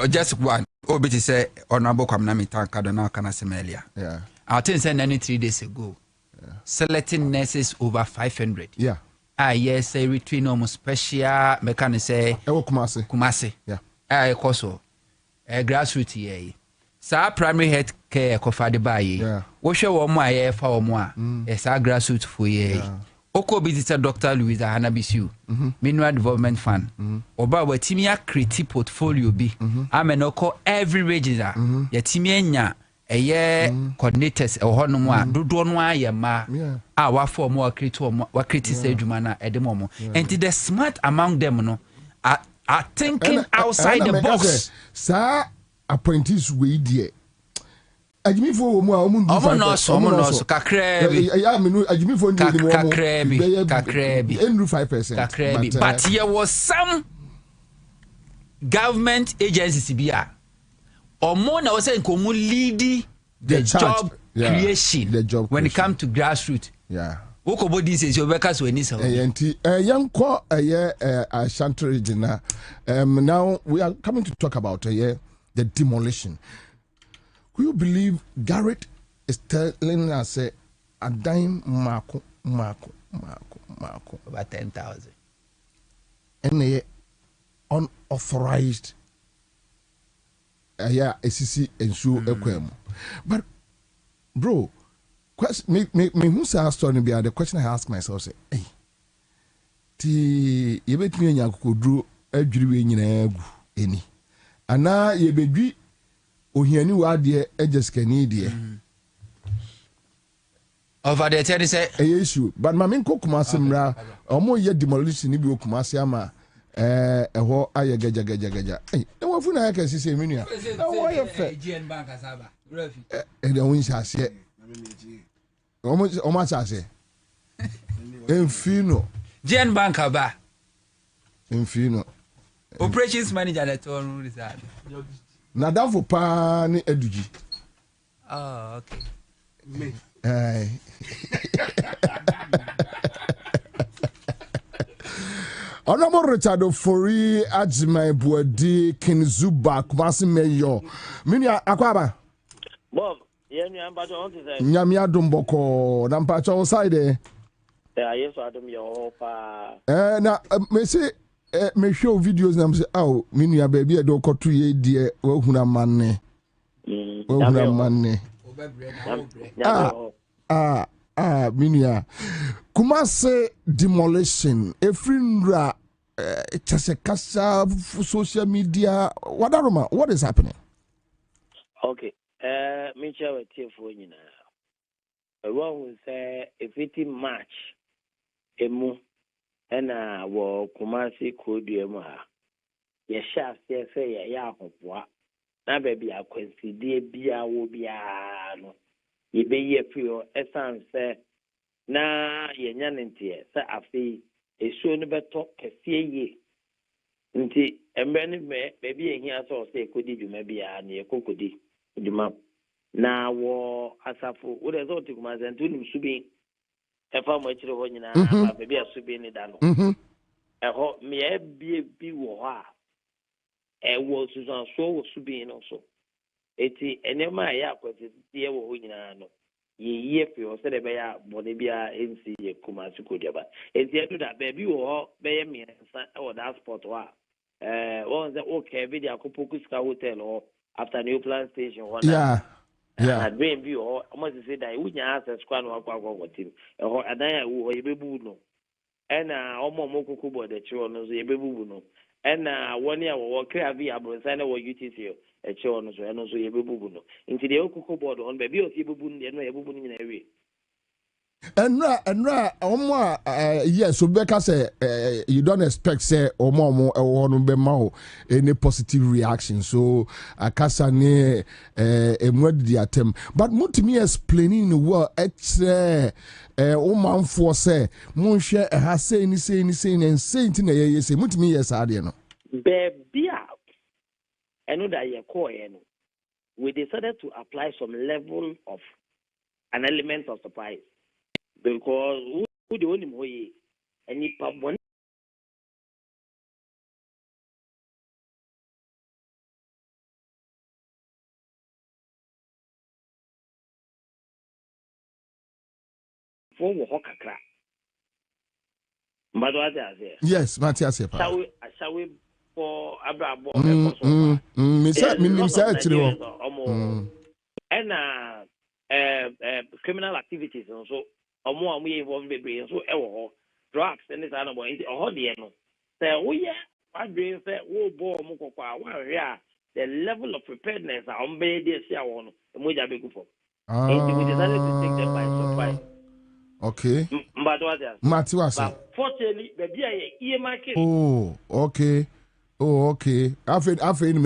just one obiti say honorable Kwabena Mitanka na kana semelia yeah I think say 3 days ago selecting nurses over 500. Yeah. Yes, say between almost special mechanic say Kumasi. Yeah. Koso. Grassroots ye. Sa primary health care kofade ba ye. Yeah. Wo hwe wo mo aye fa wo mo a. Sa grassroots for ye. Oko bi ti Dr. Louisa Hanabisiu. Mineral Development Fund. Oba wa timi ya create portfolio bi. Amenoko every region ya timi enya coordinators hono a dodo no ayema a wa form wa create say adwuma na edemo and the smart among them no are thinking outside the box sa apprentice we there adwumi fo mo a omu no kakra bi ya menu adwumi fo ndi mo kakra bi 5% but there was some government agencies bia Omo na say nkomu lead the job creation when it comes to grassroots. Yeah. Woko body says you workers when is yanko Ashanti region now we are coming to talk about the demolition. Will you believe Garrett is telling us a dime marco about 10,000 and unauthorized ACC and show equem. But bro, me who say story be the question I ask myself say, hey, ti ye betumi nya kokoduro adwiri we nyina agu eni. Ana ye bedwi ohiani wa de ejesikani de. Over the tell say issue, but ma men kokuma semra omo ye demolition ni bi okuma se ama eho aye gaja eh wo fu na ya kasi se menua wo ye fe GN bank asaba refi de won sha se omo sha se enfino GN bank aba enfino operations manager that one is that na dafo pa ni eduji okay me Honorable Richard Ofori Ajimai Buadi Kinzuba Kumasi Mayor Minia Akwaba Bob yemi ambacho on to say Nyami adumboko na mpacho on side yes adum yo pa na me say me show videos na me say oh minia baby e do kotu ye die wo huna manne minia Kumasi demolition efrinra kasa social media what is happening? Okay me share with you for nyina one will say if it match emu na wo Kumasi kodua mu ha ye sha say ya ahopoa na ba bia consider bia wo bia no ye be ye fio essence na yenya ntie sa afi esuo no beto kefie ye nti embe ne me bebi ehia so se kodi dwuma bia na ekokodi dwuma na wo asafo wo de zo tikuma zentu nim subi efa mo akire ho nyina ba bebi asubi ni da no eho me bie bi wo ha wo susan so wo subi no so eti enema ya akwati tie wo ho nyina no ye fe o se de be ya bone bia nc ye Kumasi kodua enti edu da baby wo be ye me o that spot wa one say okay video akopokuska hotel or after new plan station one yeah dream bi o almost say that we nya access kwa no akwa team adan ya wo ye bebu no na omo mokuku bo de chiro no so ye bebu no and 1 year or Krabi Abrosana or UTC, a show on so and also Yabubuno. Into the Okuko board on baby of Yabubun and Yabubun in area. And yes, so because you don't expect say any positive reaction. So akasa ne the attempt. But mutimi explaining the word man for say mon share has say and say and say mutimi yes no. Baby out. I know that you're calling. We decided to apply some level of an element of surprise. Because who the only way any one for Hokakra. Yes, Matthias. Shall we for Abrabo? And criminal activities and so or more we involved in so drugs and this animal or the end. So we are doing that the level of preparedness on bed this year on and we are big for. And we decided to take them by surprise. Okay. Matthias. Fortunately, the EMI case. Oh, okay. Oh, okay. After any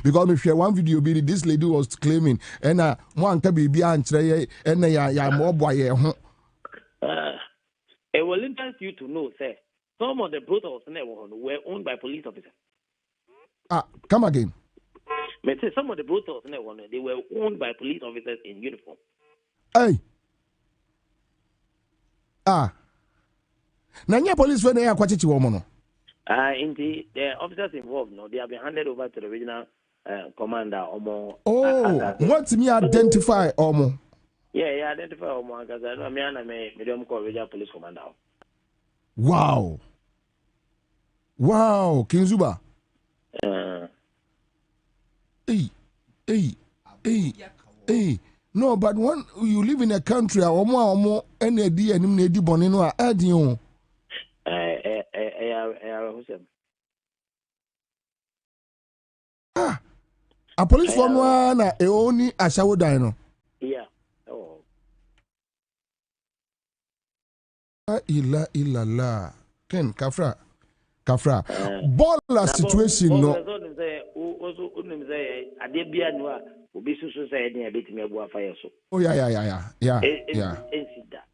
because me share one video be this lady was claiming and one can be behind and ya more boy. It will interest you to know, sir. Some of the brothels were owned by police officers. Come again. Some of the brothels they were owned by police officers in uniform. Hey. Nanya police when they are quite woman. Indeed, the officers involved, they have been handed over to the regional commander. What's me identify Omo? Yeah, identify Omo because I know me and medium call regional police commander. Wow, Kinzuba. Hey. No, but when you live in a country, Omo, any idea, any bonino, add you. A police for one, a only a shower dino. Yeah. Oh. La. Ken, Kafra. Ball situation, no. Oh,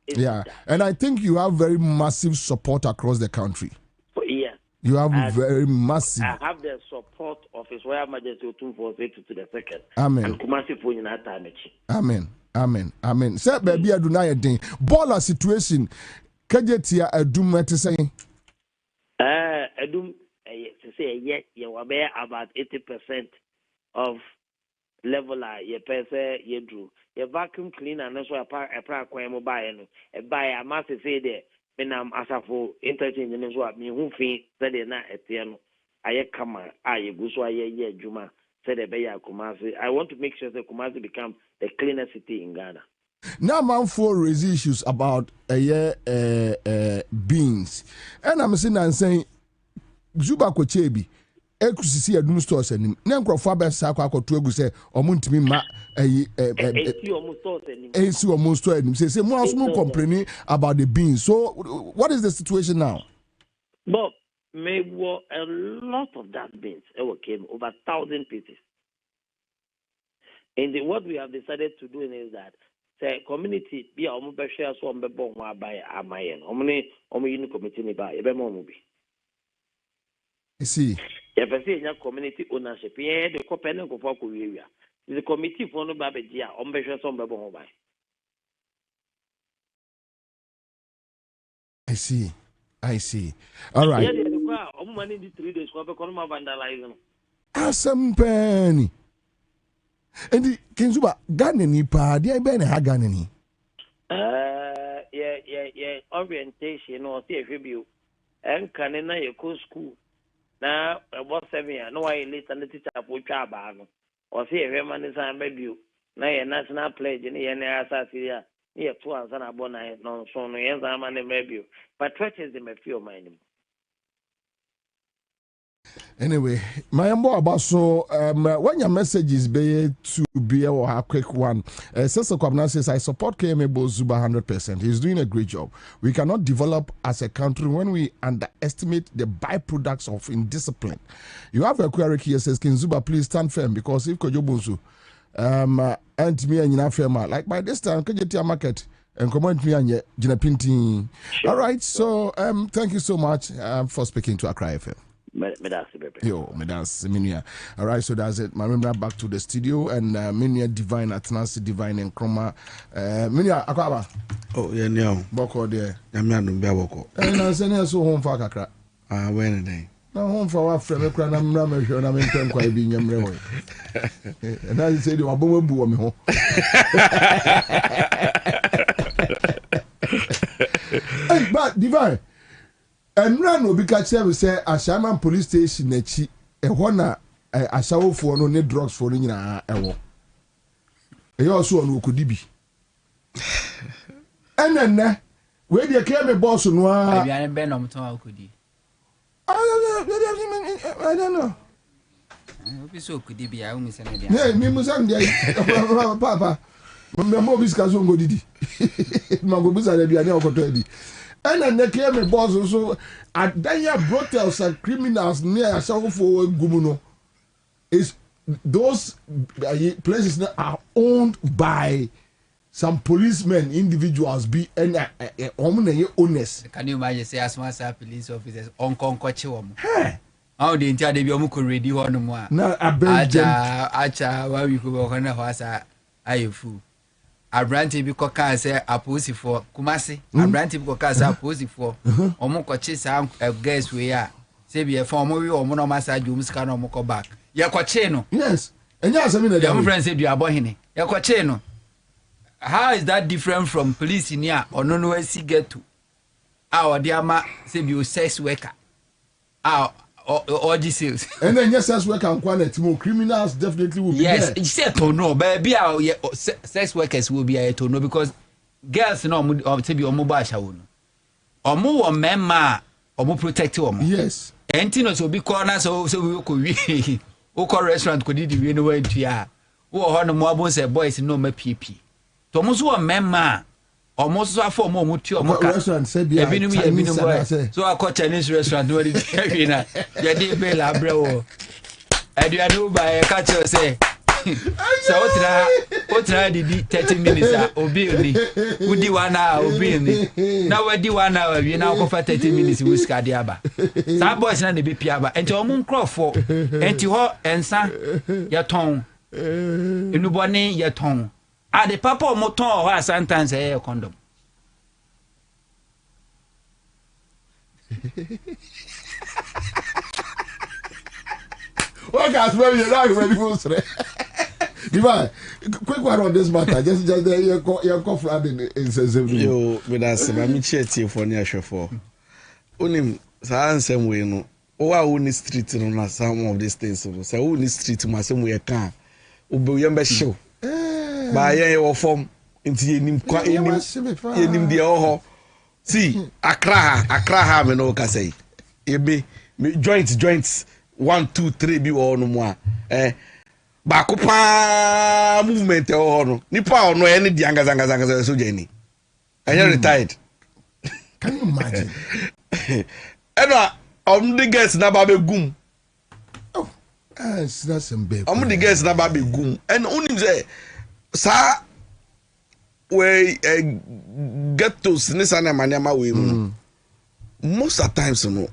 yeah. And I think you have very massive support across the country. Yeah. You have very massive. I have the support of His Royal Majesty to the second. Amen. And Kumasi for that time. Amen. Say, baby, I do not think. Baller situation. Kajetia Adum what to say? Adum to say yes, you were about 80% of level you pay you drew. Your vacuum cleaner and that's why a park where you buy a must say there. When I'm asafo interchange and so me who fee said na etiano aye kama aye guso aye juma said be ya Kumasi. I want to make sure that Kumasi become the cleanest city in Ghana. Now man for raise issues about beans. And I'm saying Zuba Kochebi ekusisi adum stores anim na nkrofo abesa akwakoto egu se omuntimi ma esi omun store anim say mo asum complaining about the beans. So what is the situation now? Bob, may were a lot of that beans came over 1,000 pieces. And what we have decided to do is that say community be our share so on bebo by amayen omni unu committee ni ba ebe mo bi. I see. If I say community ownership, the company go for area. The committee for no babejia, share some bebo by. I see. All right. Yeah, the money these 3 days for vandalizing. Asam penny. And the Kinzuba Ghanaian pa dia be na ha Ghanaian. Yeah, orientation or see a review. And can na your school. Now about 7 years, no I late and the teacher put chabano. Or see a man is a baby. Now a national pledge in the NSA. Here 2 and a bona non son, yes, I'm a maybe. But churches they may feel mine. Anyway, my about so when your message is be to be a quick one. Sister Kwabena says I support KMA Zuba 100%. He's doing a great job. We cannot develop as a country when we underestimate the byproducts of indiscipline. You have a query here says King Zuba, please stand firm because if Kojobunsu and me and Yinafema, like by this time could you market and comment me and Jinapinti. All right, so thank you so much for speaking to Accra FM. Yo, Minia. All right, so that's it. My member back to the studio and Minia Divine at Nancy Divine and Chroma. Minia Akwaba. Oh, yeah, no. Boko there. I'm not doing Boko. And I send us home for Accra. When a day. Now home for our friend, and I'm sure I'm in quite being young. And I said, you are boom boom home. But Divine. And run will be catched say a shaman police station nechi a wana a shower for no need drugs for in a war. A also on Ukudibi. And then where you came a boss on one. I don't know. So could be I only send it. Yeah, me Musang, Papa. When the movies can go did it. Magobusa, they be an alcohol. And then they came a boss also at Daya brothels and criminals near a show for Gumuno. Is those places are owned by some policemen, individuals, be and owners. Can you imagine say as much as police officers on Concochum? How the entire day you could ready one more. Now I bet Acha, where we could go on a horse. I fool. Abranti bi koka say aposi for Kumasi abranti bi koka say aposi for omo koche sa guys we a say be form we omo no massage omo ska no omo ko back ye koche no yes enya asemi na dem friend say du abohene ye koche no. How is that different from police in here or no asi get to our diama say be sex worker or sales. And then yes, sex worker and quality more criminals definitely will be yes, there. Yes, you said to know, baby, sex workers will be to know because girls no to be mobile show. Or more memma or more protective. Yes. And Tino so be corner so we could be call restaurant could eat you know to ya. Who are no more say boys no me PP. Tomus who memma. Almost so for more mutual restaurant said be so I call Chinese restaurant do it ya dey bela bro I do by a catcher say so otra did 30 minutes obi ni udi 1 hour obi ni now we di 1 hour we now go for 30 minutes we ska dey aba some boys na dey be piaba enti omo nkrofo enti ho ensa ya ton enubone ya ton. The papa moton or sometimes a condom. What guys, where you like when you say? Divine, quick one on this matter. Just there, you're flooding in sensitivity. Yo, but that's my chatty for near chauffeur. Only some way, no. Oh, I only street on some of these things. So, I only street my some way can. Ubu show. By your form into yenim the oh. See, Accra me no can say. You be joints 1 2 3 be all no more. Bakupa movement oh no. Nipa no any dianga so Jenny. And you retired. Can you imagine? And the guests na babe gum. Oh, it's not some babe. The guests na babe gum. And only say sa we get to sinisana maniama we most of times no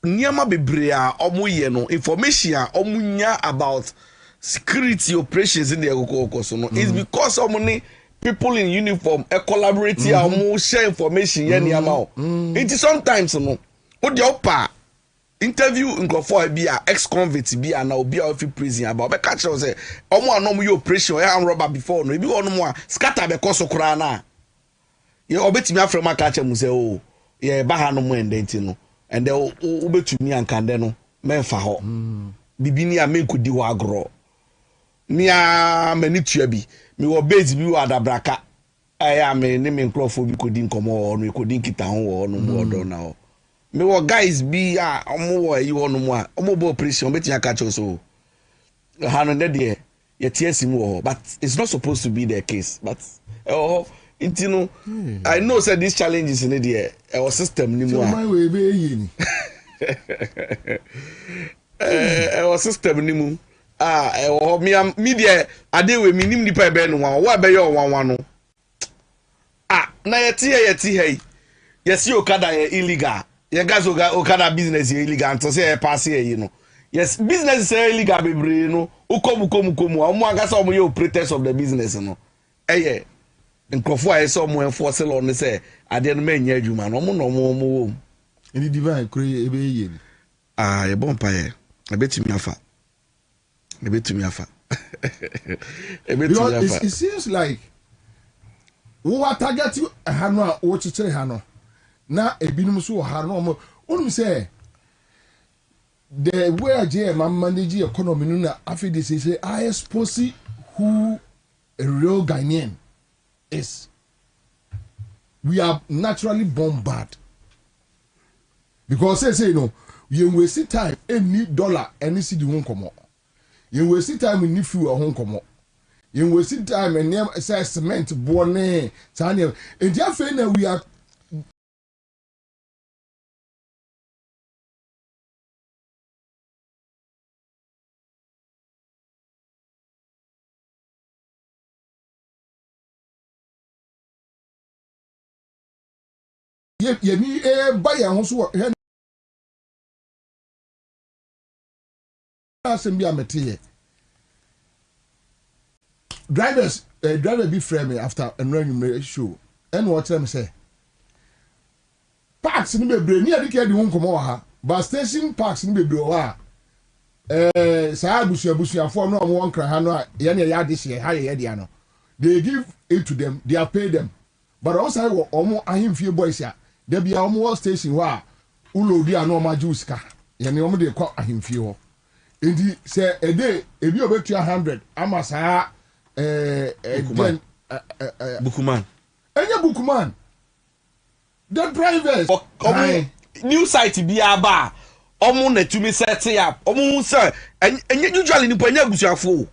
niama bebre a omo ye no information a omo nya about security operations in the Accra so no is because omo ni people in uniform collaborate omo share information ye niama o it is sometimes no o de opa interview nkrofo bi a ex-convict bi a na obi a ofi prison about be catch us say omo anom you operation e am robber before no e bi onom a scatter be koso kura na ye obetimi afrema catch am say oh ye ba ha no mo endenti no and the obetumi ankande no memfa ho bibini a menkudi ho agro mi a mani tua bi mi wo base bi wo adabraka aya me ne me nkrofo bi kodi nkomo ho no kodi nkita ho ho no mo odo na ho me wo guys be omo wo yi wono mu a omo bo operation betia ka cho so hanu ne de ye tiesim wo but it's not supposed to be the case but it, you know, I know said these challenges in the our system ni mu our system ni mu media ade we minim nipa e be no wa be yo wanwa no na yeti hey yes okada illegal ye gas okada business illegal until say pass here you know yes business is illegal bebre no ukomu omo agasa omo ye operators of the business no eh nkofo aye so omo enforce law no say ade no manya adwuma no omo wo any divine kure ebe ye ye bompa ye ebetimi afa it seems like we target you hano a wo chichire hano na ebinum so hano onum say the way I manage economy no na after this say I expose who a real Ghanaian is. We are naturally born bad because say you know you waste time any dollar any cedi won komo. You waste time in fuel won komo. You waste time and say cement bone sanya and just na we are ye ni buy ho so he asem bi amete drivers driver be frame after and run show and what them say parks ni bebre ni adike di won komo ha bus station parks ni bebre wa saa busuafo no mo won kra ha no ye na ya de she ha ye dia no they give it to them they are pay them but also omo ahimfie boys ya there be omo station wa ulo di ano ma juice ye ne omo de kwa ahimfie ho indi say a day ebi obetu 100 ama saa Bukuman. Enya Bukuman. The drivers. New site bi aba. Omo na tumi set up. Omo say enye usually ni enya busuafo.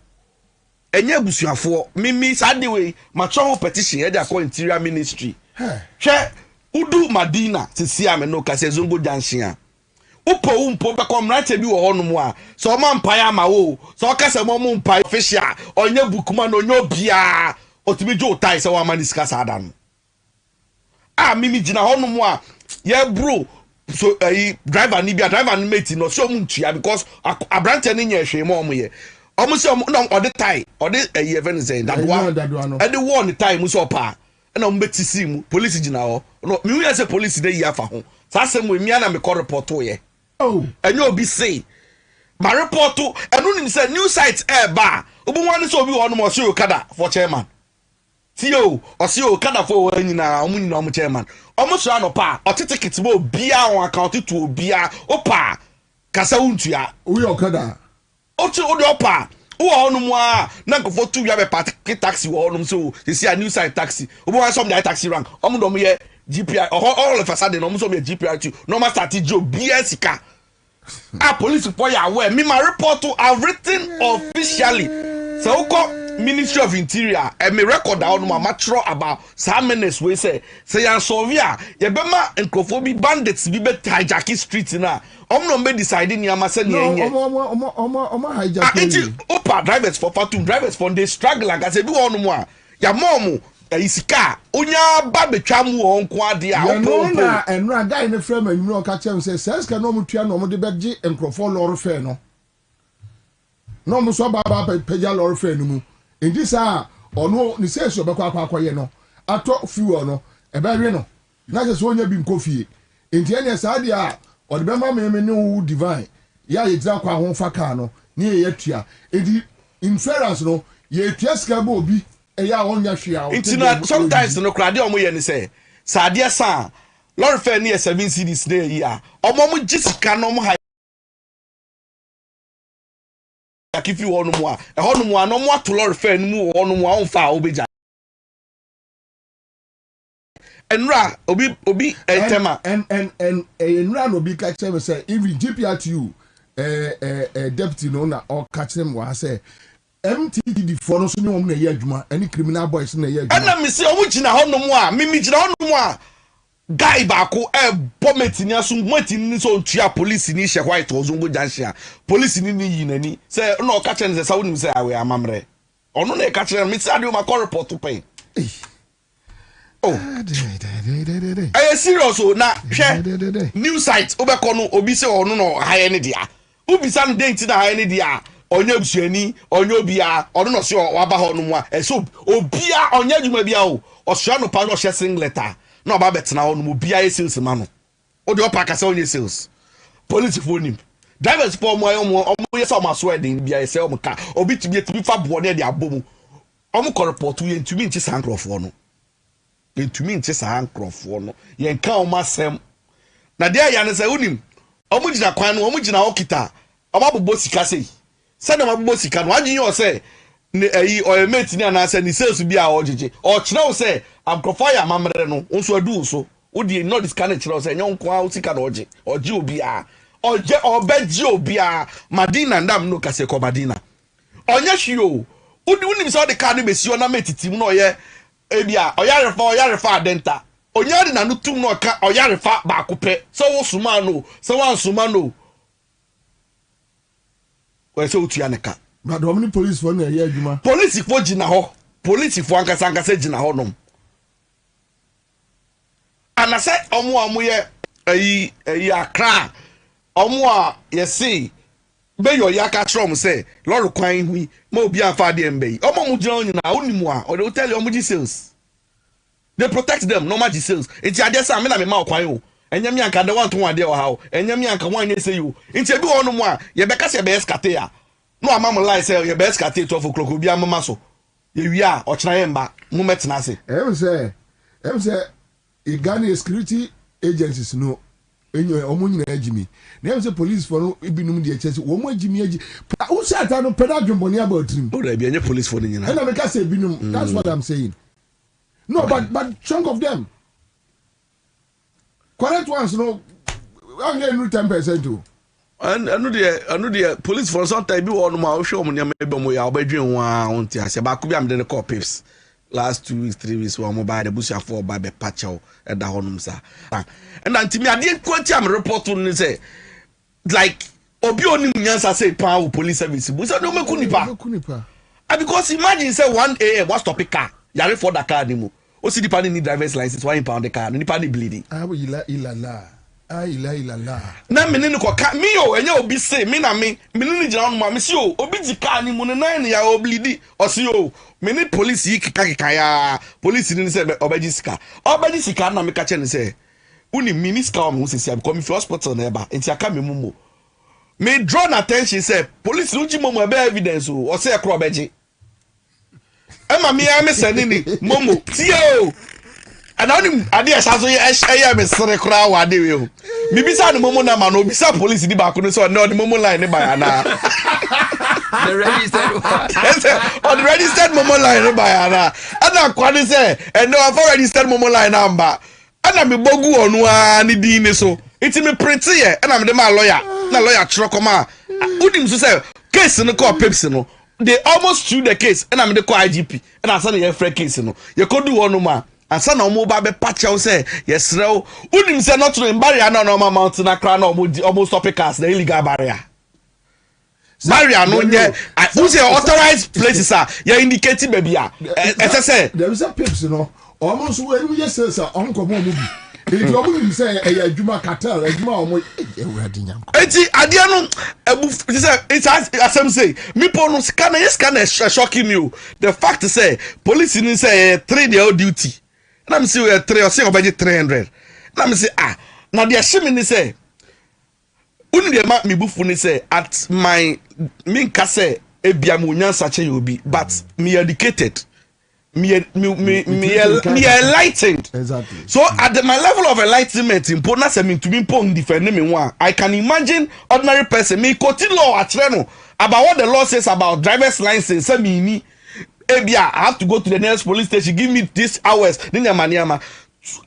Enye busuafo. Mimi sade we matcho ho petition e dey call interior ministry. Hwe udu Madina sisi ame no kase zongo junction. Umpo be komrante bi wo honom a so ma mpae ama wo so kase mo mpae official onye Bukuma no onye obia otimi jo tai se wa maniska sada no mimi gina honom a ye bro so driver ni bia driver ni mate no so muntua because abrante ni nya hwe mo ye omo se no ode tai ode even say that one e de one time mu so pa na mo betisi mu police gina ho no mi wi say police dey ya fa ho sa asem we mi na me ko report ye. Oh, and you'll be say my report to and only say new sites bar. One so be on more see Okada for chairman. CEO or see Okada for any now chairman. Almost run pa or tickets will be our account to be opa Casauntia. We Okada. Ocho opa. Oh, no more. Nanko for 2 years a taxi or so you see a new site taxi. Over some taxi rank. Omudomie. GPI all of a sudden almost be a GPI too. No matter Joe BSK. Police boy aware. Me my report to have written officially. So Ministry of Interior and me record down my mature about some minutes we say yan Sovia ye bema encrophobic bandits be hijacking streets na. No be deciding ya ma say nye. Hijack. Opa drivers for Fatum drivers for they struggle like I say do one more. Ya momu isika onya ba betwam wo nko ade a opo na enra guy ne frame anwunu o ka chem say says ka no mutua no mo de begye enkrofo lorry fare no mo so ba peja lorry fare no mu indi sa ono ni say so be kwa akoye no ato fuel no e ba hwe no na se so onya bi nkofie enti ene sa de a o de be ma me ne wo divine ya ye dza kwa ho fa ka no ni ye tua edi inference no ye tua ska bo obi sometimes no crowd omo ye ni say sadia san lorry fare near 7 cities there here omo mo jisika no mo ha if you want more e ho no mo no mo ato lorry fare no mu ho no mo on fa obeja enra obi etema and enra no be catch them say even GPRTU deputy no na or catch them was say MTD for no so no na ye adwuma any criminal boys na ye adwuma ana me say omu gina honom a me gina honom a guy baako bometi ni aso moti ni so tua police ni hye white ozungo janhia police ni yi nani say na o catch them say wonim say awe amamre ono na catch them me say ade o ma call report to pay oh I serious o na hwe new site obekọ no obi say ono no haye ne dia obi san date na haye ne dia onye busuani onye obia ono no se waba ho no mu a so obia onye adwuma bia o osua no pa no hye singlet no aba betena ho no obia ye sales ma no o de opa ka say onye sales police for him drivers for mo yes o ma so edin bia ye say o ka obi tibi fa bo ne de abomu o mo report ye ntumi nchi sankrofo no ntumi nche saa nkrofo no ye nka o masem na de ya ne say unim o mu gina kwan no o mu gina okita o ma bobo sika sei se na ma bobo sika no anyi o say ne ayi o emeti ni ana say ni sales bi a o jeje o kire o say amkrofo ya mamre no nso adu so wo di no discount kire o say nyon kwa o sika no oje obi a oje obeji obi a madina ndam no kase ko madina onye hwio unim so de ka no besi o na metitim no ye ebia oyarefa adenta onyari na nutum no ka oyarefa ba kope so wo suma no so wan suma no we so utu yaneka but how many police for na ye adwuma police fo gina ho police fo ankasa gina ho no anase omo ye ayi Accra omo a ye see be yo yaka trom say lord kwan hui ma obi afa de mbei omo mu gina onyina onimu a o de tell you omo gi sales they protect them no magic sales enti ade say me na me ma kwan o enya mi anka de wan to ade o ha o enya mi anka wan say you enti ebi ho no mu a ye be ka say be escate ya no amam lie say ye be escate 12 o'clock obi amama so ye wi a o kira ye mba mu metena say em say e Ghana security agencies no enyo omo nyina agimi na em say police for no ibinum de chese wo mo agimi agi wo say ata no peda dwumboni about him o da bi enye police for no nyina na me ka say ibinum that's what I'm saying no but chunk of them correct ones no only 10% too and anu de police for some time bi wo no ma o hwe omo ne be mo ya obadwen ho a onti ase ba ko bi am de call pips last 2 weeks 3 weeks wo mo ba de busia for ba be pacho e da honum sa and antimi ade kwanti am report no say like obi oni nyansa say pa wo police service bu say no meku nipa because imagine say 1 AM what stop car yare for the car ni mu o si nipa ni driver's license why impound the car nipa ni bleeding ila na me ni ko ka mi o enye obi say me na me ni jira on ma me si o obi di car ni mu ne na ya o bleeding o si o me ni police yi kika ya police ni say obeji sika na me ka che ni say uni minister o me say come if hospital na eba enti aka me mumo me draw attention say police no ji momo ebe evidence o say ekro obeji Emma me am sending momo tio anani ade asaso ye me sere kra wa de we o me bisa no momo na ma no bisa police di ba ko no so no the momo line ne ba na the registered momo line ne ba na ana kwani say and no for registered momo line number ana me bogu onu a ne din ne so iti me print ye ana me de ma lawyer na lawyer chro koma udim so say case no call Pepsi no they almost threw the case and I'm the IGP and I said the free case no you could do one ma and son no mobile be patch out say yes no unim say not to barrier no normal mountain Accra no almost stop cars the illegal barrier no nye who say authorized places are you indicating baby ah say there is a Pepsi no almost when we say uncle mo bi if you want say e adwuma cartel adwuma omo ewurade nyanko enti ade no ebu say it's as say me po no scan shocking you the fact say police ni say 3 their duty na me say we 3 or say obaji 300 na me say na the shame ni say uni de ma me bufu ni say at my me nka say ebia mo nyansa che obi but me educated me enlightened. Exactly. So at my level of enlightenment, important to be defending me one. I can imagine ordinary person me quoting law at Reno about what the law says about driver's license. Say me, I have to go to the nearest police station. Give me this hours.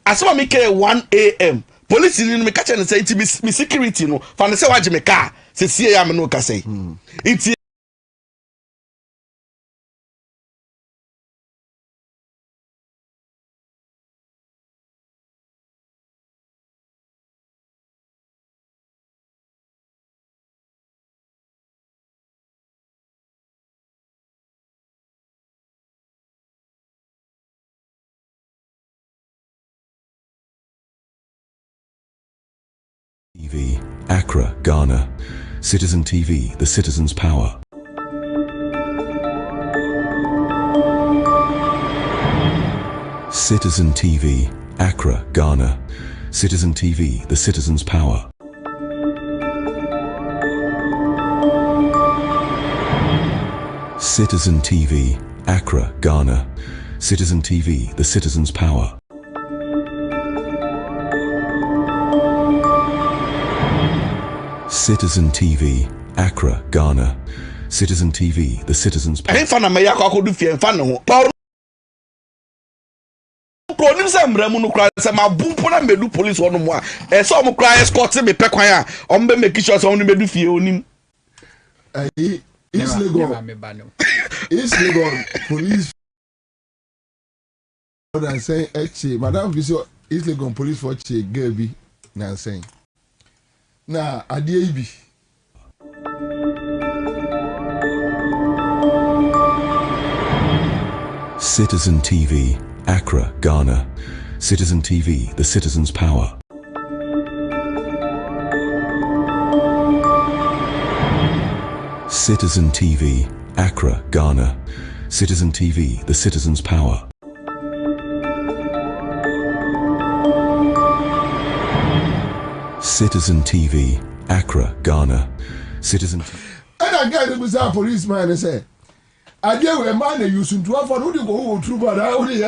asema me ke 1 a.m. police ni me catch and say it me security no fa ne say waje me car se sie ya me no ka say it TV, Accra, Ghana. Citizen TV, the citizen's power. Citizen TV, Accra, Ghana. Citizen TV, the citizen's power. Citizen TV, Accra, Ghana. Citizen TV, the citizen's power. Citizen TV, Accra, Ghana. Citizen TV, the citizen's power. Police one more. Some cry escort me pequia, make sure only me do fear. East Legon police. What I'm saying, actually, Madam Viso, East Legon police for Che Gerby, now saying. Now, Adiabi. Citizen TV, Accra, Ghana. Citizen TV, the citizen's power. Citizen TV, Accra, Ghana. Citizen TV, the citizen's power. Citizen TV, Accra, Ghana. Citizen TV. And I get it with our policeman and say, I deal with a man that used to offer who go through, but I only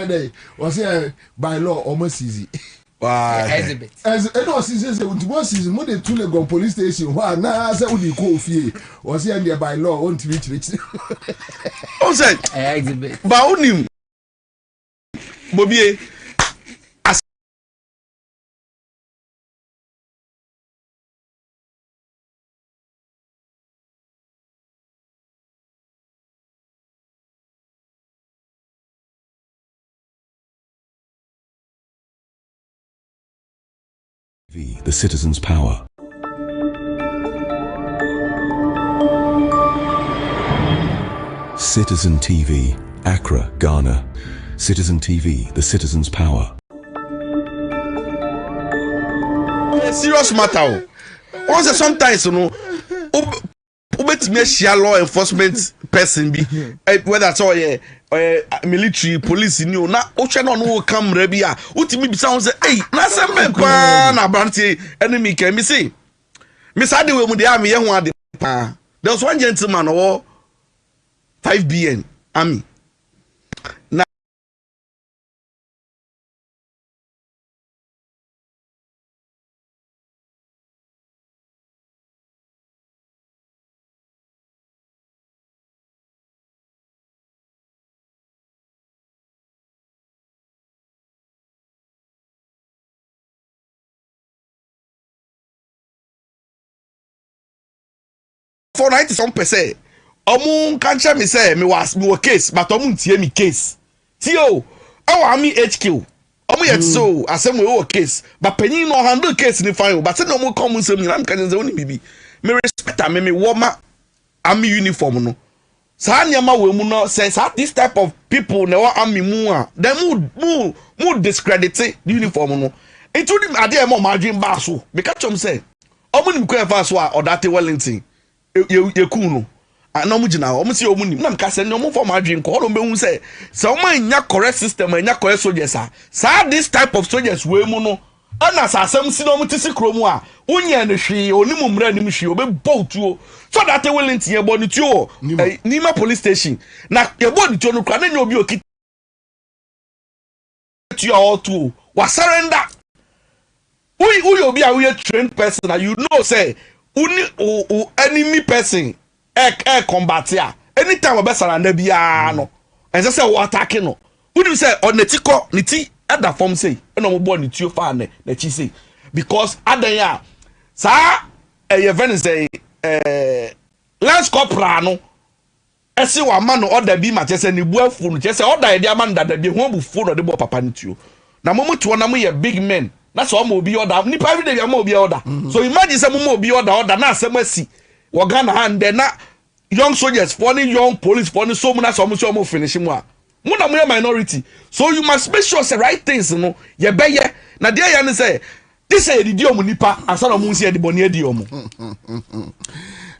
day was here by law almost easy. Wow. As it was season, when they took the police station, why now I said, only go fee was here there by law on to reach. Oh, said, exhibit. Baunim Bobie. The citizen's power. Citizen TV, Accra, Ghana. Citizen TV, the citizen's power. Serious matter. Once sometimes you know, me share law enforcement person be whether it's all military police you na oche no come rebia utimi bi sound say hey na sembe pa na branti enemy can me say me sade we mu dey am ye ho ade pa there was one gentleman or 5 BN army na for 90% omu kancha me say me was case but omu ntie me case tio awa mi HQ omu yet so asem we case but penny no handle case ni fine but say no mu come nsem nyina mka nze oni bibi me respect am me wo ma ami uniform no sa niama we mu no say this type of people na wa ami mu a dem mu discredit the uniform no including ade e mo margin ba so me catch am say omu nim ko e fa so a odate Wellington ye cool no ana mu gina o mu se o mu nim na mka se no mu form adwin ko no be hu se o ma nya correct system nya correct soldiers sa this type of soldiers we mu no ana sa asem si no mu tisi kromu a unya ne hwe onimu mra nim hwe obe botuo so that Wellington ye boni tuo Nima police station na ye boni tuo no kra na nya obi okiti tuo all tuo wa surrender we obi a we trained person na you know say uni enemy person combat ya anytime we surrender bia no and say we attack no we say onetiko niti other form say no born it you fan na chi say because adan ya sa even say let's corporal no esi wa ma no order bi ma chese ni buafu no chese order dia ma ndada bi ho bufu no de bo papa ntuo na mo mutuo na mo ye big men na so mo obi order ni private dey mo obi order so imagine say mo obi order na asem asi wo Ghana hand na young soldiers funny young police funny so mo na so mo finish mo a mo na mo ye minority so you must make sure say right things no ye be ye na dia ya ne say this say the dio mo nipa asa na mo nsi e de boni adi omo.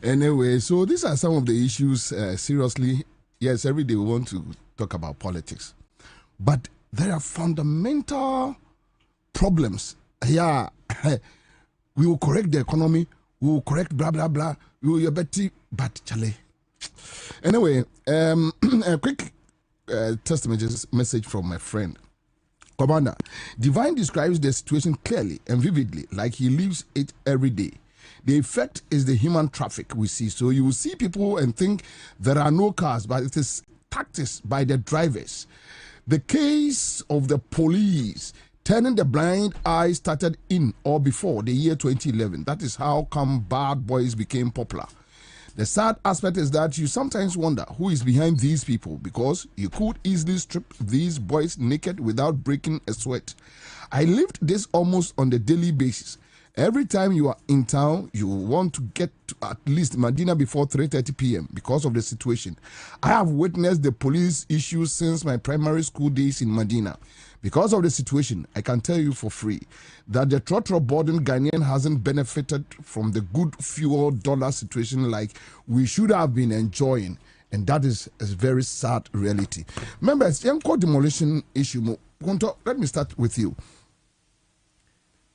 Anyway, so these are some of the issues. Seriously, yes, every day we want to talk about politics, but there are fundamental problems. Yeah, we will correct the economy, we will correct blah blah blah. We will better, but Charlie. Anyway, a quick text message from my friend. Kwabena, Divine describes the situation clearly and vividly, like he lives it every day. The effect is the human traffic we see. So you will see people and think there are no cars, but it is tactics by the drivers. The case of the police turning the blind eye started in or before the year 2011. That is how come bad boys became popular. The sad aspect is that you sometimes wonder who is behind these people because you could easily strip these boys naked without breaking a sweat. I lived this almost on a daily basis. Every time you are in town, you want to get to at least Medina before 3:30 p.m. because of the situation. I have witnessed the police issues since my primary school days in Medina. Because of the situation, I can tell you for free that the trotro-boarding Ghanaian hasn't benefited from the good fuel dollar situation like we should have been enjoying. And that is a very sad reality. Members, young demolition issue. Let me start with you.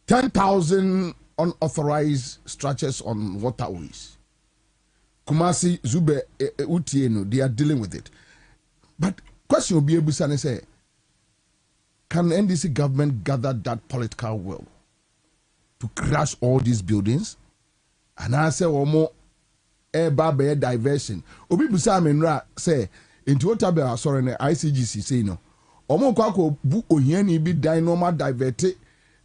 10,000 unauthorized structures on waterways. Kumasi, Zube, Utieno, they are dealing with it. But question will be able to say, can NDC government gather that political will to crash all these buildings? And I say, more air diversion. Obi Busa Menra say, into what about sorry, ICGC say no. Omo kwako bu ohiani bi dan normal diverted.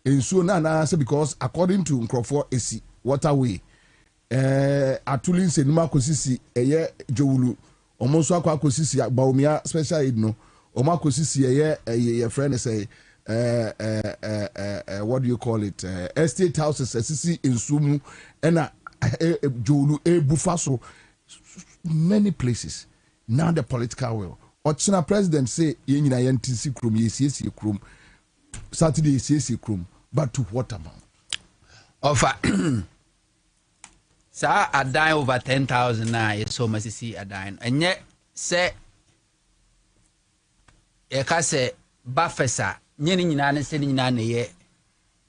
And so now because according to Nkrofo Esi waterway, Atulin Senima Kosisi eye Jowulu, Omonso Akwa Kosisi Baumia special aid no, Oma Kosisi eye friend say what do you call it? Estate houses Sisi in Sumu and Jowulu Bufaso, many places. Now the political will. Ochina president say yina yentisi krum yesi krum. Saturday CC Chrome, but to what amount? Offer. Sir, I die over 10,000 now, so much see a dine. And yet, say, a case, Buffessa, Yenin and sending none a year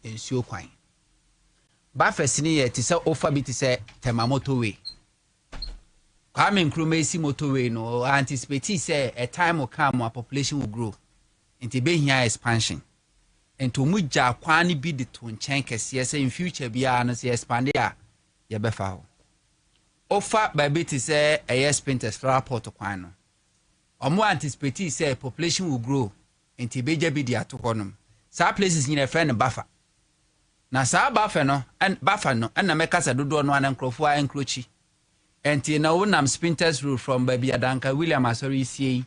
in Sue Quine. Buffess near to sell offer me to say, Temamoto way. Coming Crumasi motorway, no, anticipate, say, a time will come where population will grow into being here expansion. And to muja kwani bi de to nchen kese say in future bia no say expand ya ye befa ho offer by bit say a spinters rapport kwan no omo anticipate say population will grow enti beja bi dia to konom sa places in a friend buffer na sa buffer no and buffer no and na meka sa dodo no an nkrofo a encroach enti na wonam spinters rule from baby adanka William Asori sie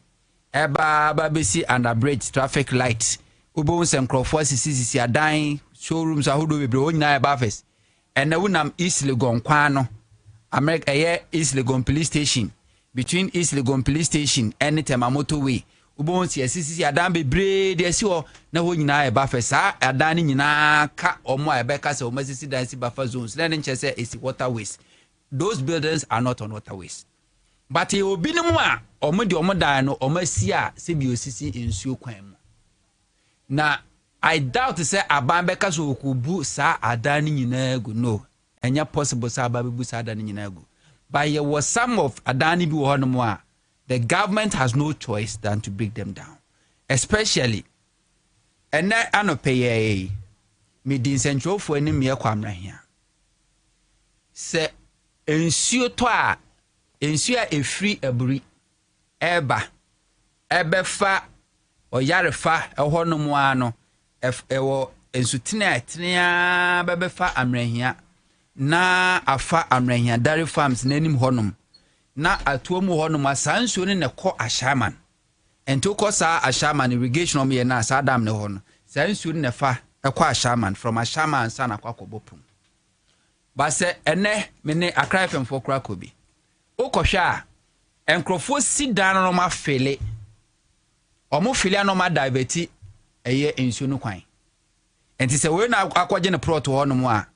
eba babesi under bridge traffic lights Ubon sem Crawford sisi adan showrooms ahodo bebre onyina Buffers and na wunam East Legon kwano America East Legon police station between East Legon police station and Temamoto way ubon sisi adan bebre de si ho na ho nyina Buffers adan nyina ka omo ebeka se omo sisi dan si buffer zones then nche say esi waterways those buildings are not on waterways but e obi no a omo de omo dan no omo si a se bi osisi ensuo kwan mu. Na I doubt to say abambeka so kubu sa adani nyina gu no enya possible sa ababu sa adani nyina gu but there was some of adani bi wo no a the government has no choice than to break them down especially and na anopeye me din sentrofo ani me kwamra hia se ensuo to a ensuo a efri aburi eba ebefa Oyarefa ehono mu ano ewo ensutene tenia bebefa amrehia na afa amrehia dairy farms nanim honum na atuomu honum asansuo ne ne kɔ ashaman ento kɔ sa ashaman irrigation om ye na sa dam ne hono sansuo ne fa ekɔ ashaman from ashaman sa na kwakɔbopum ba se ene me ne Accra FM for krakobi okɔhwɛ a enkrofo sidan no ma fele omo fele no ma divert eye ensuo no kwan enti se we na akɔgye ne plot ho no mu a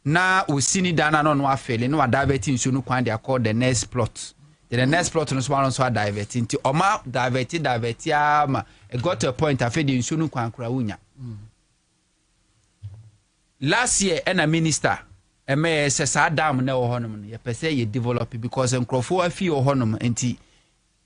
na osini dana no no afele no divert ensuo no kwan de akɔ the next plot the next plot no so so divert enti oma divert ama it got to a point afi de ensuo no kwan kura wunya last year a minister eme se sa dam na wo honom no ye pese ye develop because enkrofo afi wo honom enti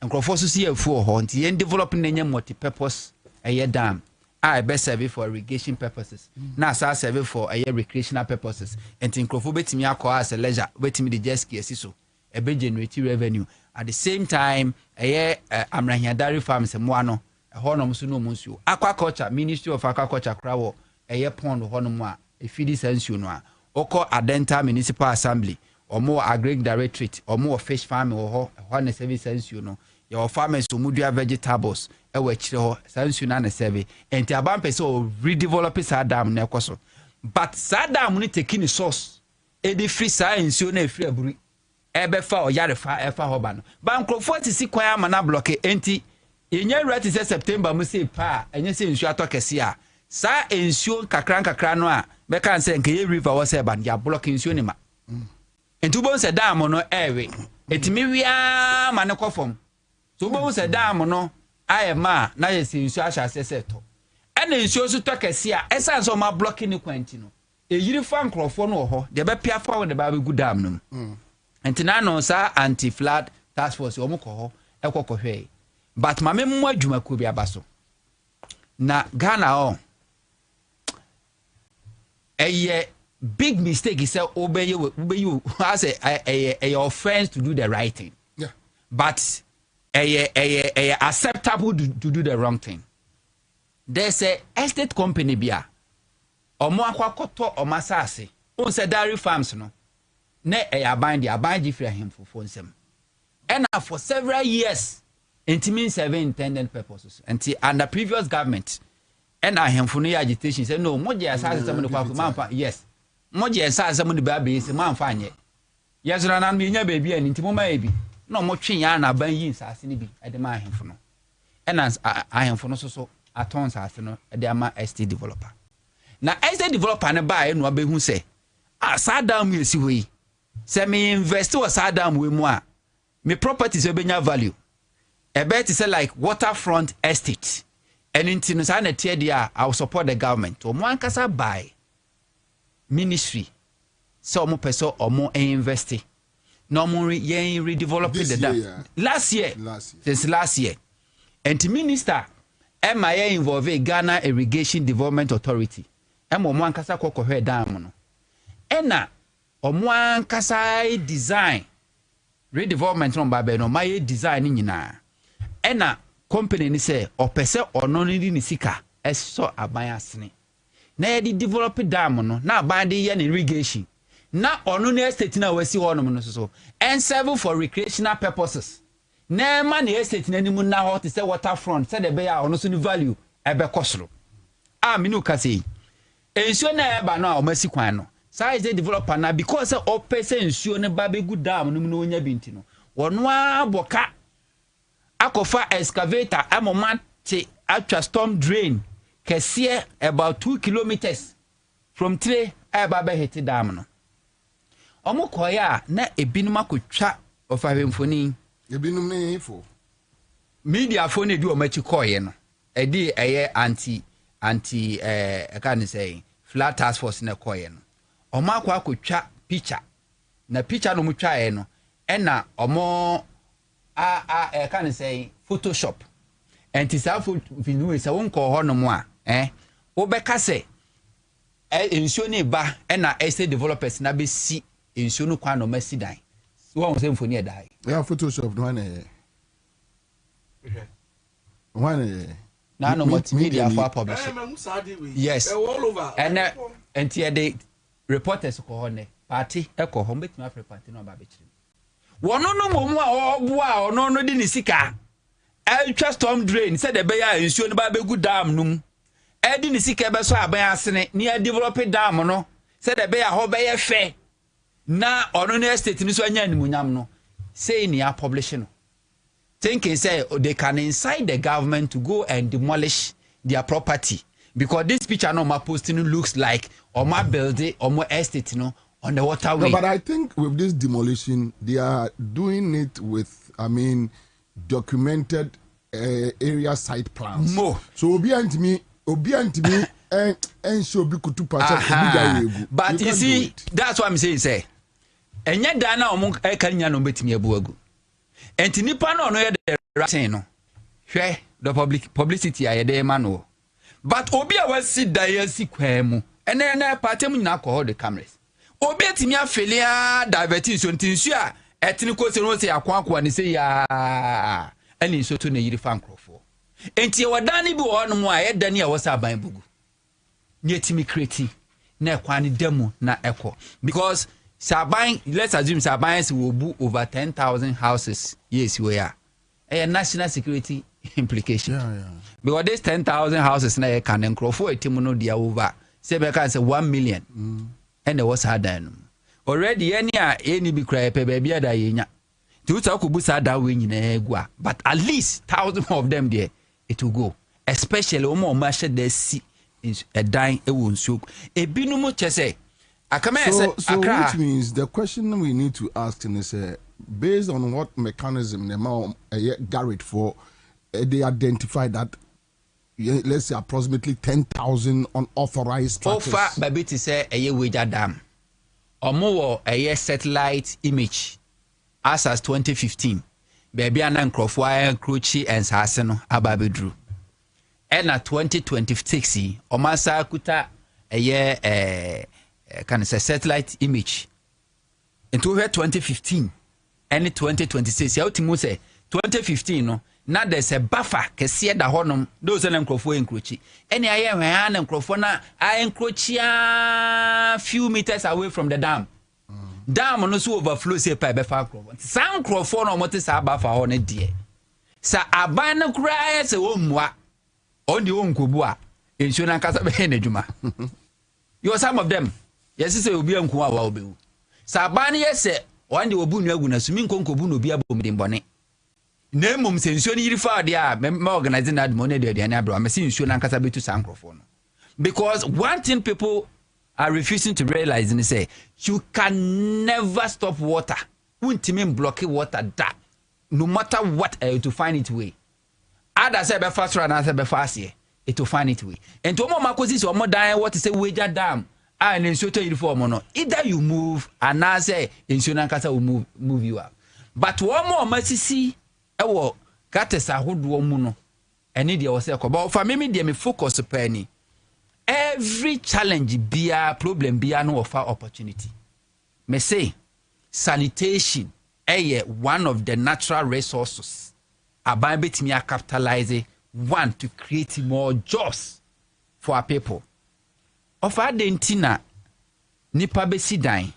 enkrofo so si afu wo ho enti ye develop na nya multi purpose eye dam I best serve for irrigation purposes. Now, serve for recreational purposes. And enkrofo betimi akọ as a leisure, betimi the jet ski so a bit generate revenue. At the same time, amrahia dairy farms moano, a honum suno munsu. Aquaculture, Ministry of Aquaculture Krawo, a pond honumwa, a feedy sensunoa, oko Adenta Municipal Assembly, or more agric directorate, or more fish farm or honey service sensuno. Your farmers to mudia vegetables. Ewe chiro sansuna na serve enti abampe so redevelop sa dam na ekoso but sa dam ni taking source e dey free science o na free aburi ebe fa o yare fa e fa hoba no bankrofo tisi kwan ama na block enti enye rate se September mu se pa enye se nsu atokese a sa ensuo kakra no a be kan se nke ye river wo se ban ya block ensuo ni ma enti bo se dam no ewe etimi wia ma ne kofom so bo se dam no ayema na yesi nsu ahya seseto ena nsu so tokese a esa so ma blocking ni kwanti no eyiri fa nkrofo no ho de be pia fa wo de ba be gudam no entina no sa anti flood task force wo mko ho ekokohwe but ma memmo adwuma ko bi abaso na Ghana on eye big mistake is say obey as a offense to do the right thing, yeah, but acceptable to do the wrong thing. There's a estate company bia omo akwakoto omasase on say dairy farms no na abandi free him for nsem and for several years intimate serving intended purposes and under previous government and him for no agitation say no moje asase some no kwa yes moje asase some no ba be say man fa anye yes na me nya ba bi an intimo ma ebi no mo twen ya na ban yi asase ni bi e de ma ahemfo no and ahemfo no so aton asase no e de ama estate developer na estate developer ne ba e no abehu say sadam yesi hoyi say me invest o sadam we mu a me properties obenya value e bet say like waterfront estate and into no na tie dia I will support the government o mo ankasa buy ministry so mo peso o mo invest no mo redevelop the dam last year since last year and the minister MIA involve Ghana Irrigation Development Authority mo ankasa kokohwe dam no ena omo ankasa design redevelopment no babe no my design ni nyina ena company ni say opese ono ni sika eso aban asene na ye develop dam no na aban de ye irrigation na ono na estate na wasi ho no so and serve for recreational purposes na ma na estate na nimu na ho te say waterfront say the be ya ono so ni value ebe kosoro minu ka sei ensuo na eba no a omasi kwan no size developer na because opese ensuo ne ba be good dam no mu onya binti no wono aboka akofa excavator amomate atwa storm drain kese about 2 kilometers from tre eba be hit dam no omokoya na ebinum akotwa ofahemfoni ebinum ne info media phone e di omachi koye no e di eye anti I can say flat task force na koye no omo akotwa picture na picture no mutwa e no e na omo I can say Photoshop and it's a video is a won ko ho no mo a obeka say ensure ne ba e na estate developers na be si ensure no kwa no masidan won say mfoni e dai yeah Photoshop no na one na no multimedia for publish. Yes. All over. And here they reporters ko hone party e ko hon betimi afre party no ba bekyire. Wono no momu a oboa ono no di ni sika. El storm drain said the beya nsuo no ba begu dam num. E di ni sika be so aban asene ni e develop dam no said the beya ho be ye fe. Na ono no estate ni so anya animunyam no say ni a publishing. Thinking say they can incite the government to go and demolish their property because this picture no ma posting looks like or my building or my estate on the waterway. No, but I think with this demolition they are doing it with documented area site plans. More. So obi antimi and show be kutu pacha. But you see that's what I'm saying say. Enya dana omo e kan nya no betimi abuagu. Enti nipa no no ye the right no. Hwe the publicity aye dey man no. But obi a wasi da si kwemu. Ene na party mu nyina ko the cameras. Obi atimi afele a diverting so ntinsu a etini ko se no se akwa ne se ya. Ani so to na yiri fan crofo. Enti e wadani bi wo no mu a ye dani a wasa ban bugu. Nye timi kreti na kwa ni demo na eko because Saban, let's assume Saban will be over 10,000 houses. Yes, we are. A national security implication. Yeah. Because these 10,000 houses now can encroach for a team no dia over. Say because 1 million. And there was hard done. Already any be cry baby da yenya. To talk busa da we nyina but at least 1,000 of them there it will go. Especially omo mashe de si a dying e won so. E binu mo chese. So which means the question we need to ask is based on what mechanism the Garrett for they identify that let's say approximately 10,000 unauthorized structures. Ofa babiti say a wager dam. Omo a satellite image as 2015. Baby anan crofwa encroach and saseno ababedru. And at 2026 omasa kuta a can say satellite image into 2015 and 2026 ya utimu say 2015 no na there's a buffer kese da honom those na nkrofo encroach any aye hwan na nkrofo na encroach few meters away from the dam dam no so overflow say pipe be fa nkrofo san nkrofo no mo te sa buffer ho ne de sa aban na kura say wo mmua on the onkobu a ensuo na kasa be na dwuma you some of them yes say obi anku a wa obewu sabani yese wande obu nu agu na sumi nkonkobu no obi abom de mbone na mum se nsuo ni yiri fa de a me organize na admo na de ane abro me se nsuo na nkasa betu sankrofo no because one thing people are refusing to realize is say you can never stop water untimi block water that no matter what to find it way other say be fast run and say be fast here it will find it way and to mo makosi so mo dan what say wager dam and in so uniform no either you move and now say insurance kasa will move you up but one more masisi ewo katesa hodo mu no ene de wo say ko but for me dey me focus pani every challenge bia problem bia no offer opportunity me say sanitation one of the natural resources aban betimi capitalize one to create more jobs for our people of adentina nipa besi dan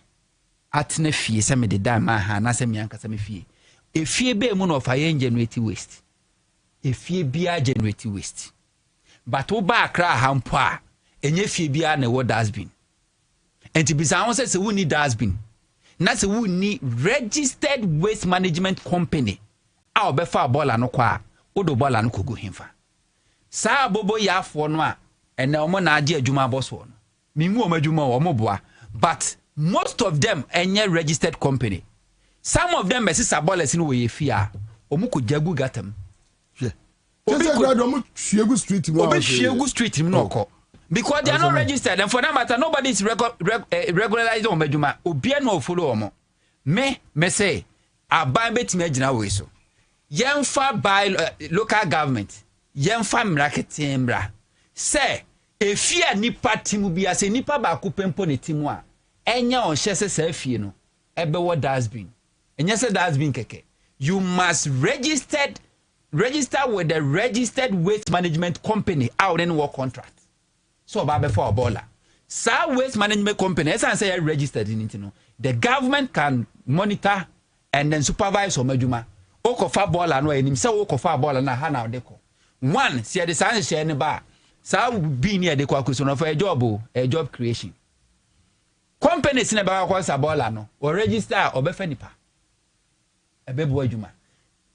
atne fie se me de dan ma ha na se me anka se me fie e fie be mu no of aye generate waste e fie bia generate waste but wo ba Accra hampo a enye fie bia na wo dustbin enti bisa won se we need dustbin na se we need registered waste management company a obefa bola no kwa odo bola no kogu himfa sa bobo ya afo no a ene omo na age adwuma boso no mingu omo adwuma omo boa but most of them enye registered company some of them mesisa bolas no we fia omo ko jagu gatam obi shiegu street no ko because they are not registered and for that matter nobody is regularized omo adwuma obi no follow omo me say aban betime agina we so yemfa by local government yemfa mraketing bra say efia nipa timu bia say nipa ba ko pempo ne timu a enya on hye se afie no ebe wo dustbin enya se dustbin keke you must registered register with the registered waste management company out in work contract. So about before baller. Sa waste management company, as I say, registered in it. The government can monitor and then supervise or majuma. Okofa baller no enim. So okofa baller na hana deko. One, see the science share ne bar. Sa be near the question of a job creation. Companies in about a baller no or register or befenipa. A bebo juma.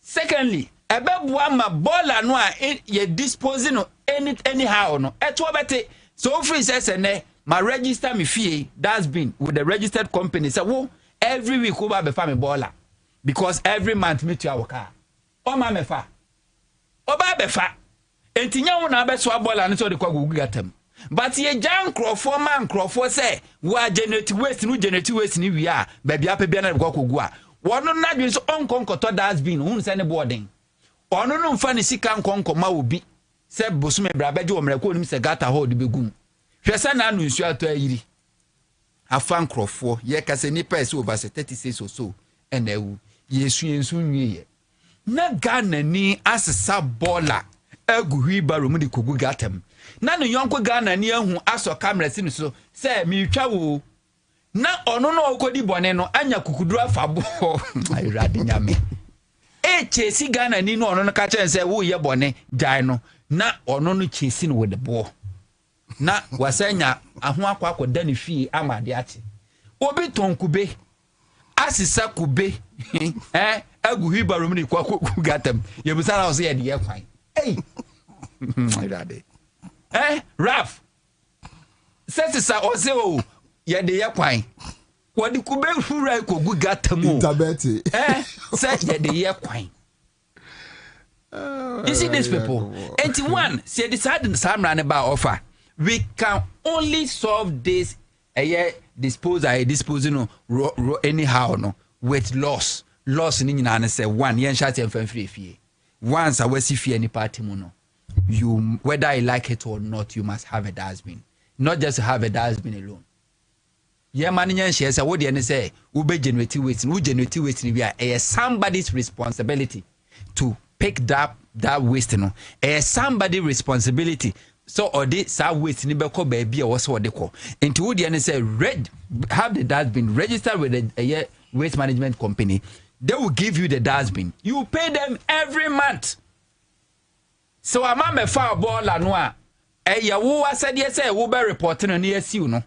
Secondly, a bebo ma baller no ye disposing of anyhow no. Etwabete so free says my register me fee that's been with the registered company. So every week over be family baller because every month me to our car. O ma me fa. Oba be fa. Enti nya wo na be so baller no so de kwa gugu gatam. But ye jan crofo man crofo say wa generate waste ni wi a ba bia pa bia na kwa kogu a. Wono na dwen so onkonkoto that's been hu se ne boarding. Ono no mfa ne sika nkonkoma obi. Se bosume bra beje wo mrako nim se gata hold begum. Hwese na anu nsu ato ayiri. Afan crofo ye kase ni pese over 36 or so and ewu. Yesu ensu nwie. Na Ghana ni asesa baller egu hwiba mu di kogu gatam. Na no yonko Ghana ni ahu aso camera si so say mi twa wo na ono no okodi bone no anya kukuduru afabo ayirade nyame chesi Ghana ni no ono no ka chen say wo ye bone jai no na ono no chesi no with the ball na wasanya ahu akwa ni fie amade ate obi tonkube asisa kube agu hiba room ni kwa gatam ye busara o say ye de kwan ayirade Raf Sesa Ozeo Yade Yakwain. What the Kube Fura Kogu Gatamu Tabeti said Yade Yakwain. You see these people. 81 say decided some run about offer. We can only solve this disposing anyhow no with loss. Loss in Nina say one yen shot and free. Once I was if any party mono. You whether I like it or not, you must have a dustbin. Not just have a dustbin alone. Yeah, man, shares what they say, Ube generate waste, who generate waste is somebody's responsibility to pick that waste. No, somebody's responsibility. So or this waste ni beko baby or what they call. Into what they say, have the dustbin registered with a waste management company. They will give you the dustbin. You pay them every month. So a man me fa baller no a ya wo asade say wo be reporting no na asiu no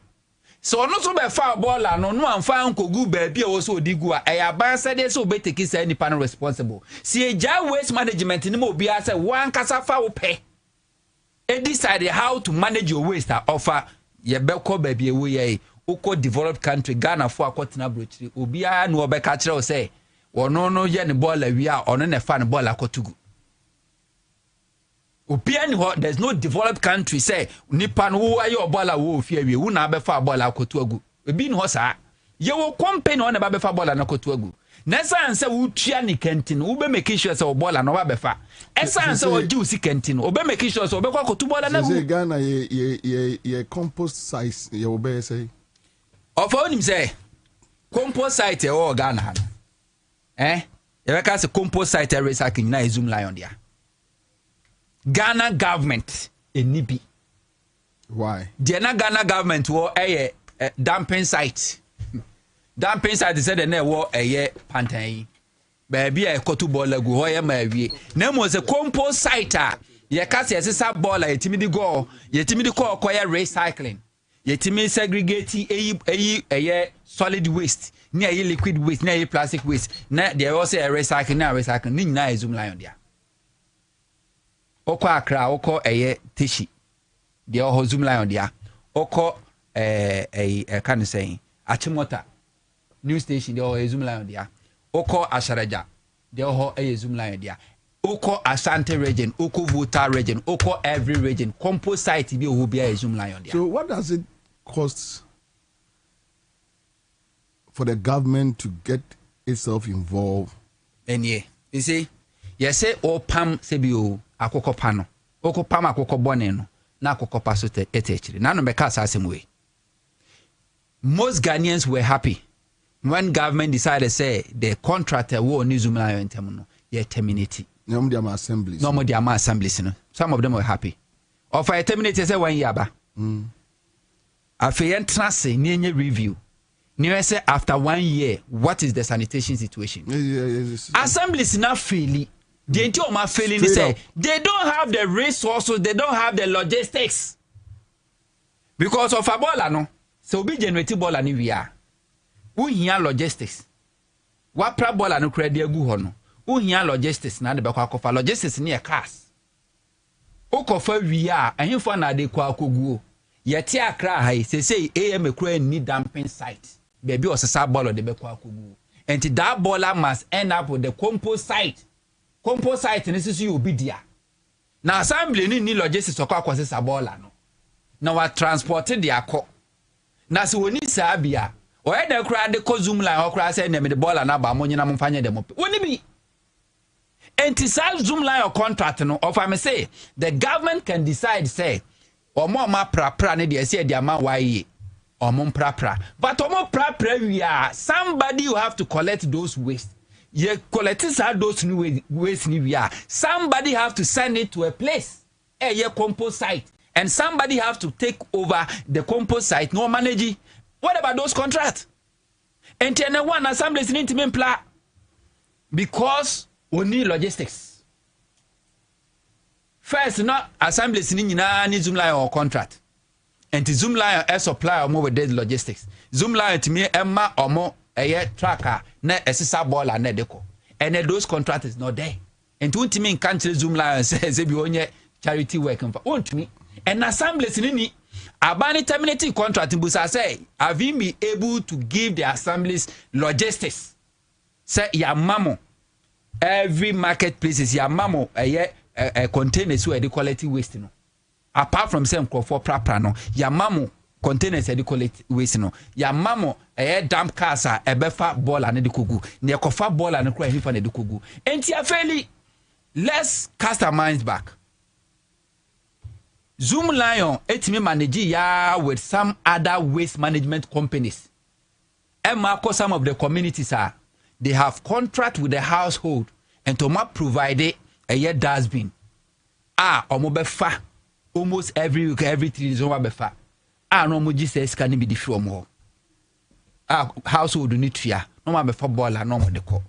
so no so be fa baller no amfa ankogu ba bia wo so odigu a ya ban asade so be take say nipa no responsible si eja waste management ni mo bia say wan kasa fa wo pe e decide how to manage your waste offer ye be ko ba bia wo ye uko developed country Ghana fo akotena brochiri obi a no be ka kire o say wono no ye ne baller wi a ono ne fa ne baller akotugu. There's no developed country say nipa no wo aye obola wo ofia wie wo na be fa bola akotu agu ebi no sa ye wo company on ba be fa bola na akotu agu na san say wo tua ni canteen wo be make sure say obola no ba be fa esan say wo ji usi canteen wo be make sure say wo be kwa akotu bola na say Ghana ye compost size ye wo be say of onim say compost site e wo Ghana ye be ka say compost site recycling na zoom lion dia Ghana government enibi. Why? The Ghana government wo dumping site. Dumping site said the wo pantan. Baby e kotu bola gu ho ye ma awie. Na mo se compost site a ye ka se sesa bola yetimi di go, yetimi di ko koye recycling. Yetimi segregate solid waste, ni liquid waste, ni plastic waste. Na there also recycling ni nyina zoom lion dia. Oko Accra, oko Tishi. The oho zoom lion dia. Oko can say Achimota news station the oho zoom lion dia. Oko Asharaja. The oho zoom lion dia. Oko Asante region, Oko Vuta region, Oko every region. Composite be who be a zoom lion dia. So what does it cost for the government to get itself involved? And yeah, you see, say o pam sebio akoko pano oko pam akoko bone no na akoko paso etechiri na no be kasa asemwe. Most Ghanaians were happy when government decided say the contractor wo ni zoom lion intem no yeah terminate. No more the assemblies. No more the assemblies. No. Some of them were happy. Or for terminate say 1 year ba. After entrance near review. Near say after 1 year, what is the sanitation situation? Assemblies not failing. The entire failing is say they don't have the resources, they don't have the logistics. Because of a ball, no. So be generating ball and we are. Who here logistics? What problem and credit go on? Who here logistics na the back of logistics near cars? Okofa we are and you find that they go. Yet Accra high say AM need dumping site. Baby was a sub ball of the back of and that baller must end up with the compost site. Compost site and this is you be there. Now assembly need logistics or cause a baller no. Now I transported the acco. Now so we need Sabia. Or the crowd the Zoom line or crash and the ball and about money and find them up. Wouldn't it be? And to sell Zoom line or contract, no, or if I may say, the government can decide, say, or more pra need say the amount why or more pra. But or more pra we are somebody you have to collect those waste. You collect those new waste we are. Somebody have to send it to a place, a compost site, and somebody have to take over the compost site, no manage. What about those contracts? And then one assembly is need to be plan because we need logistics. First, not assembly is need Zoom line or contract. And the Zoom line a supply or more with dead logistics. Zoom line to me Emma or more a tracker, net SSR ball and deco. And then those contracts is not there. And to me in country Zoom line says if you own charity working for own to me. And assembly is in Abani terminating contract in Busa say, have you been able to give the assemblies logistics? Say, ya mamo, every marketplace is ya mamo, a containers where the quality waste no. Apart from some for proper no, ya mamo containers the quality waste no. Ya mamo, damp cars a befa ball and the kugu. Near kofa ball and the cry him for the kugu. And ya fairly, let's cast our minds back. Zoom Lion etimi manage ya with some other waste management companies. And Marco, some of the communities are they have contract with the household and to provide a year dustbin. Omobefa almost every week, every 3 days befa. No moji says can be the from household need to ya no befa ball and no the call.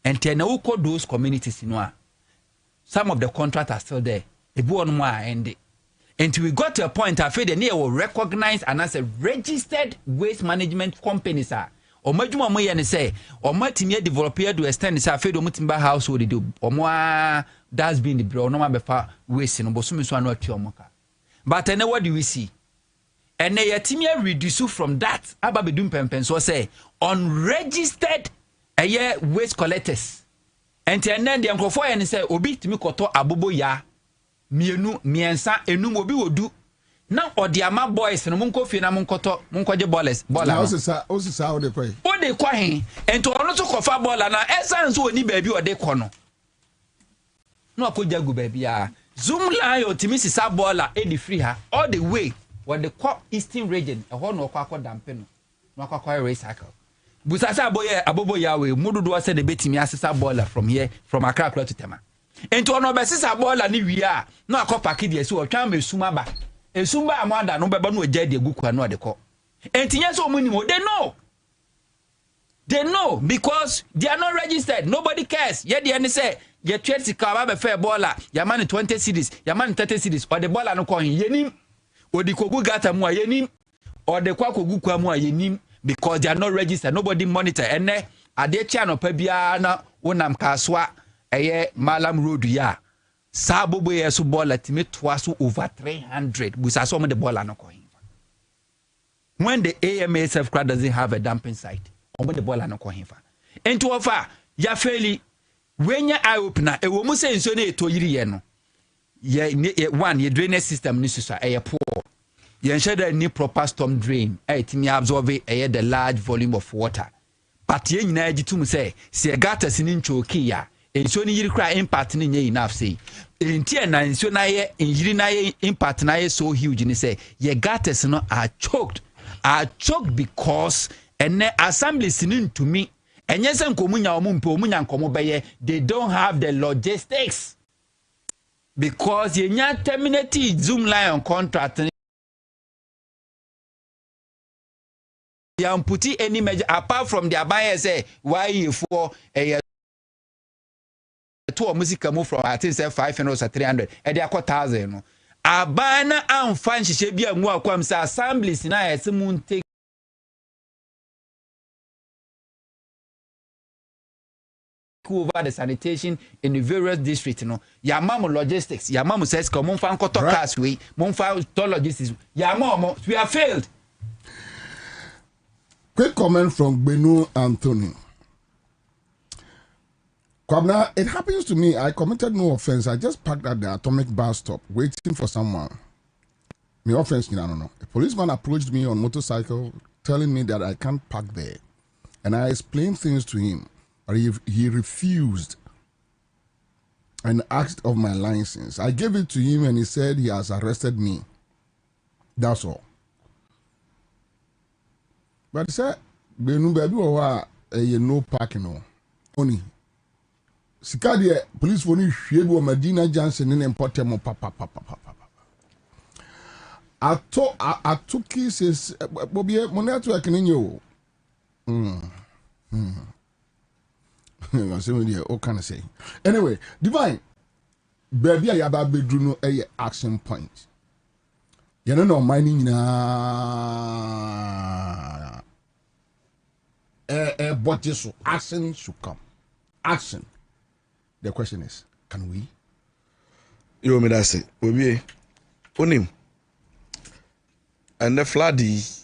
And then those communities in some of the contracts are still there. If one more and until we got to a point, I feel the near will recognize and as a registered waste management companies are. Or Majuma Moy and say, or Martinia developer to extend this affair to Mutimba household do, or more that's been the bro, no matter for waste in Bosumiswan or Tiomoka. But I know what do we see? And they timia reduce from that, Ababidum Pempen, so say, unregistered a year waste collectors. And then the uncle for and say, Obi to me koto abobo ya. Mienu miensa enum obi wodu na odiama boys no munko fi na munkoto munkoje ballers baller o sisa o de kwai o de kwa hen ento ono to kofa baller na essence oni baabi o de ko no no akoja gu baabi a Zoom line otimi sisa baller e di free ha all the way when the eastern region e ho no kwa dampe no akwa recycle busasa abobo yawe mududu ase de betimi asisa baller from here from Accra to Tema. Ento ono besisa bola ni wia no akopaki de so otwa mesuma ba esumba amanda no beba no agya de guku anu ade ko entinya so munimo they know because they are not registered. Nobody cares. Yet the end say you trade sika ba fair bola ya man 20 cedis ya man 30 cedis or the bola no ko yenim or the kogu gata mu yenim or the kwa kogu kwa mu yenim because they are not registered. Nobody monitor ene ade chia no pa bia na wonam kaswa eye Malam Road ya sabobo yeso bola timi twaso over 300 busa so the bola no ko when the AMSF crowd doesn't have a dumping site on the bola no ko hinfa enti ofa ya fairly when ya eye opener e wo mu say nso na eto yiri ye no ye one ye drainage system ni susa e poor ye ensure ni proper storm drain e timi absorb e the large volume of water but ye nyina agitum say se gutters ni nchoki ya enso ni yiri kra impact ni nye enough say enti na enso na ye yiri na ye impact na ye so huge ni say ye gutters no are choked because and assembly sinin to me enye se nkomunya omumpe omunya nkomo beye they don't have the logistics because yenya terminate Zoom line contract you put any measure apart from the buyer say why you for a to music move from I think say 500 or 300 e dey akọ 1000 no abana amfa nhihye bia nwu akwam say assemblies na yesi mun take over the sanitation in the various districts, you know. Yamamu logistics, Yamamu says, come on, fan koto cars we, monfa logistics. Yamamu, we have failed. Quick comment from Benu Anthony. Kwabena, it happens to me. I committed no offense. I just parked at the atomic bus stop waiting for someone. My offense, I don't know. A policeman approached me on motorcycle telling me that I can't park there. And I explained things to him. But he refused and asked of my license. I gave it to him and he said he has arrested me. That's all. But he said, "Benu baby, you no parking no. Only. Sikadi police for me. Shiebu Medina Johnson in Portemo papa. I took cases. Bobie, money to you. What can I say? Anyway, Divine, baby, I have a bedroom a action point. You know, mining na but just action should come. Action. The question is, can we? You want me to say, we onim, and the floody.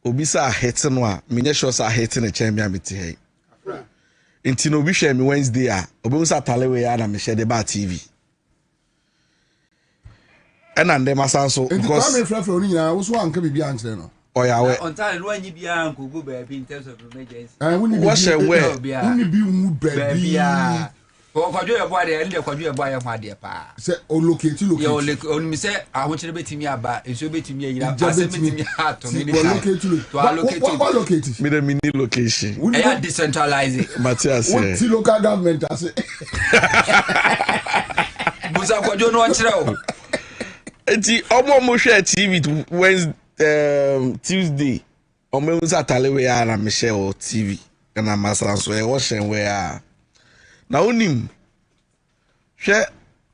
Obisa hating wa, minye sure sa hating a champion miti hey. Inti no bi share me Wednesday a obi sa talewe ya na me share the bar TV and dem asanso because me frefre oni nyina wo so anka bibia ankyere no oya we on time no anyi bia anko go baby in terms of emergency what share we uni bi wu baby ko kwadwo ye boade e nde kwadwo ye boade ho ade pa se o locate ye o mi se ahokyere betimi aba enso betimi ayira ase betimi ato ni to allocate me the mini location e decentralize Matthias what the local government ase buza kwadwo no ankyere o enti omo share TV Wednesday Tuesday omo sa talewe ya na me share TV na masanso e wo shen we a na onim hwe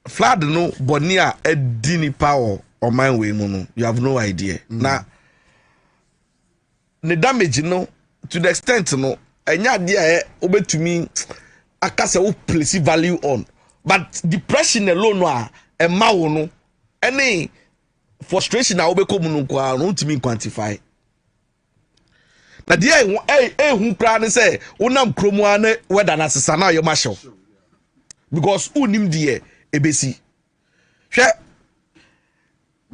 flood no bonia edini power o man we mu no you have no idea na the damage no to the extent no enya de e obetumi akase wo place value on but depression alone no a ema wo no any frustration na obekomu no kwa no ntimi quantify na dia hu kra ne say wonam kromu ane weda na sesa na yo masho because unim die ebesi hwe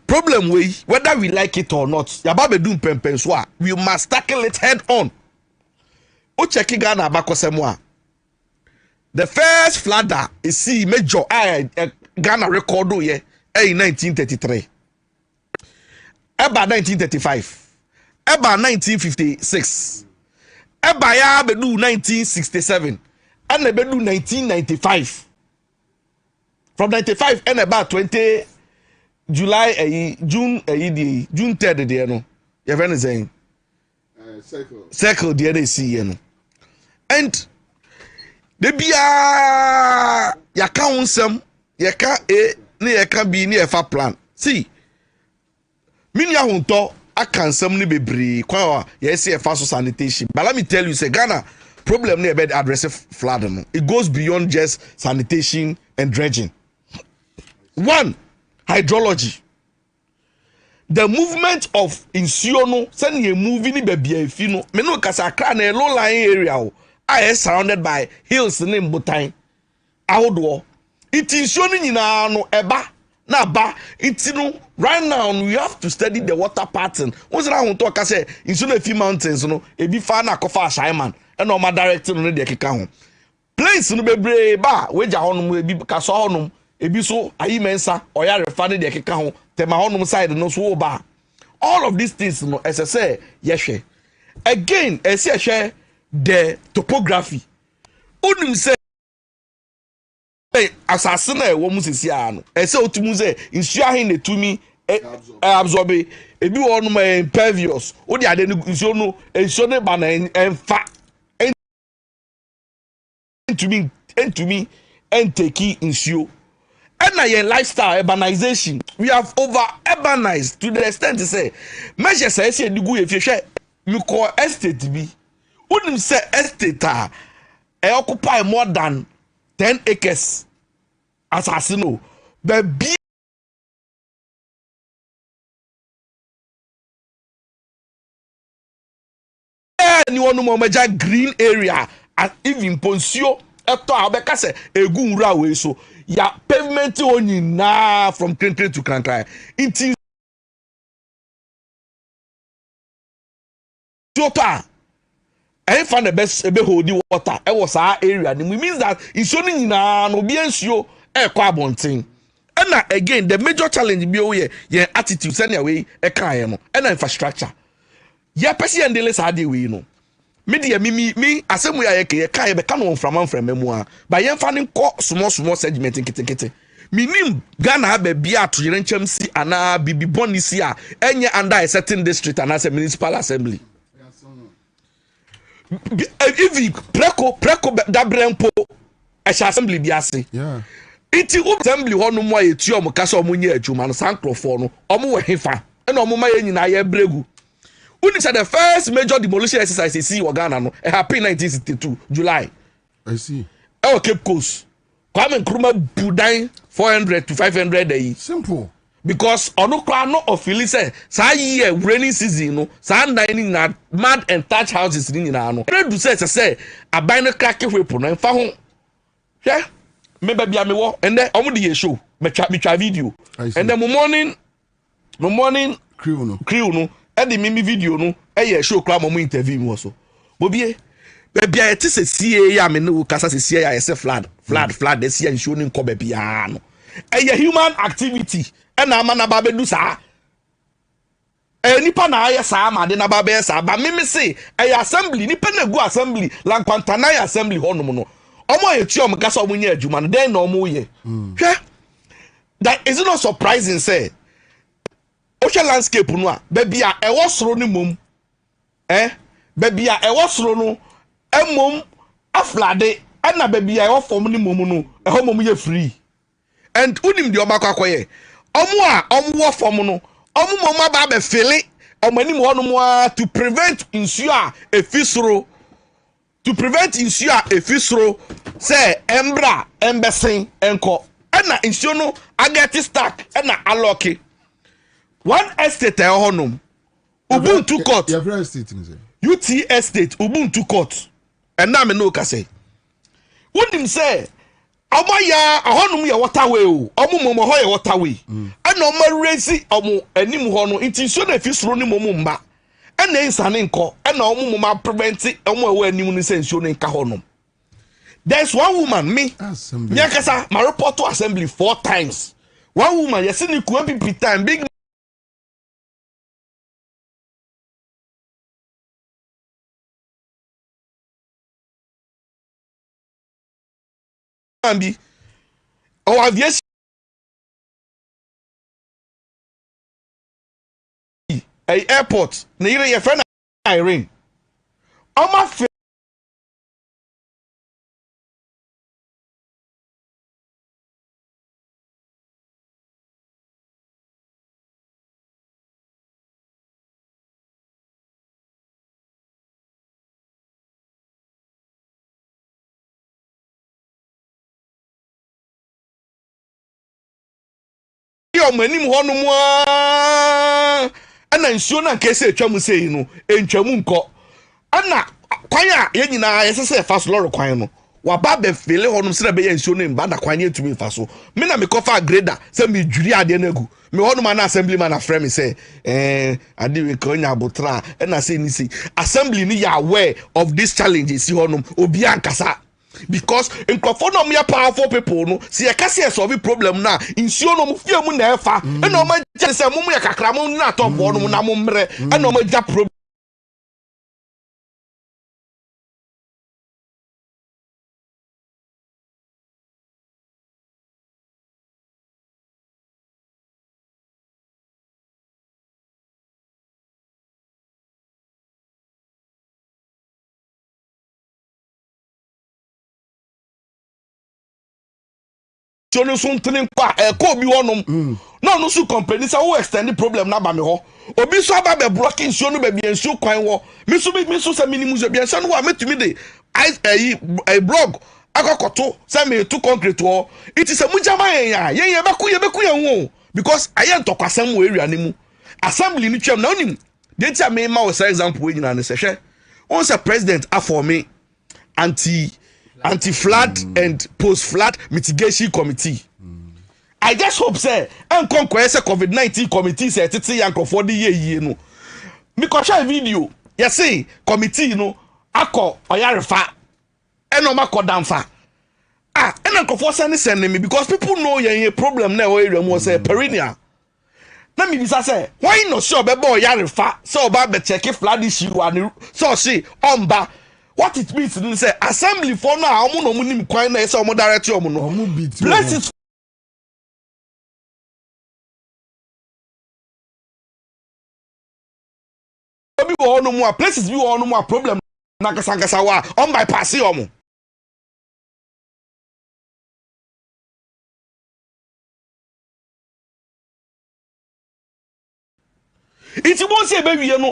problem we whether we like it or not yaba be do pempen so a we must tackle it head on o check Ghana abakosemo a the first flood is see major Ghana record o ye in 1933 eba 1935 eba 1956 eba ya bedu 1967 and bedu 1995 from 95 and about 20 July June June 3rd there no your friend is saying circle there they see you know and the bia ya ka some ya ka ne ya ka bi ne ya fa plan see mini ahunto akansam ni bebre kwa yes e fa so sanitation but let me tell you say Ghana problem na about address flood no it goes beyond just sanitation and dredging. One, hydrology. The movement of insuo no send you moving ni baby afi no me no kasa Accra na low lying area o is surrounded by hills ni mbotan ahodo it insuo ni nyina no eba na ba itinu right now we have to study the water pattern once na ho to ka say insuo na fi mountains no ebi fa na kofa Shaiman and o ma direct no de keka ho place no bebre ba weja honum ebi kaso honum ebi so ayi mensa oya refa ne de keka ho tema honum side no so ba all of these things no as I say yehwe again as I share the topography. Unim say asase na ewo mu sisi ano. E say otumu say nsu ahin na tumi absorb ebi wonu ma impervious. O di ade nsu no ba na enfa entumi enteki nsuo. And na your lifestyle urbanization, we have over urbanized to the extent to say measures say say digu e fiehwe me call estate bi unim say estate occupy more than 10 acres asase no but be ni wonu mo meja green area and even ponsio eto abeka say egu nwura we so ya pavement only na from country to country into Jota I find the best ebe holding water it was our area and it means that it's only na no be ensure e kwa bontin and again the major challenge be o ye attitude send away e kan ye no and infrastructure ya person and dey say dey we no me asemu ya ye kai be kan won from mu a ba ye fa ne ko small segment kete minim Ghana ba bia to yere ncham si ana bibi bonisi a enye under a certain district and as a municipal assembly if preko da brempo a assembly bi ase iti assembly ho no mo ayetu o mo kasa o mo nya adwuma no sankrofo no o mo we hefa na o mo ma ye nyina ye bregu. When it's the first major demolition exercise you see in Ghana, no, it happened in 1962, July. I see. Our Cape Coast. Kwame Nkrumah Budai 400 to 500 a year. Simple. Because Onukra no officially say, sa year rainy season, no, sa dining na mad and thatch houses in Nano. I do say, a bind a crack weapon and found. Yeah, maybe be a me walk and then I'm the show, me try video. And then morning, crew no. And the mimi video no show kra mo interview mo so bobie bia e tese sie ya me no kasa se sie ya se flood the sie nsho ni nko bia no human activity and na ba bedu sa nipa na aye sa ma de na ba be sa ba mimi say assembly nipa na go assembly la kwantana assembly honom no omo ye tuom kasa omo nya adwuma no den na omo ye hwe that is not surprising say Ocean landscape no a baby a ewo soro ni mom baby a ewo soro no emom aflade na baby a ewo form ni mom no eho mom ye free and unim de omakwakoye omo wo form no omo mom aba be fele omani mo no mo to prevent insure efisoro say embra embesen enko na insure no ageti stack na aloki. One estate honum Ubuntu court. Your very estate is UT estate Ubuntu court. And now me no ka say. Wouldn't say Amaya honum ya waterway o. Omo momo ho ya waterway. And no ma raise omo anim ho no nti so na fisuro ni momo mba. And na insane nko. And na omo ma prevent omo ewo anim ni sensuo ni nka honum. There's one woman me. Nyakasa ma report to assembly 4 times. One woman yesi ni ku MPP time big be or aviation a airport na your friend Irene my manim ho no mo ana nsuo na kese atwam sei no entwam nko ana kwan a ye nyina yesese fa so loro kwan no wa ba be fele ho no se be ye nsuo no mba na kwan etumi fa so me na me kofa grader se me dwuri ade na gu me ho no man assembly man afre me say ade we ko nya botra na say ni say assembly ni ya aware of these challenges si ho no obi ankasa. Because in Kwabena are powerful people, no. See, I can see a solve problem now. In Siono, fear mun nefa, and no man just a mumu yakakramon na top one, and no man problem. no so ntene kwa ko bi honom no no so company say wo extend problem na ba me ho obi so aba be blocking nsuo no ba bi nsuo kwan wo me so say minimum so bi nsuo no wa metumi de I blog akokoto say me to concrete wo it is a mujama yen beku yen wo because ayen tokwasam wo area ne mu assembly ni twam na onim de tia me ma wo say example we nyina ne se hwe on say president for me anti-flood and post-flood mitigation committee. I just hope say conquest COVID-19 committee say titi yanko for the year no. Because share video, you see committee no akọ oyarefa eno makọ damfa. Eno for send me because people know you problem na area mo say perennial. Na me bisa say why no sure be boy oyarefa so ba be check flood issue and so see omba. What it means is say assembly for now omo no nim kwan na say omo direct omo no places obi wo no mo places bi wo no mo problem na kasangasa wa on bypass omo iti mo say be wie no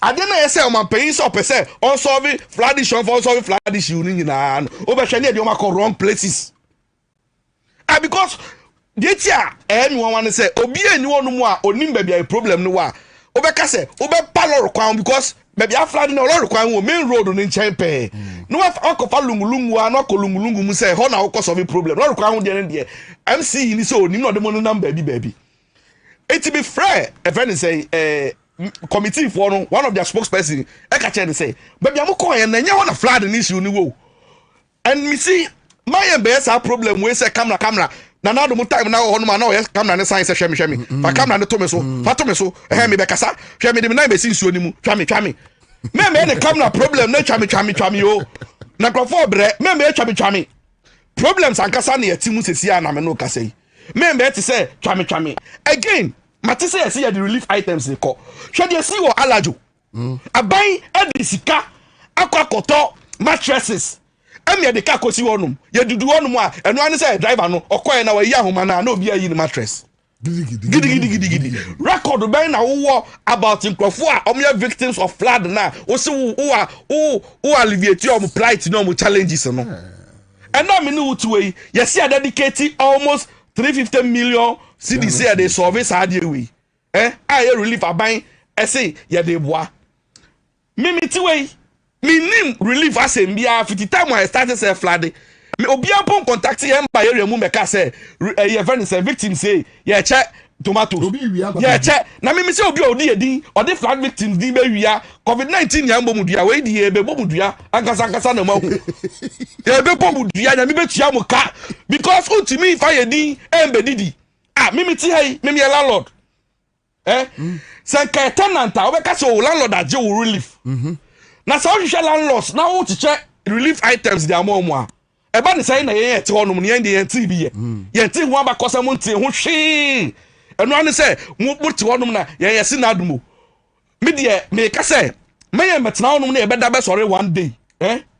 ade na yese o man pay so pese on solve flood issue for solve flood issue ni nyina no obehwe na e de o makọ wrong places because the tia anyone want say obi ani wonu mu a onim ba bia problem no wa obeka say obe palor kwan because ba bia flood na lor kwan wo main road no nchen pe no wa akofa lungulungu a no akolungulungu mu say ho na wo solve problem lor kwan wo de MC ni so onim no de mo no number bi it be fair if any say committee for no one of their spokesperson e ka che say baby am ko yen na nya wona flood ni issue ni wo and me see my be say problem we say camera na do mo time na ho no ma na o camera ne sign say hwe me fa camera ne to me so me be kasa hwe me de na be si issue ni mu twa me the camera problem na twa me o na crofo bre me twa me problems an kasa na yati mu sesi na me no kasa yi me te say twa me again Mati say see the relief items they call. Should you see what alajo? Abai edisika akwakoto mattresses. Emi de ka kosi wonum. Ye dudu wonum a eno an say driver no okoye na we ahoma na obi ayi ni mattress. Gidi. Record ben na wo about nkrofo a omya victims of flood na wo se wo alleviate your plight no challenges no. And now me no to way. You see a dedicated almost 350 million CDC they service hard way. I relief aban say ya de bois. Me way. Me nim relief asem bia 50 time I started say flood. Me obi ampon contact him by area mu meka say ye friend say victim say ye check tomatoes. Ye check. Na me say obi odi edin or the flood victims din be wia COVID-19 ya mbom dua we di e be bom dua ankasa na ma. E be bom dua na me betua mo ka because ultimi fa ye din embe didi. Me ti hey me landlord. Say ka tenant a we ka say landlord aje wo relief. Na so hwe landlords na wo cheche relief items dia mo a. E ba ne say na ye te honum ne ye ti bi ye. Ye ti ho abakosa mo nti ho hwe. Eno an say mo te honum na ye si na adumo. Me de me ka say me ye metna honum na ye beda be sorry one day.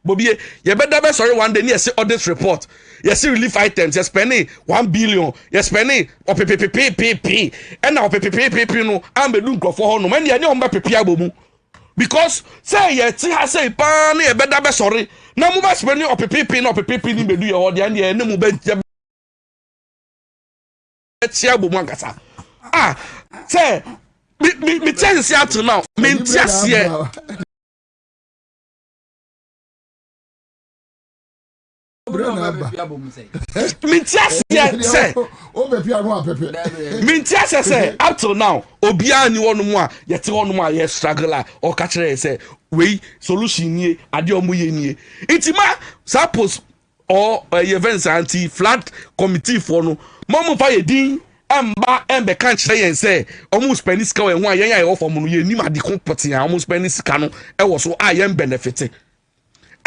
Bobie ye beda be sorry one day ne ye see audit report. You see relief items, you're spending 1 billion, you're spending PPP, and now PPP no, I'm be doing for no, and you're not PPP because say ye say pan, you better be sorry. Now move spending PPP, no PPP, ni be do your order, and you no move say me tell you to now, me just here. Mintias say up till now obia ni wonu mu a yete wonu mu a ye struggle or catch say we solution nie ade omo ye nie intima suppose or events anti flood committee for no mom fa ye din amba embe kan kire yen say omo spend sika we ho a yen ya ofo mo no ye nim ade competent a omo spend sika no e wo so a yen benefit.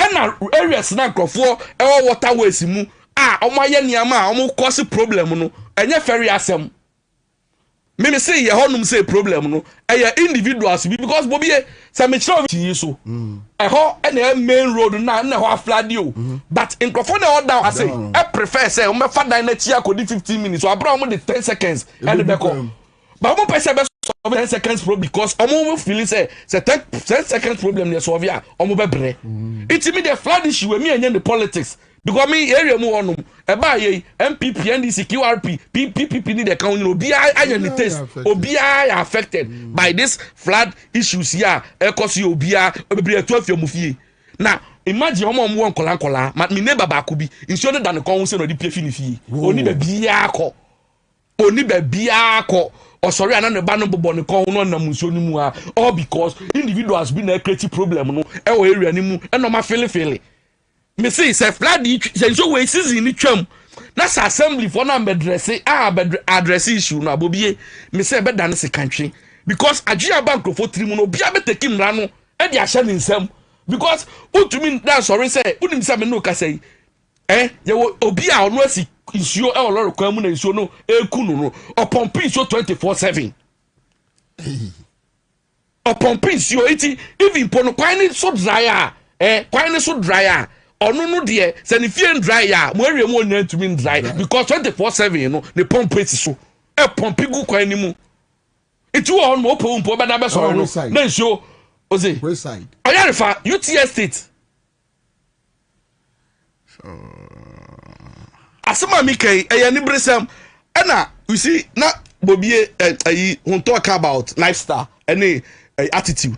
And areas na crofo waterways mu omaye niama omo cause problem no enye ferry asem me say ye honum say problem no individuals because bobie say me chiro chi so ho na main road na ho aflade o but incrofo na order I say I prefer say o me fa dan na chi akodi 15 minutes so abra mo de 10 seconds and be ko but mo pese be solve 10 seconds problem because omo feel say 10 seconds problem na solve ya omo be bre it me the flood issue we me anya the politics because me area mu onum e ba ye MPP NDC QRP PPP ni the count obi anya ni test obi are affected by this flood issues here e cause obi obi etu afia mu fie na imagine omo mo nkola me neighbor ba ko bi nso no da ne kon se no di pie fi ni fie oni ba bia akọ osori ana ne ba no bobo ne kon no na munso ni mu a all because individuals be na create problem no e wo area ni mu e no ma fele me say se flood se so we season ni twam na sa assembly for na bedress address issue no abobie me say be dan se country because Ajia bank for 3 mu no bia be take mra no e dia hye ni nsam because utumi da sorry say unim say me no ka say ye obi a ono asi isuo e oloro kwa mu na isuo no ekunu no opompi isuo 24/7 opompi isuo iti even pono kwani so dryer kwani so dryer ono no de se ne fie dryer mo awie mo nya ntumi dry because 24/7 no ne pompi so pompi gu kwani mu iti wo on mo pompo be na be so no na isuo oze side oyarefa UTS state asema mi kai ni bresam na you see na bobie won talk about lifestyle and attitude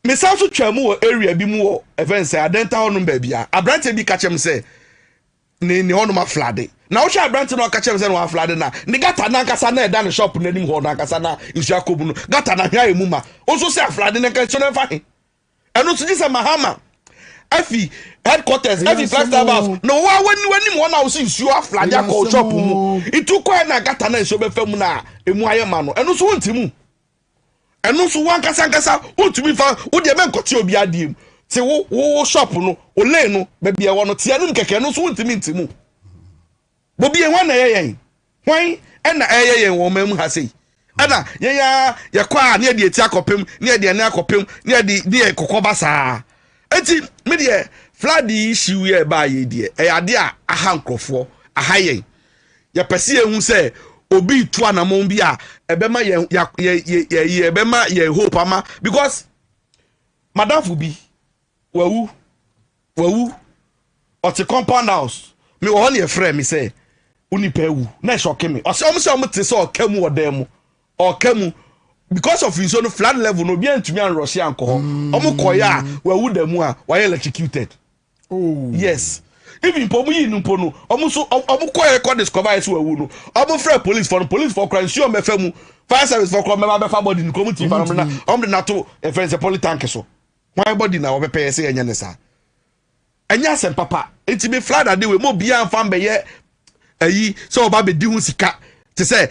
me sound so twamu area bi mu event say adenta honum ba bia abrante bi ka chem say ni honum aflade na wo sha abrante no ka chem say no aflade na ni gata na nkasa na eda ne shop na nim ho na nkasa na isu akobu no gata na hwa emu ma onso say aflade na ka chone fa he eno so jisa mahama afi headquarters afi plaster house no wa wani mo na wo si isu aflade akọ shop mu itu kwa na gata na isu be fam na emu aye ma no eno so wontimu eno so wan kasa otumi fa wo de me nkoti obi adiem ti wo shop no o le no be bia wo no tia no keke no so wontimi ntimu bobi en wan na yeyen hwan na yeyen wo mam ha sei ana ye kwa na de eti akopem na de na akopem na de kokoba saa enti me de flood issue ye ba ye de ade a aha nkrofo aha yen ye pese ehu se obi tu anamon bi a ebema ye ebema ye hope ama because madam fubi wawu o ti compound house me wo ne frɛ me say uni pewu na shock me o se om te so okamu odem okamu because of his own flood level no bi antumi an Russia anko ho om koya wawu demu a wa electrocuted yes even pomu yi numpo no omuso omukoye ko discover ese wawu no omu frɛ police for crime sure me famu fire service for crime me fa body nko muti fa no na de nato e fence police tank so why body na wo pepeye se enya ne sa enya sem papa enti be flood ade we mo bia mfa mbeye ayi so oba be di hu sika te say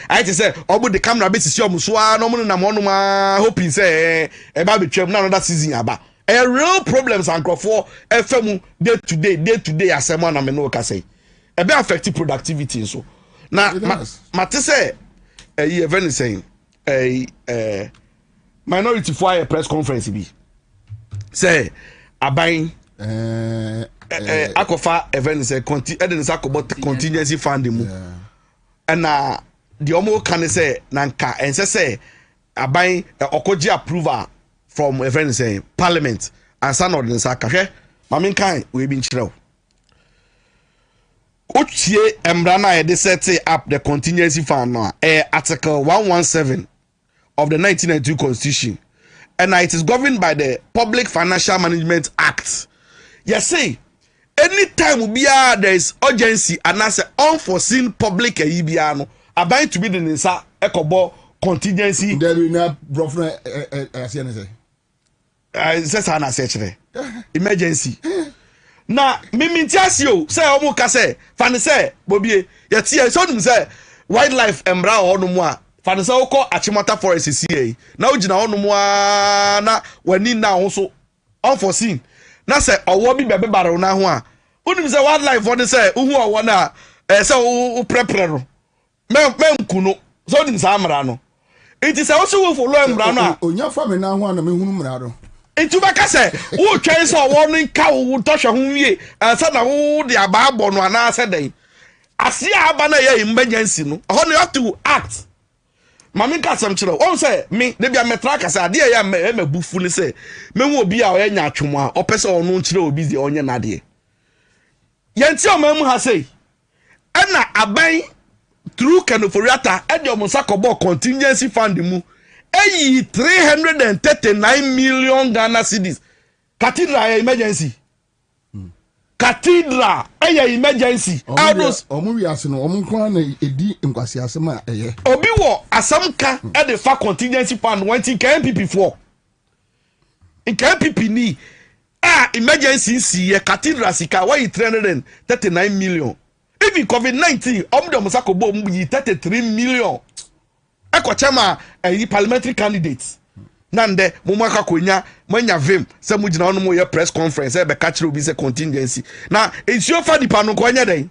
obu the camera be sisi omuso a no mo na mo no ma hoping say e ba be twam na another season aba a real problems and crofo FM day to day asema na me no ka say e be affect productivity so na mate say event saying minority for a press conference bi say aban akofa event say contingency fund mu and the omo can say nanka and say aban okoji approval from event say parliament and san ordinance akahwe mamin kan we bi nchirel ochie emra na e set up the contingency fund now article 117 of the 1992 constitution and it is governed by the Public Financial Management Act. Yes, say anytime there is urgency and as unforeseen public ibiano about to be the nisa ekobo contingency there we na brofna says ana search emergency na mimintiasio say omo ka say fane say bobie yetie so dum say wildlife embra onu mu a fane say ukọ Achimota forest CA na ugina onu mu a na wani na ho so unforeseen na say owo bi bebe bare na ho a unim say wildlife one say uhu owo na say u prepare no menku no so dum say amra no It is also for low brana. Onya family na ho na me hunu mrado. Into baka say, wo twen so warning ka wo tosho ho wie, ansa na wo de aba abo no ana ase den. Ase aba na ye emergency no. Ho no have to act. Mami ka sam chiro. On say me de bia metra ka say ade ya me bufu ni say, me hu obi a o nya atwom a opese ono chiro obi de onye na de. Yenti o mamu ha say, ana aban through Kanoforiata and your Mosako contingency fund mu 339 million Ghana cedis. Cathedral emergency. Cathedral emergency. Omu ase no omu kwa na edi nkwasi asema eye. Obi wo asamka e the fa contingency fund wanting KMPP for. In KMPP ni emergency see cathedral sika why 339 million. Even COVID-19, Musako Bo 33 million. Eko chama parliamentary candidates. Nande Mumaka Konya, Mwenya Vim, Samujina no more press conference, be catch will be a contingency. Now, it's your funny pano Konya day.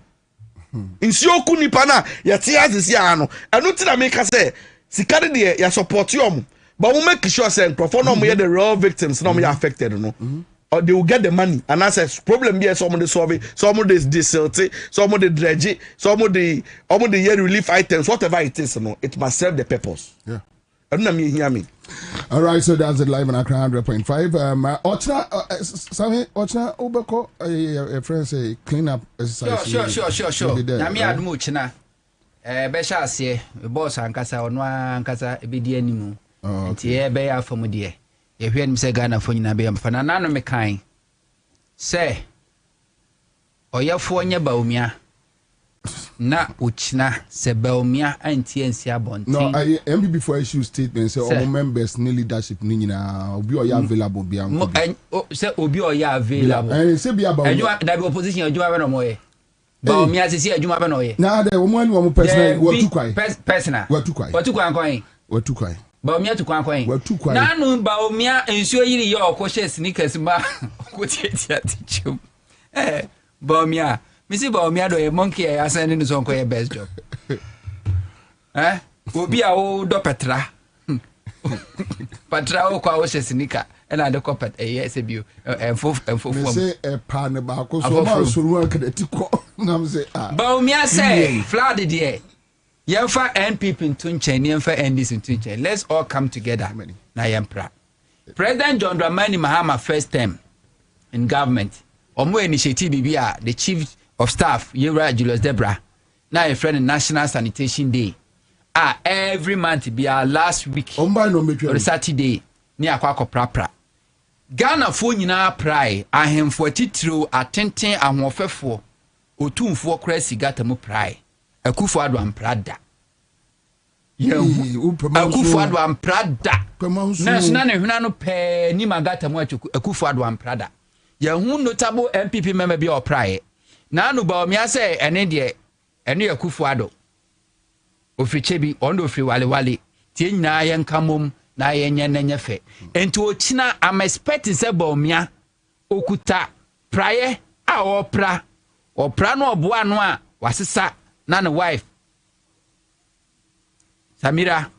In your kunipana, ya tears is yano. And not to make us say, Sikari de ya support you. But we make sure say, perform the real victims, no me affected, no. Or they will get the money. And as a problem here, some of the solve it, some of the desilty, some of the dredge, some of the year relief items, whatever it is, no, it must serve the purpose. Yeah. I don't know me hear me. All right, so that's it live in Accra 100.5. Ochna, Sammy, Ochna, Obeko, a friend say clean up exercise. Sure. Nami admu china. Besha se boss ankasa onwa ankasa ebedi animu. Nti e be ya fomu de. Ye hwe nim se Ghana fo nyina be am fana nanu me kan. Se oyafo nya baumia. Na uchina se baumia anti ensi abonte. No, I MB before issue statement say all members ni leadership ni nyina obi o ya available bia. Se obi o ya available. Se bia baumia. Adwuma da be opposition adwuma be no moye. Baumia se si adwuma be no ye. Na de wo mo ani wo personal wo tu kwai. Personal. Wo tu kwai. Wo tu kwai kon. Wo tu kwai. Baumia tu kwai kon. Wo tu kwai. Nanu baumia ensuo yiri ye okoshe sneakers ma ko tietia tichum. Baumia Missy Baumia do a monkey I send in the song your best job. Will be our do Petra. Patra o kwa was a sneaker and I do copet a yes a view and for say a pan about so work at the Baumia say flooded ye. Yamfa and people in Tunchen, Yamfa and this in Tunchen. Let's all come together. Na Yampra. President John Dramani Mahama first term in government. Omo initiative bibia the chief of staff Yera Julius Debra. Now a friend National Sanitation Day. Every month be our last week. Or Saturday near Kwako Prapra. Ghana fo nyina prai ahemfo titiro atenten ahofefo otumfo krasi gata mu prai akufo ado amprada akufo ado amprada na ne hwena no pe ni magata mu akufo ado amprada yehu notable MPP member bi o prai na anu ba omi ase ene de ene akufo ado ofriche bi ondo ofri wale tie nyina ye nkamom na ye nyenye fe enti ochina am expecting se ba omia okuta praye a opra no obo anu a wasesa na ne wife Samira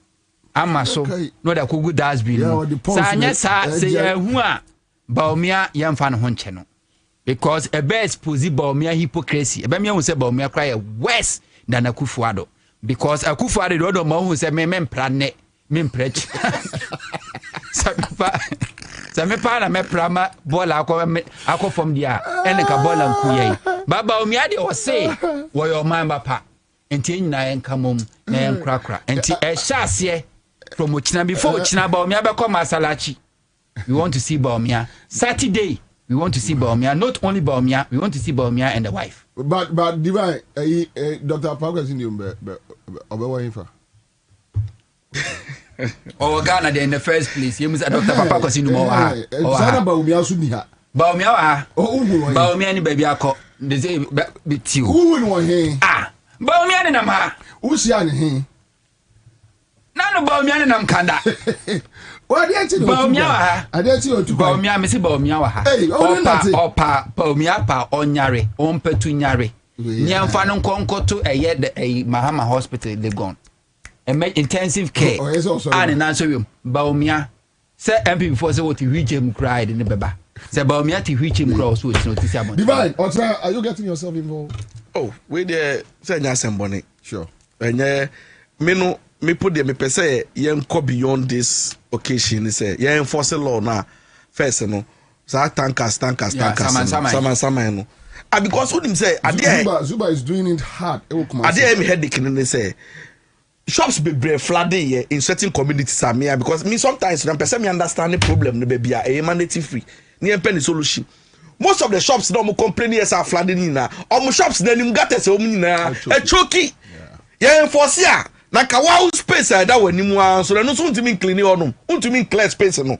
amaso no da kugu dasbin sa anya sa se yehu a ba omia ye mfa no ho nche no because a best posi ba omia hypocrisy e ba mia hu se ba omia cry worse than Akufo-Addo because Akufo-Addo do ma hu se me mpra ne me mprech Samepa na me prama bola akọ from dia ene ka bola nkuye baba omia de o say wo your man papa enti nyina enkamom na enkrakra enti e hyase from ochina before ochina ba omia be come asalachi we want to see Baumia Saturday. We want to see Baumia, not only Baumia, we want to see Baumia and the wife. But Divine, Dr. Parker is in the Obewa. Oh, Ghana, in the first place, you must Dr. Papa in the Baumia Sunia. Baumia, Baumia and baby, I call the same with you. Who will want him? Baumia and Nama. Who's young him? None of Baumia and Amkanda. What did you Baumia? I did you to Baumia, Missy Baumia. Hey, Baumia pa onyare, on petunyare. Nyam fanon konko to a yet a Mahama hospital they gone. intensive care. And answer you, Baumia. Say MP before say what you reach him cried in the baba. Say Baumia to reach him cross which notice. Divine, are you getting yourself involved? Oh, we there say nyasem bone. Sure. Enye me put them me per se yen go beyond this occasion say yen enforce law na first no. So tankers. Sama no. And because what him say Zuba is doing it hard. Ade me headache ne say shops be flooding here in certain communities amia because me sometimes when person me understand the problem no be a humanity free near penny solution. Most of the shops no complain yes are flooding na shops na nim gata se na e choki yeah enforce ya na ka wow space that wanimu an so no so ntimi clean onum ntimi clear space no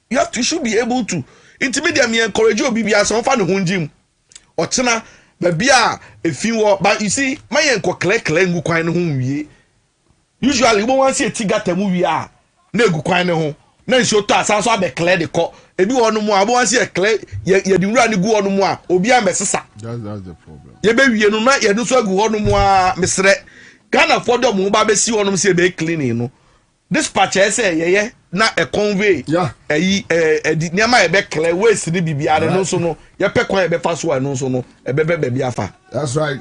you should be able to intimidate me encourage obi bia so fa ne honjim otena ba bia efiwo but you see my enko clear ngu kwan ne ho wie usually we want see tigata mu wie a na egu kwan ne ho na nso to asanso abe clear de ko ebi wonu mu a we want see clear ye di nwura ne gu wonu mu a obi am besesa that's the problem ye be wie no na ye do so agu wonu mu a mesre Ghana for them mu ba be si wonu se be cleaning no dispatch say ye na e convey eyi niama e be clear waste ni bibia no so no ye pe kwan e be fa so no so no e be bia afa. That's right.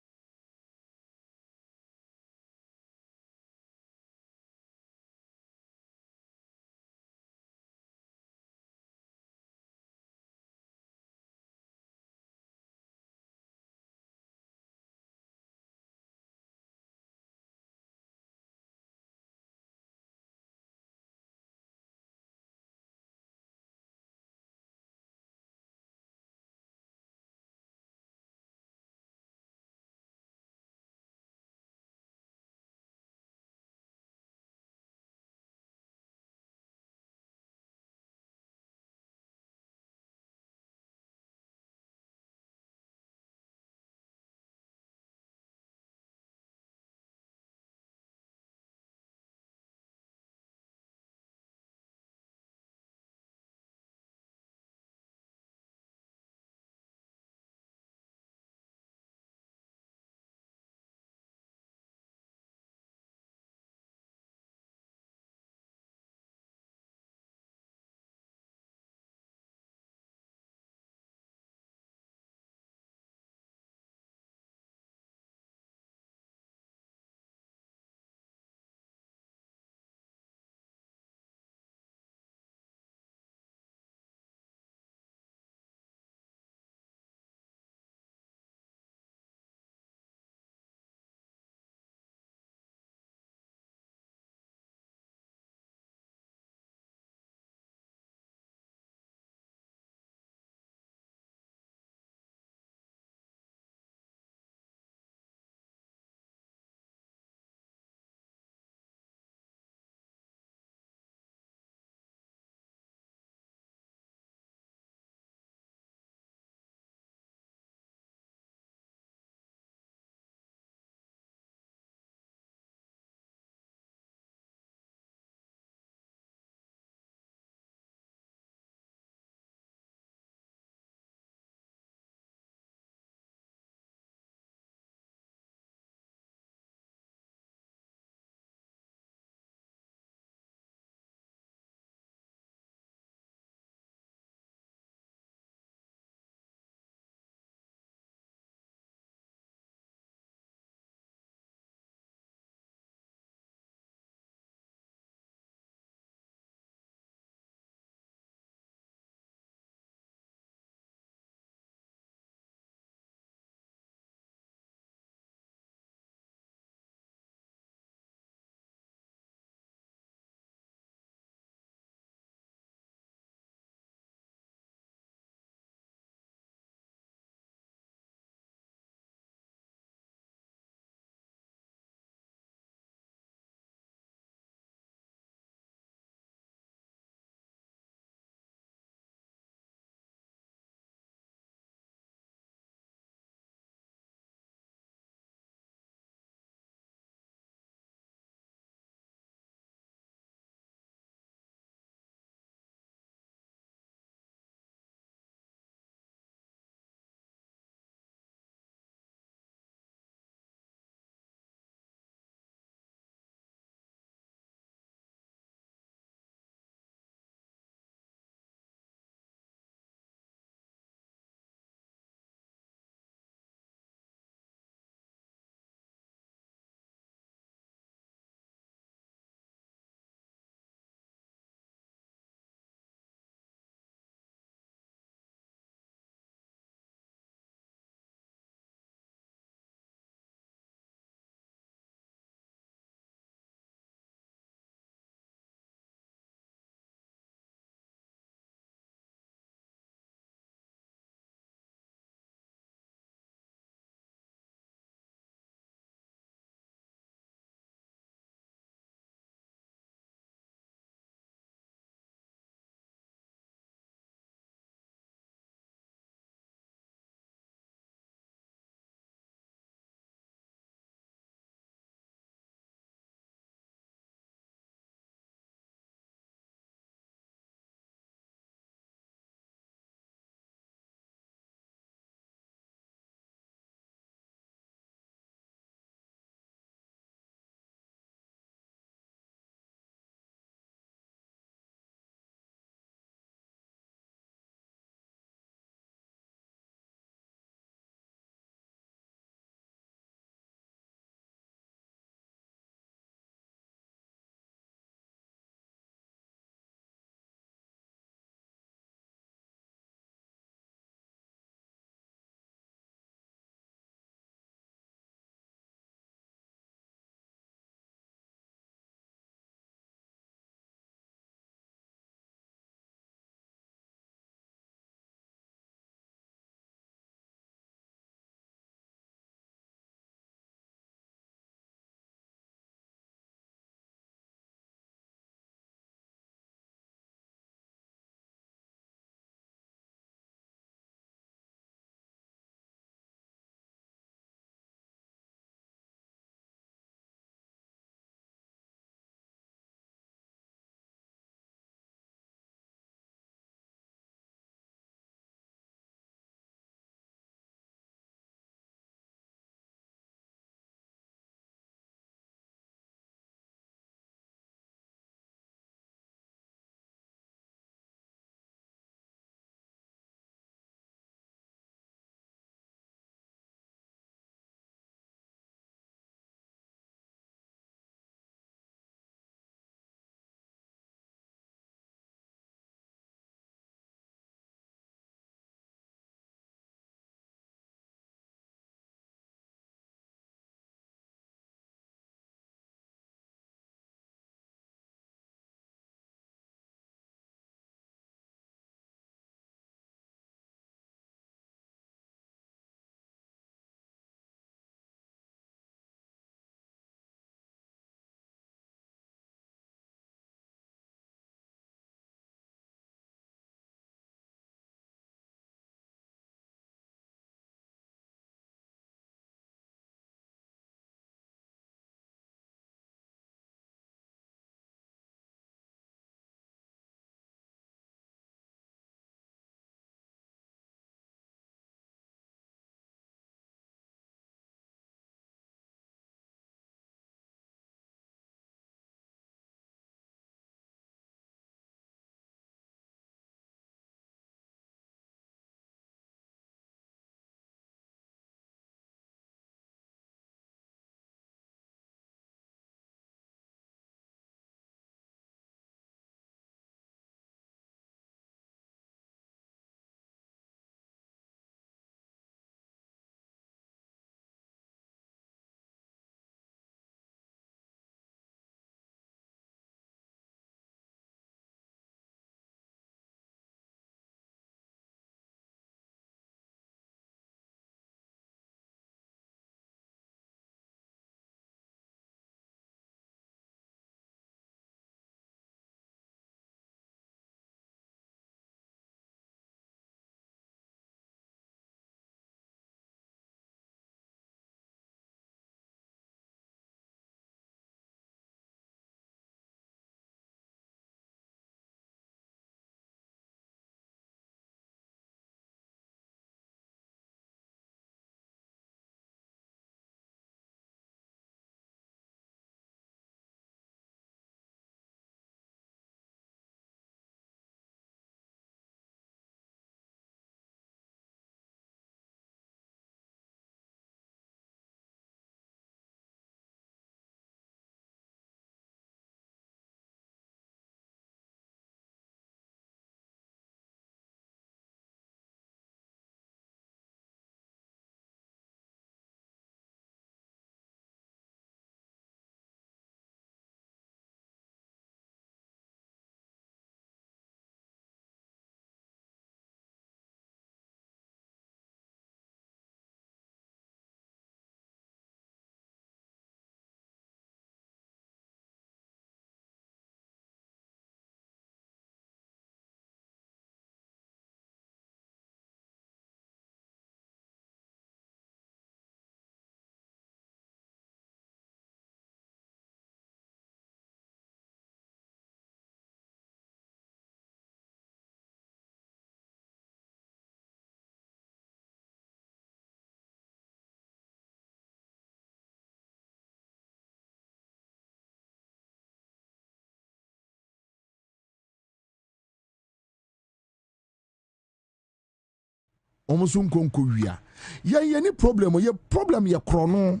almost unkonkuya. Ye any problem, ye problem ye chrono.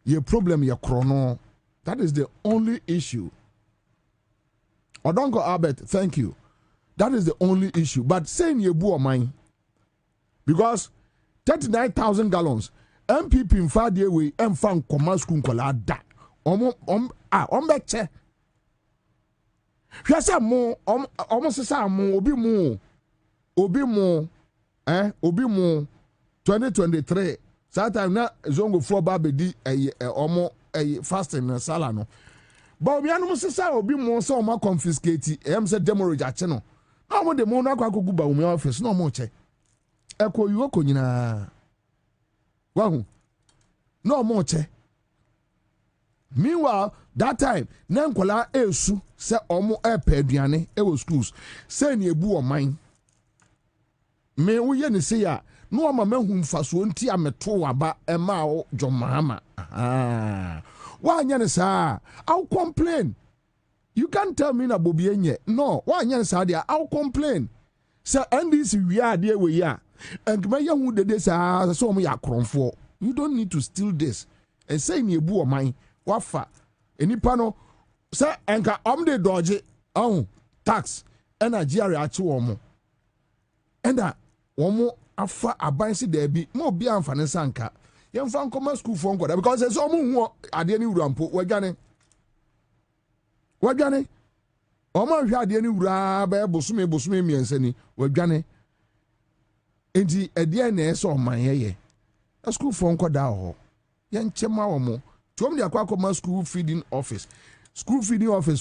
Ye problem ye chrono. That is the only issue. Odongo Albert, thank you. That is the only issue. But saying ye boo mine. Because 39,000 gallons. MPP in 5 day we fan commerce kunkola da. Ombeche. Hwese mo sesa mo obi mo 2023 that time na zongo flo ba be di fasting na sala no ba obi anu sesa obi mo so ma confiscate say demorage ache no na mo de mo na akwakogu ba wo office no mo che ekoyi ko nyina wahu no mo che. Meanwhile, that time, Nankola esu se omo aduane ewo schools. Say ni ebu o man. Me wo ye ni say ya, no ama mahu mfaso nti ameto aba ema o Jomahama. Wa anya ni sa, I'll complain. You can't tell me na Bobie enye. No, wa anya ni sa dia, I'll complain. Say NDC we are there we ya. And me ya hu dede sa so omo ya kronfo. You don't need to steal this. And say ni ebu o man. Wafa enipa no say enka de dodge tax ena GRA achi womo enda womo afa abansi da bi mo bia amfane sanka yemfa nkoma school for nkoda because say omo hu ade ni wurampo wadwane omo hwe ade ni wura ba bosume miensa ni wadwane enti ade na eso man ye school for nkoda ho yenchema womo Tom the Aquacoma school feeding office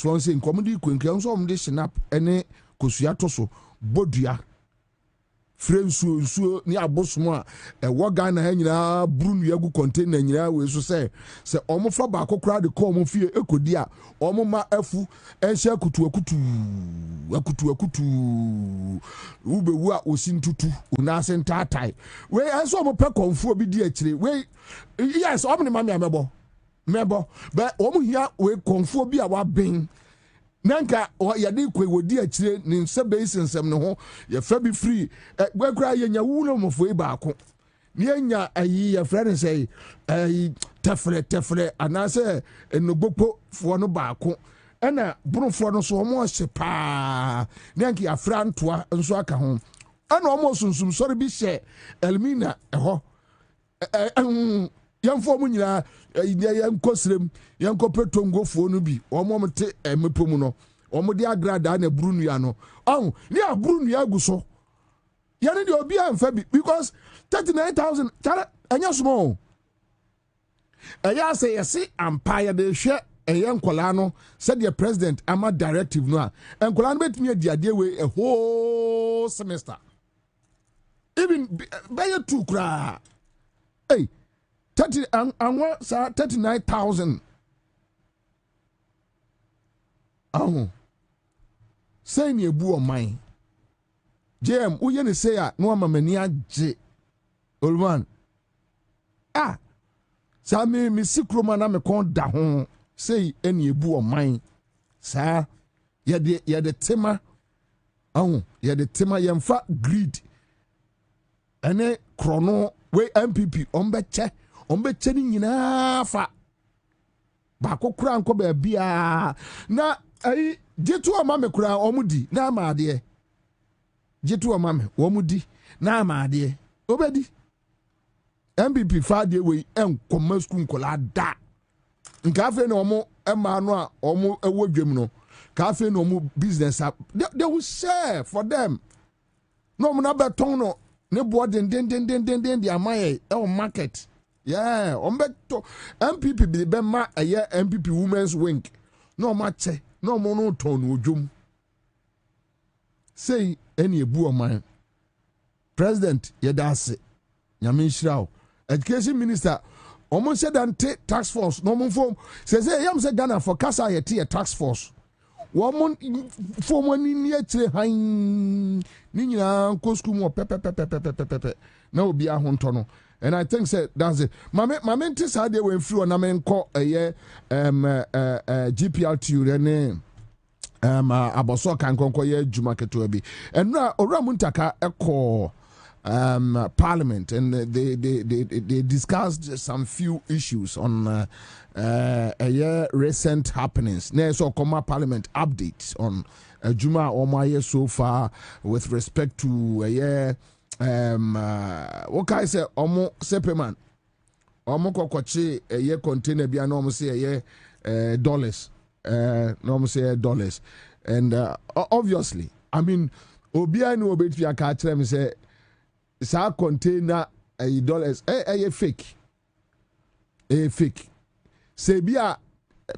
from saying comedy quinkle so de snap any kosuato so bodua friends so ni abosmo a waga na nyina brunu yagu container nyina we so say omo fa ba kokora de call mo fie ekodi a omo ma afu enhye akutu ubewu a osintutu unase ntatai we enso omo pe konfo bi di akire we yes omo ni mama amebo but omo hia we konfo bi a wa ben nanka ya de kwe wodi akire ni nsebe isensem ne ho ya fa bi free gwakura ye nya wulo mofo e baako ni enya ayi ya friend say tefre anase enogbopo fo no baako ena brofo no so omo hye pa nanka ya fra ntoa nso aka ho ana omo sunsum sori bi hye elmina eho yamfo mu nyina yankosrem yankopetongo fo no bi omo mte mepomu no omo de agrada na brunu ya no ni abrunu ya guso yani de obi amfa bi because 39,000 tara anya small aya say yesi empire de hwe enkola no said the president ama directive no a enkola no betumi adi ade we a whole semester even by 2 kra hey 39,000 say ni ebu o man JM uye ni say ya no amamani agye Olman sa me sikroma na me kon da ho say eni ebu o man sa ye de tema ye tema yemfa greed ene krono we MPP ombeche ni nyina fa ba kokura anko ba bia na ai jetu amame kura omudi na amaade jetu amame omudi na amaade obedi MPP faade we enkoma school nkola da nka afa na omo ema no a omo ewodwem no ka afa na omo business they will share for them no mo na beton no ne boarding den the amaye e market yeah ombeto MPP be ma aye MPP women's wing no mache no mo no ton odwom say any ebu o man president yedase nyame nshirawo education minister omo said ante tax force no mo form say yam say Ghana for kasa yete tax force woman form ni akire han ni nyina ko school mo pepe na obi ahonto no. And I think that's it. Mame ntisa de we free na me nko GPLTU ne aboso kan konko ye juma keto bi enra ora muntaka eko parliament, and they discussed some few issues on recent happenings. So Koma Parliament updates on Juma Omaye so far with respect to what can I say, Omo Sepeman Omo Kokochi container bi no say dollars, no say dollars, and obviously I mean Obia no obet ya ka tell me say sa container dollars fake say bia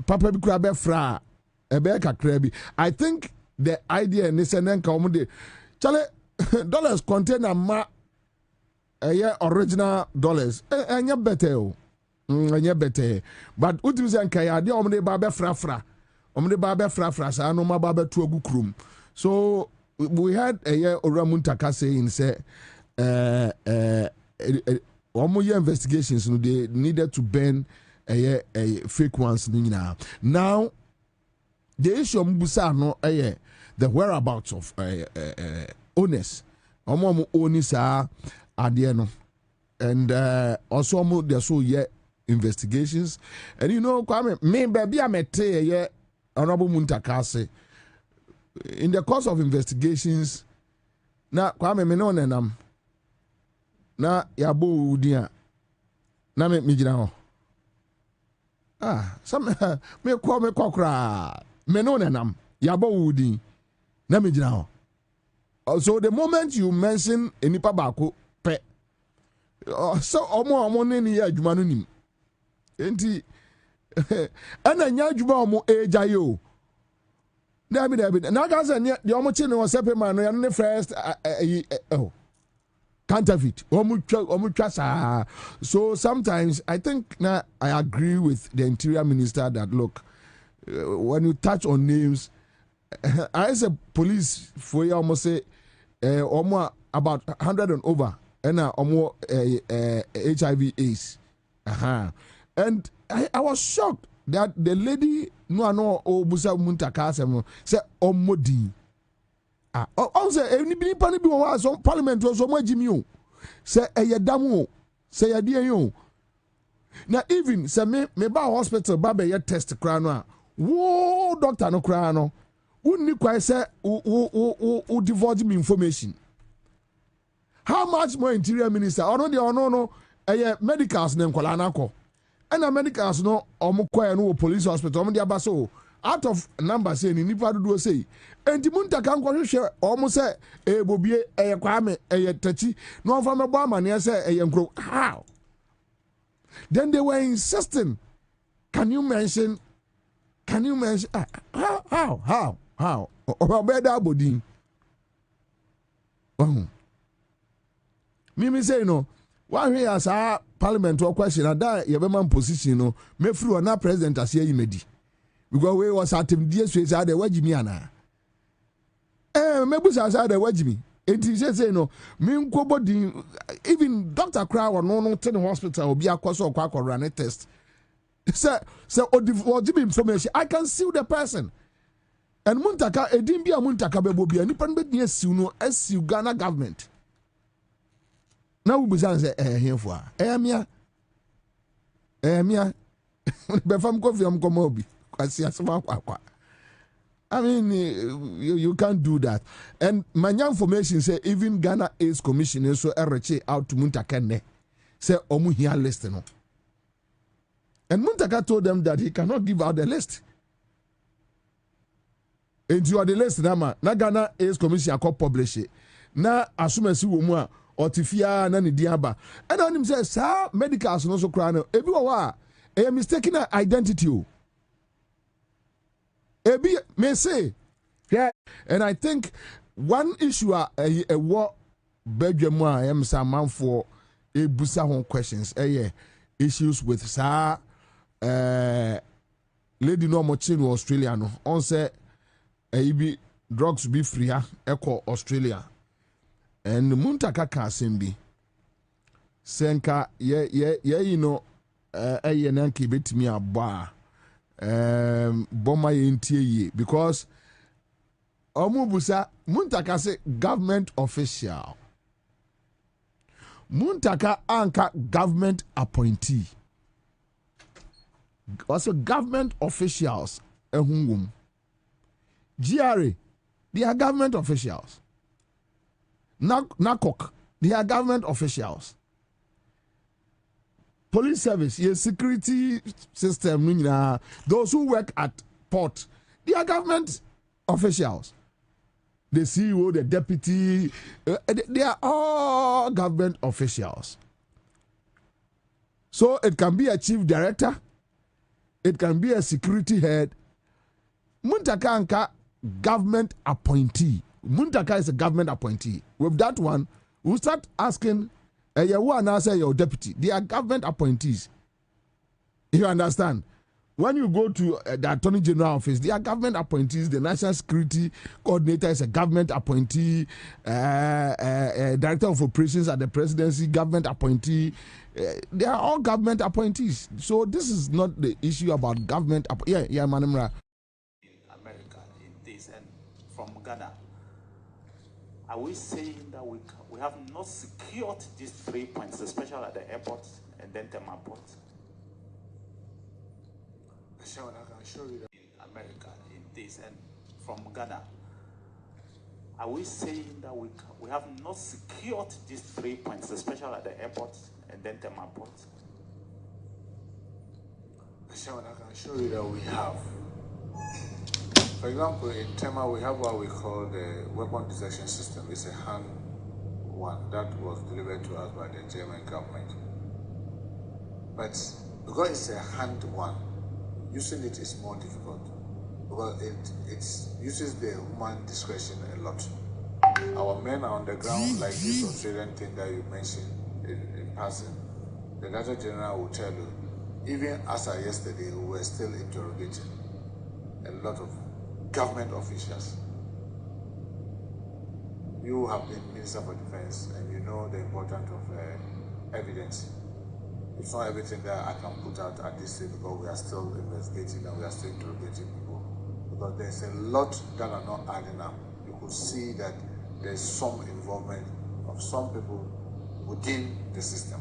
papa bi kura be fra be kakra bi. I think the idea in this and then come de chale dollars container ma original dollars anya better o anya better, but utim say nka ya de omde ba be fra sa no ma ba be to agu krum. So we had Oramuntaka saying say investigations, they needed to ban fake ones now. The issue of Mbusa no the whereabouts of owners owners are there no, and also there so investigations, and you know Kwame me baby I met Honorable Muntaka say in the course of investigations na Kwame me no nenam na yabo udia na me gina ho some me kokra me no nenam yabo udi na me gina ho. So the moment you mention enipa bako pe so omo ne ni adwuma no nim enti ana nya adwuma omo ejayo David na ga say the omo chi no sepe man no ya ne first counterfeit. So sometimes I think now I agree with the interior minister that look, when you touch on names, I say police for you almost say almost about 100 and over, and almost HIV/AIDS. And I was shocked that the lady no Obusa Muntaka say omodi. Also, anybody be was on parliament was so much Jimmy. Say a yadamu, say a dear you. Now, even say me ba hospital, Baba yet test crano. Whoa, doctor no crano. Wouldn't you quite say who divulge me information? How much more interior minister? Or no, a medicals name Kolanako. And a medicals no, or no police hospital, on the abaso. Out of numbers saying nipa do say and Munta can go share almost say Bobie Kwame Tachi no from a barman say how then they were insisting can you mention how or better body me say no one here as our parliament or question and that your man position no me through na president as ye medi. Because we was at him dear sweets are the Wajimiana. Maybe I said the Wajimi. It is say no, mean body even Dr. Crow or no 10 hospital will be a course or quack or run a test. So Wajimi information, I can sue the person. And Muntaka, it didn't be a Muntaka Bobie, and Nippon bet yes, you know, as you Ghana government. Now we say, here for Mia. Befam coffee, I'm come. I mean, you can't do that. And my information say even Ghana AIDS Commission so RHA out to Muntakane say omu here list no. And Muntaka told them that he cannot give out the list. And you are the list na Ghana AIDS Commission can publish it. Na assume si wo mu a otifia na ne diaba. And on him say sir medicals no so kra no. Ebi wo wa a mistaken identity o. Ebi may say, yeah, and I think one issue a war bedroom I am some man for a busa home questions. Issues with sa lady no mochin Australia no. On say be drugs be free echo Australia. And Muntaka Kasimbi Senka you know nanki bit me a bar. Bomba intie because Omubusa Muntaka say government official. Muntaka anka government appointee. Also government officials ehungum. GRA, they are government officials. NACOC, they are government officials. Police service, your security system, those who work at port, they are government officials. The CEO, the deputy, they are all government officials. So it can be a chief director, it can be a security head. Muntaka anka government appointee. Muntaka is a government appointee. With that one, we'll start asking, you answer your deputy. They are government appointees. You understand? When you go to the Attorney General office, they are government appointees. The National Security Coordinator is a government appointee. Director of Operations at the Presidency, government appointee. They are all government appointees. So this is not the issue about government. Manimra. America in this and from Ghana, are we saying that we have not secured these 3 points, especially at the airport and then Tema port? I can show you that in America in this and from Ghana, are we saying that we have not secured these 3 points, especially at the airport and then Tema port? I can show you that we have. For example, in Tema, we have what we call the weapon detection system. It's a hand one that was delivered to us by the German government. But because it's a hand one, using it is more difficult because it uses the human discretion a lot. Our men are on the ground, like this Australian thing that you mentioned in passing. The Director General will tell you, even as of yesterday, we were still interrogating a lot of government officials. You have been Minister for Defense and you know the importance of evidence. It's not everything that I can put out at this stage because we are still investigating and we are still interrogating people. Because there's a lot that are not adding up. You could see that there's some involvement of some people within the system.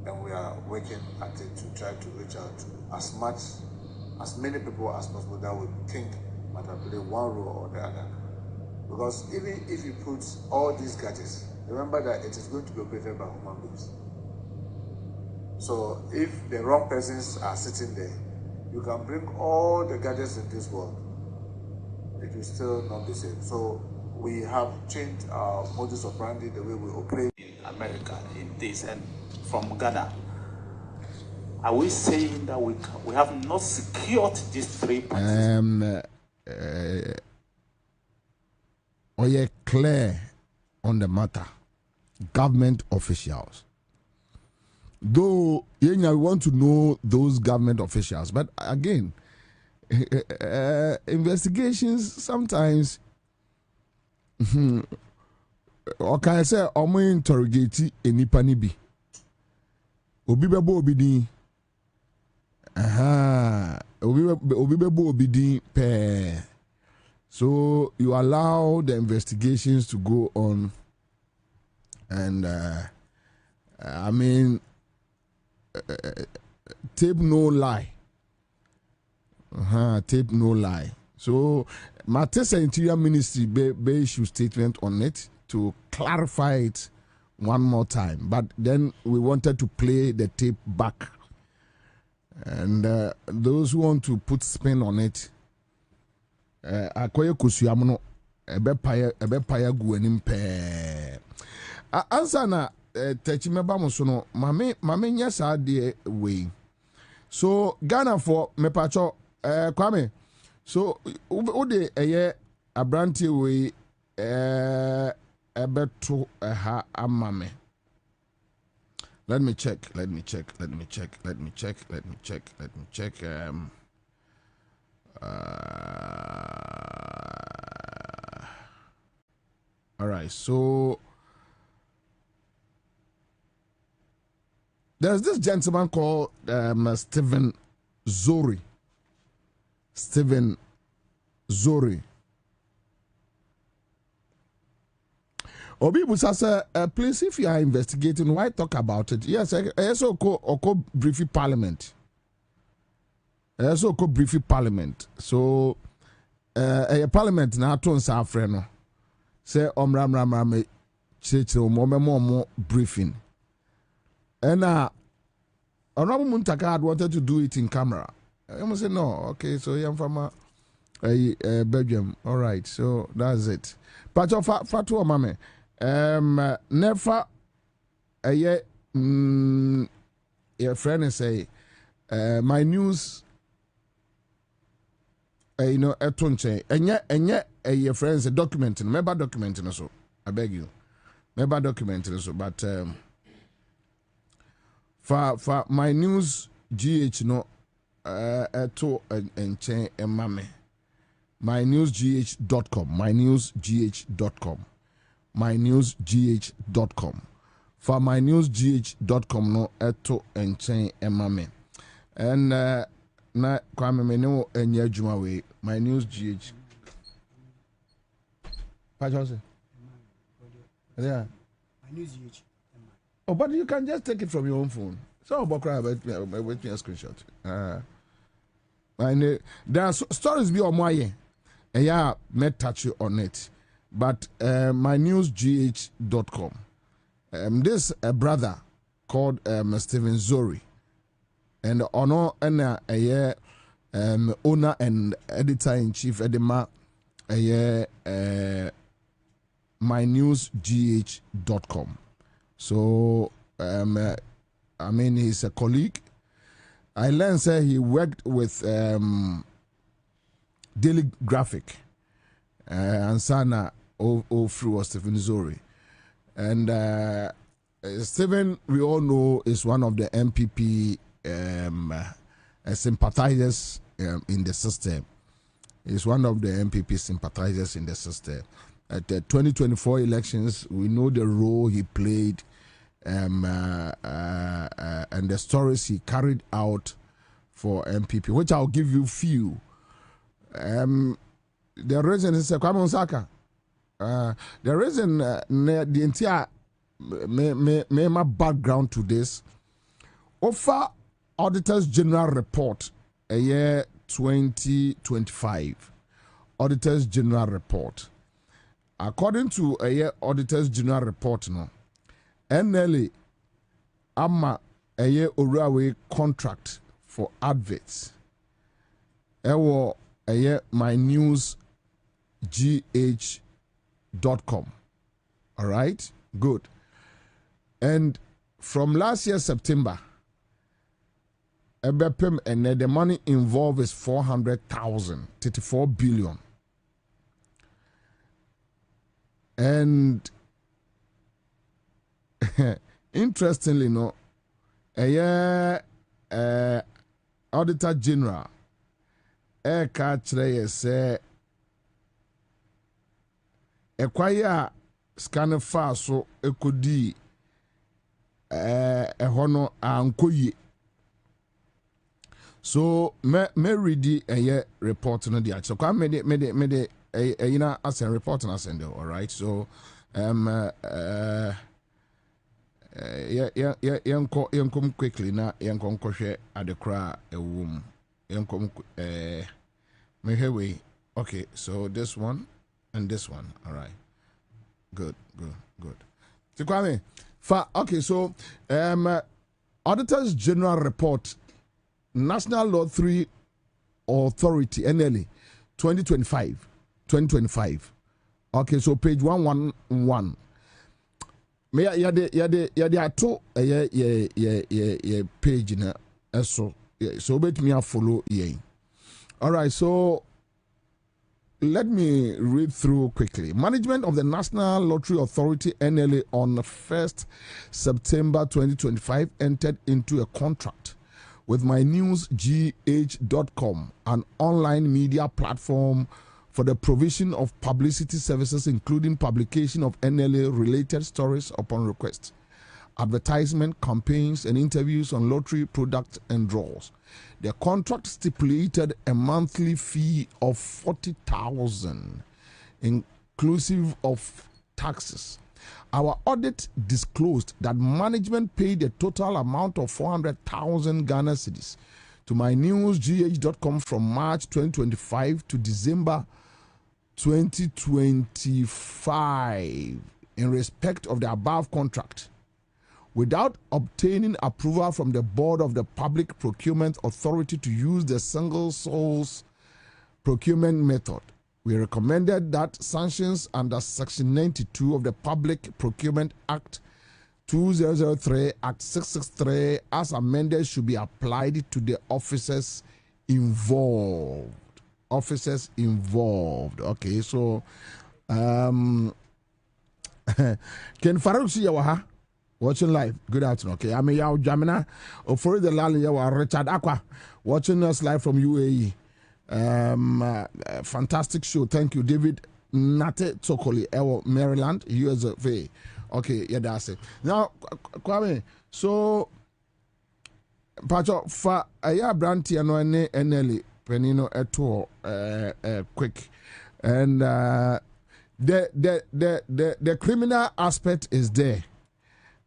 And we are working at it to try to reach out to as many people as possible that we think might have played one role or the other. Because even if you put all these gadgets, remember that it is going to be operated by human beings. So if the wrong persons are sitting there, you can bring all the gadgets in this world. It will still not be safe. So we have changed our modus operandi, the way we operate in America in this and from Ghana. Are we saying that we have not secured these 3 points? Are you clear on the matter? Government officials. Though we want to know those government officials, but again, investigations sometimes, or can I say, omo interrogate enipa ni bi. Obi bebo obi din. Obi bebo obi din pe. So you allow the investigations to go on, and I mean, tape no lie. Tape no lie. So Matesa Interior Ministry be issue statement on it to clarify it one more time. But then we wanted to play the tape back, and those who want to put spin on it, akoye kusuamuno ebe paya gu anim pe. Answer na techimeba mo so no mame nya saa de we. So Ghana for mepacho Kwame. So ode eye abrantie we ebeto ha amame. Let me check. All right, so there's this gentleman called Stephen Zori. Obi Busasa, please, if you are investigating, why talk about it? Yes, I also call briefly parliament. I also call briefly parliament. So, a parliament now turns our friend. Say, Ram, church, more briefing. And Honorable Muntaka wanted to do it in camera. I must say, no, okay, so I'm from Belgium. All right, so that's it. But Fatu Mame. Never your friend say my news etonche enye your friends a document remember documenting so I beg you remember documenting so but for my news GH no eto enche emame mynewsgh.com mynewsgh.com mynewsgh.com for mynewsgh.com no eto enchen emame and na kwame me no enye adwuma we mynewsgh Pajose yeah mynewsgh. Oh, but you can just take it from your own phone. So Bokra wait me a screenshot. And there are stories be on my yeah, may touch you on it. But mynewsgh.com. This a brother called Stephen Zori, and owner and owner and editor in chief Edema mynewsgh.com. So I mean he's a colleague. I learned say he worked with Daily Graphic and Sana through Stephen Zori. And Stephen, we all know, is one of the MPP sympathizers in the system. He's one of the MPP sympathizers in the system. At the 2024 elections, we know the role he played and the stories he carried out for MPP, which I'll give you few. The reason is Kwabena Saka. The reason the entire my background to this offer Auditors General Report a year 2025. Auditors General Report. According to a year Auditors General Report, no, NLA ama a year Urawe contract for adverts. Ewo a year mynewsgh.com. All right, good. And from last year September, EBEPM and the money involved is 400,000, 34 billion. And interestingly, no, Auditor General, say, acquire scanner fast so ekodi hono ankoye. So me read the report no the so come me the you know as a report and send all right. So yankom quickly na yankom kohwe Accra ewum yankom me hewe. Okay, so this one and this one, all right. Good. So Kwame, okay, so Auditors General Report, National Law 3 Authority, NLA, 2025. Okay, so page 111. Me yade ato page na so bet me follow ye. All right, so let me read through quickly. Management of the National Lottery Authority, NLA, on 1st September 2025 entered into a contract with mynewsgh.com, an online media platform for the provision of publicity services, including publication of NLA-related stories upon request, advertisement, campaigns, and interviews on lottery products and draws. The contract stipulated a monthly fee of 40,000, inclusive of taxes, Our audit disclosed that management paid a total amount of 400,000 Ghana cedis to mynewsgh.com from March 2025 to December 2025 in respect of the above contract, without obtaining approval from the board of the Public Procurement Authority to use the single source procurement method. We recommended that sanctions under Section 92 of the Public Procurement Act 2003, Act 663, as amended, should be applied to the officers involved. Officers involved. Okay, so Ken Farouk Yawaha watching live. Good afternoon. Okay, I'm Yao Jamina. For the Lali Yawa Richard Aqua watching us live from UAE. Fantastic show. Thank you, David Nate Tokoli, Maryland, USA. Okay, yeah, that's it. Now, Kwame, so Pacho for a year branty and NLE Penino eto quick, and the criminal aspect is there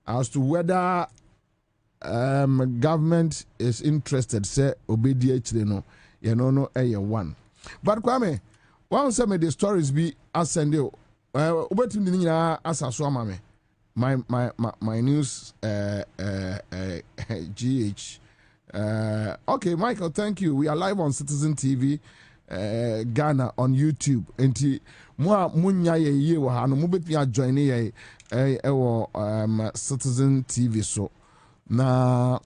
as to whether government is interested. Say obedience, no one. But Kwame, one say me the stories be ascend you. Obetim ni nyina asaso amame. My news GH. Okay, Michael, thank you. We are live on Citizen TV Ghana on YouTube. Enti mo munya ye wo ha no mo betumi join ye Citizen TV so. Now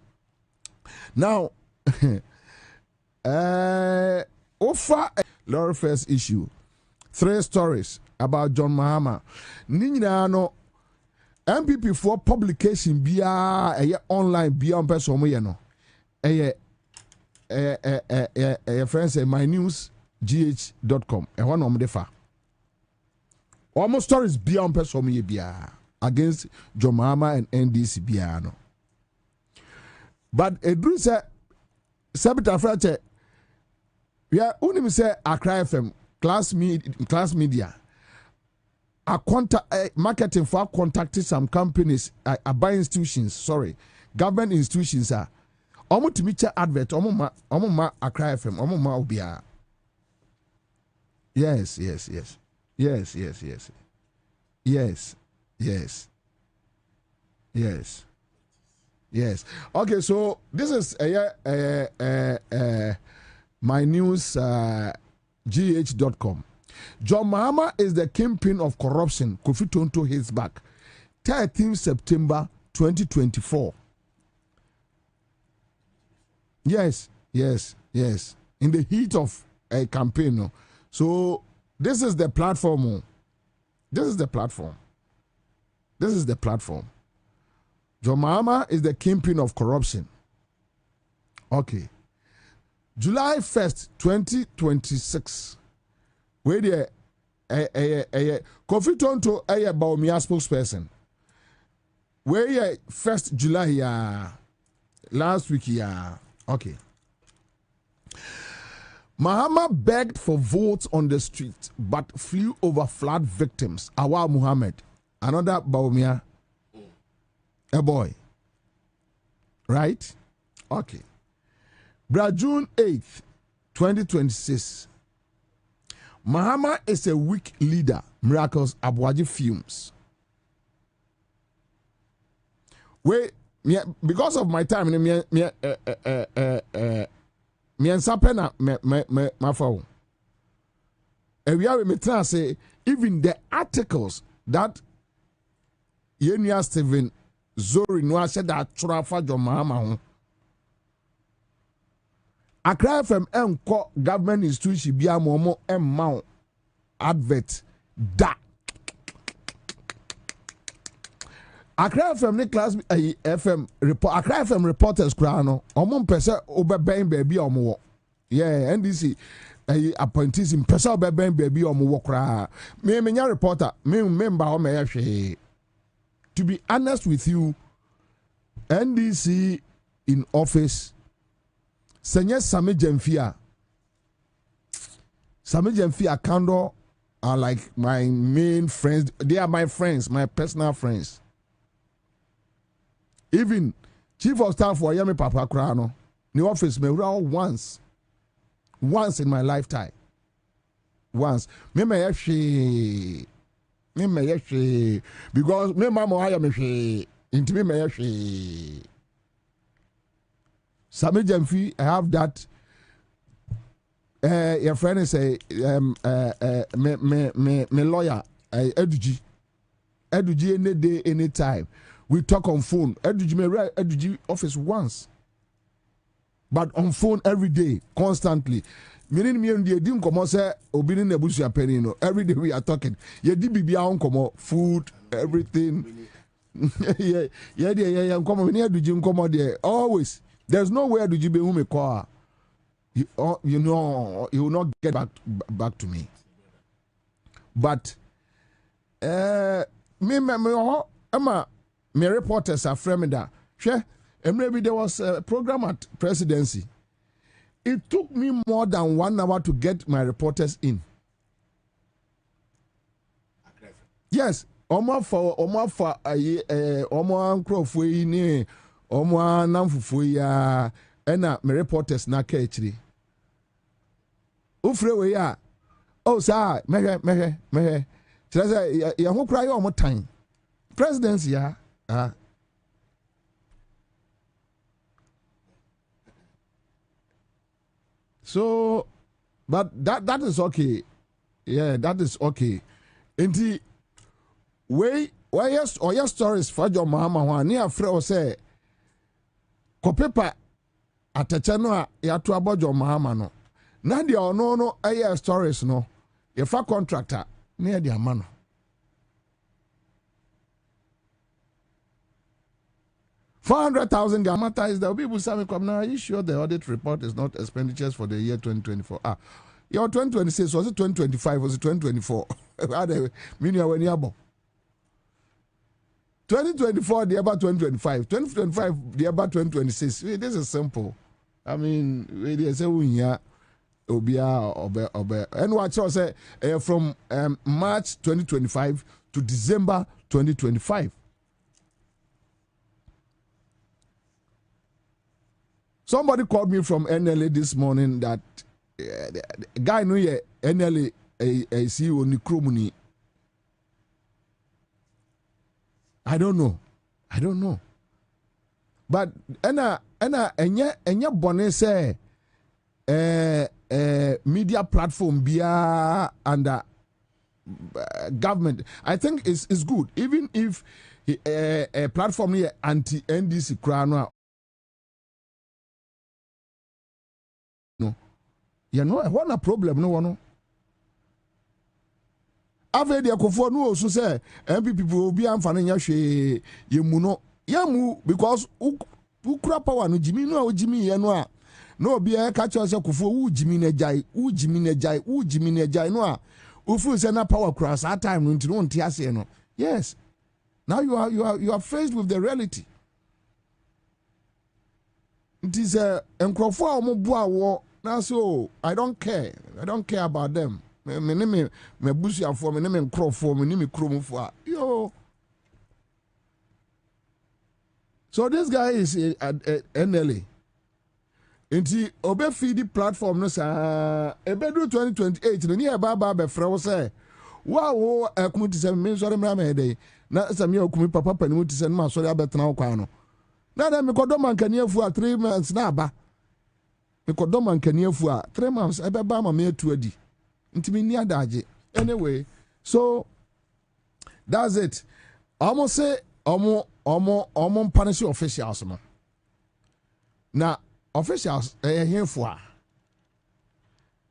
offer Laura first issue. 3 stories about John Mahama. Ninyina no MPP for publication biya online biya on person mo ye no. Friends say mynewsgh.com. One of them fa. Almost stories biya on person mo ye biya against John Mahama and NDC biya no. But Edru say Sabita Frache. Yeah, only say Accra FM, class media. I contact marketing for contacting some companies, buying institutions. Sorry, government institutions are. Omo to meet advert. Omo ma Accra FM. Omo ma ubia. Yes. Okay, so this is mynewsgh.com. John Mahama is the kingpin of corruption. Kofi Tonto hits back. 13 September 2024. Yes. In the heat of a campaign. No? So this is the platform. John Mahama is the kingpin of corruption. Okay. July 1st, 2026. Where the Kofi Tonto Baumia spokesperson. Where 1st July last week okay. Mahama begged for votes on the street but flew over flood victims. Awa Muhammad, another Baumia, a boy. Right? Okay. June 8th, 2026. Mahama is a weak leader. Miracles Abuaji Fumes. Wait, because of my time, me ensapena my phone. And we have me say even the articles that Yenya Stephen Zori no said that Trafa John Mahama. Accra FM enko government institution bia momo emma advert da. Accra FM ne class FM report Accra FM reporters kra no omo pese obeben baby omo. Yeah, NDC appointees in pese obeben baby omo kra. Me nya reporter me member o me hwe. To be honest with you, NDC in office Senye Sami Jemfia Kando are like my main friends. They are my friends, my personal friends. Even chief of staff for Yemi Papa Krano, the office me once in my lifetime. Once. Because me mama hire me into me Sami Jemfi, I have that. Your friend is a me lawyer, Eduji any day, any time. We talk on phone. Eduji office once, but on phone every day, constantly. Meaning me and the dim come say obini nebusu penino. Every day we are talking. Ye di bibia on come food, everything. yeah. Come when Eduji come there always. There's no way Eduji be who me call. You know, he will not get back to me. But me reporters are framed that. And maybe there was a program at presidency. It took me more than 1 hour to get my reporters in. Yes, Oma for Crowfui ni Oma Namfufu ya ena me reporters na kechiri. Ufrewe ya oh sir mehe Chiraza ya ho cry omo time. Presidency ya So, but that is okay. Yeah, that is okay. Inti way yes or yes stories for your mama one near Fred say Kopepa atachano ya to about your mama no. Nadia or no air stories no. If a contractor near the man. $400,000 Gamata is the people saying, "Come now, are you sure the audit report is not expenditures for the year 2024?" Your 2026 was it 2025? Was it 2024? Meaning when you 2024, the about 2025. 2025, the about 2026. This is simple. I mean, they say we here. And what I say from March 2025 to December 2025. Somebody called me from NLA this morning that the guy knew NLA a CEO Nikromuni. I don't know. But enya bonne say media platform bia under government. I think it's good. Even if a platform here anti NDC crown. You know, what a problem, no one. I've heard the Akofo no also say, MP people will be amfani yashe yemuno. Yamu because ukura power no Jimmy no Jimmy yanwa. No be a catch us Akofo u Jimmy nejai no. Ufu say na power cross that time no ntiase no. Yes. Now you are faced with the reality. It is a enkrofo a omoboa wo. Now, so I don't care. I don't care about them. Me busia for me name crop for me name chrome for yo. So this guy is at NLA. Inti obe feed platform no sa ebedu 2028 no near baba be frɛ wo sɛ wow akumuti sɛ me sɔre mra me dey na sɛ me akumi papa panimu ti sɛ no ma sɔre abetena wo kwa no na me kodo man kaniafu a 3 months na aba. Because Doman Kaniafu 3 months, Ebama me to adi. Intimi daje. Anyway, so that's it. Almost say almost punish officials. Now, officials here for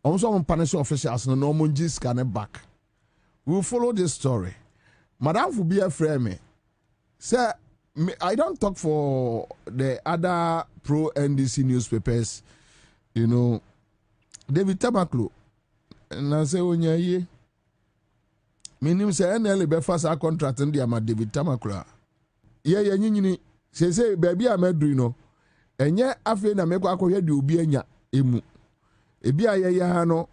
almost punish officials no monji scan back. We'll follow this story. Madam will be a frame. Sir, I don't talk for the other pro NDC newspapers. You know, David Tamaklo, and I say, when you're here, meaning say, NLA be fast our contract and the David Tamaklo. Yeah, say, baby, I'm a drino, and yet, after I make a head, you be emu. Ebia ya hano,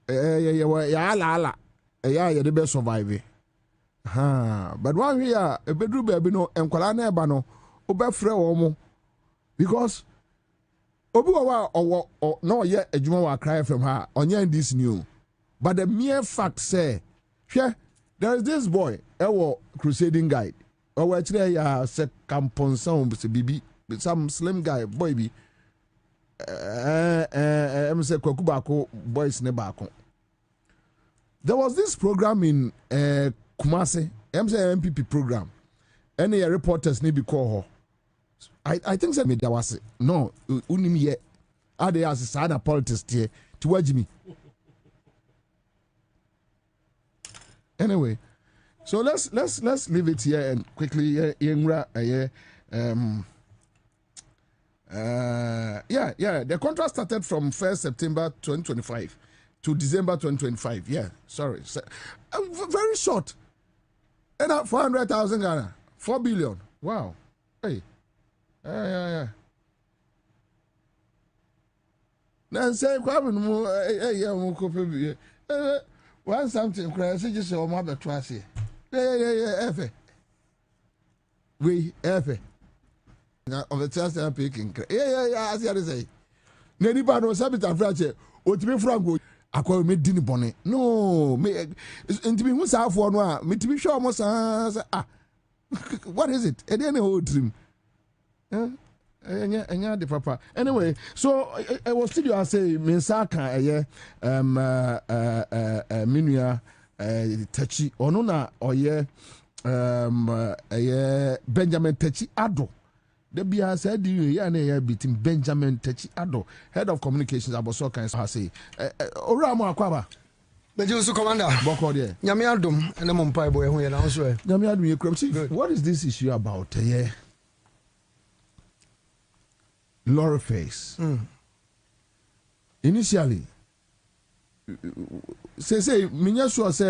ya la. ya de be survive but one here a bedroom baby no enkwala na eba no obefrɛ wo mo because obi wa no ye adwuma wa cry from her onye this new but the mere fact say hwɛ there is this boy crusading guide actually se kamponsan se bibi some slim guy boy bi say kwaku bako boys ne bako. There was this program in Kumasi, MPP program. Any reporters need be call her. I think that there was no unim ye. Are they as a side of politics here to watch me? Anyway, so let's leave it here and quickly the contract started from 1st September 2025 to December 2025. Yeah, sorry. Very short. And 400,000 Ghana. 4 billion. Wow. Hey. Yeah. Now say, one something, crazy, just your mother twice. Yeah, we, F. Of the chance I'm picking. Yeah, as I say. Nobody knows something I'm French. Or to be frank, I call me Dini Bonnet. No, me, and to be who's half one, me to be sure almost. What is it? A day old dream. And the papa. Anyway, so I was still I say, Minsaka, Minia, Tachi, Onona, or Benjamin Tachi Ado. The BR said, you beating Benjamin Tachi Ado, head of communications about so kinds of say, Oramo Aquaba. The Jews commander, Bokode, Yamiadum, and a Mumpai boy, who announced Yamiadum. What is this issue about? Laura Face. Initially, say, Minyasua said.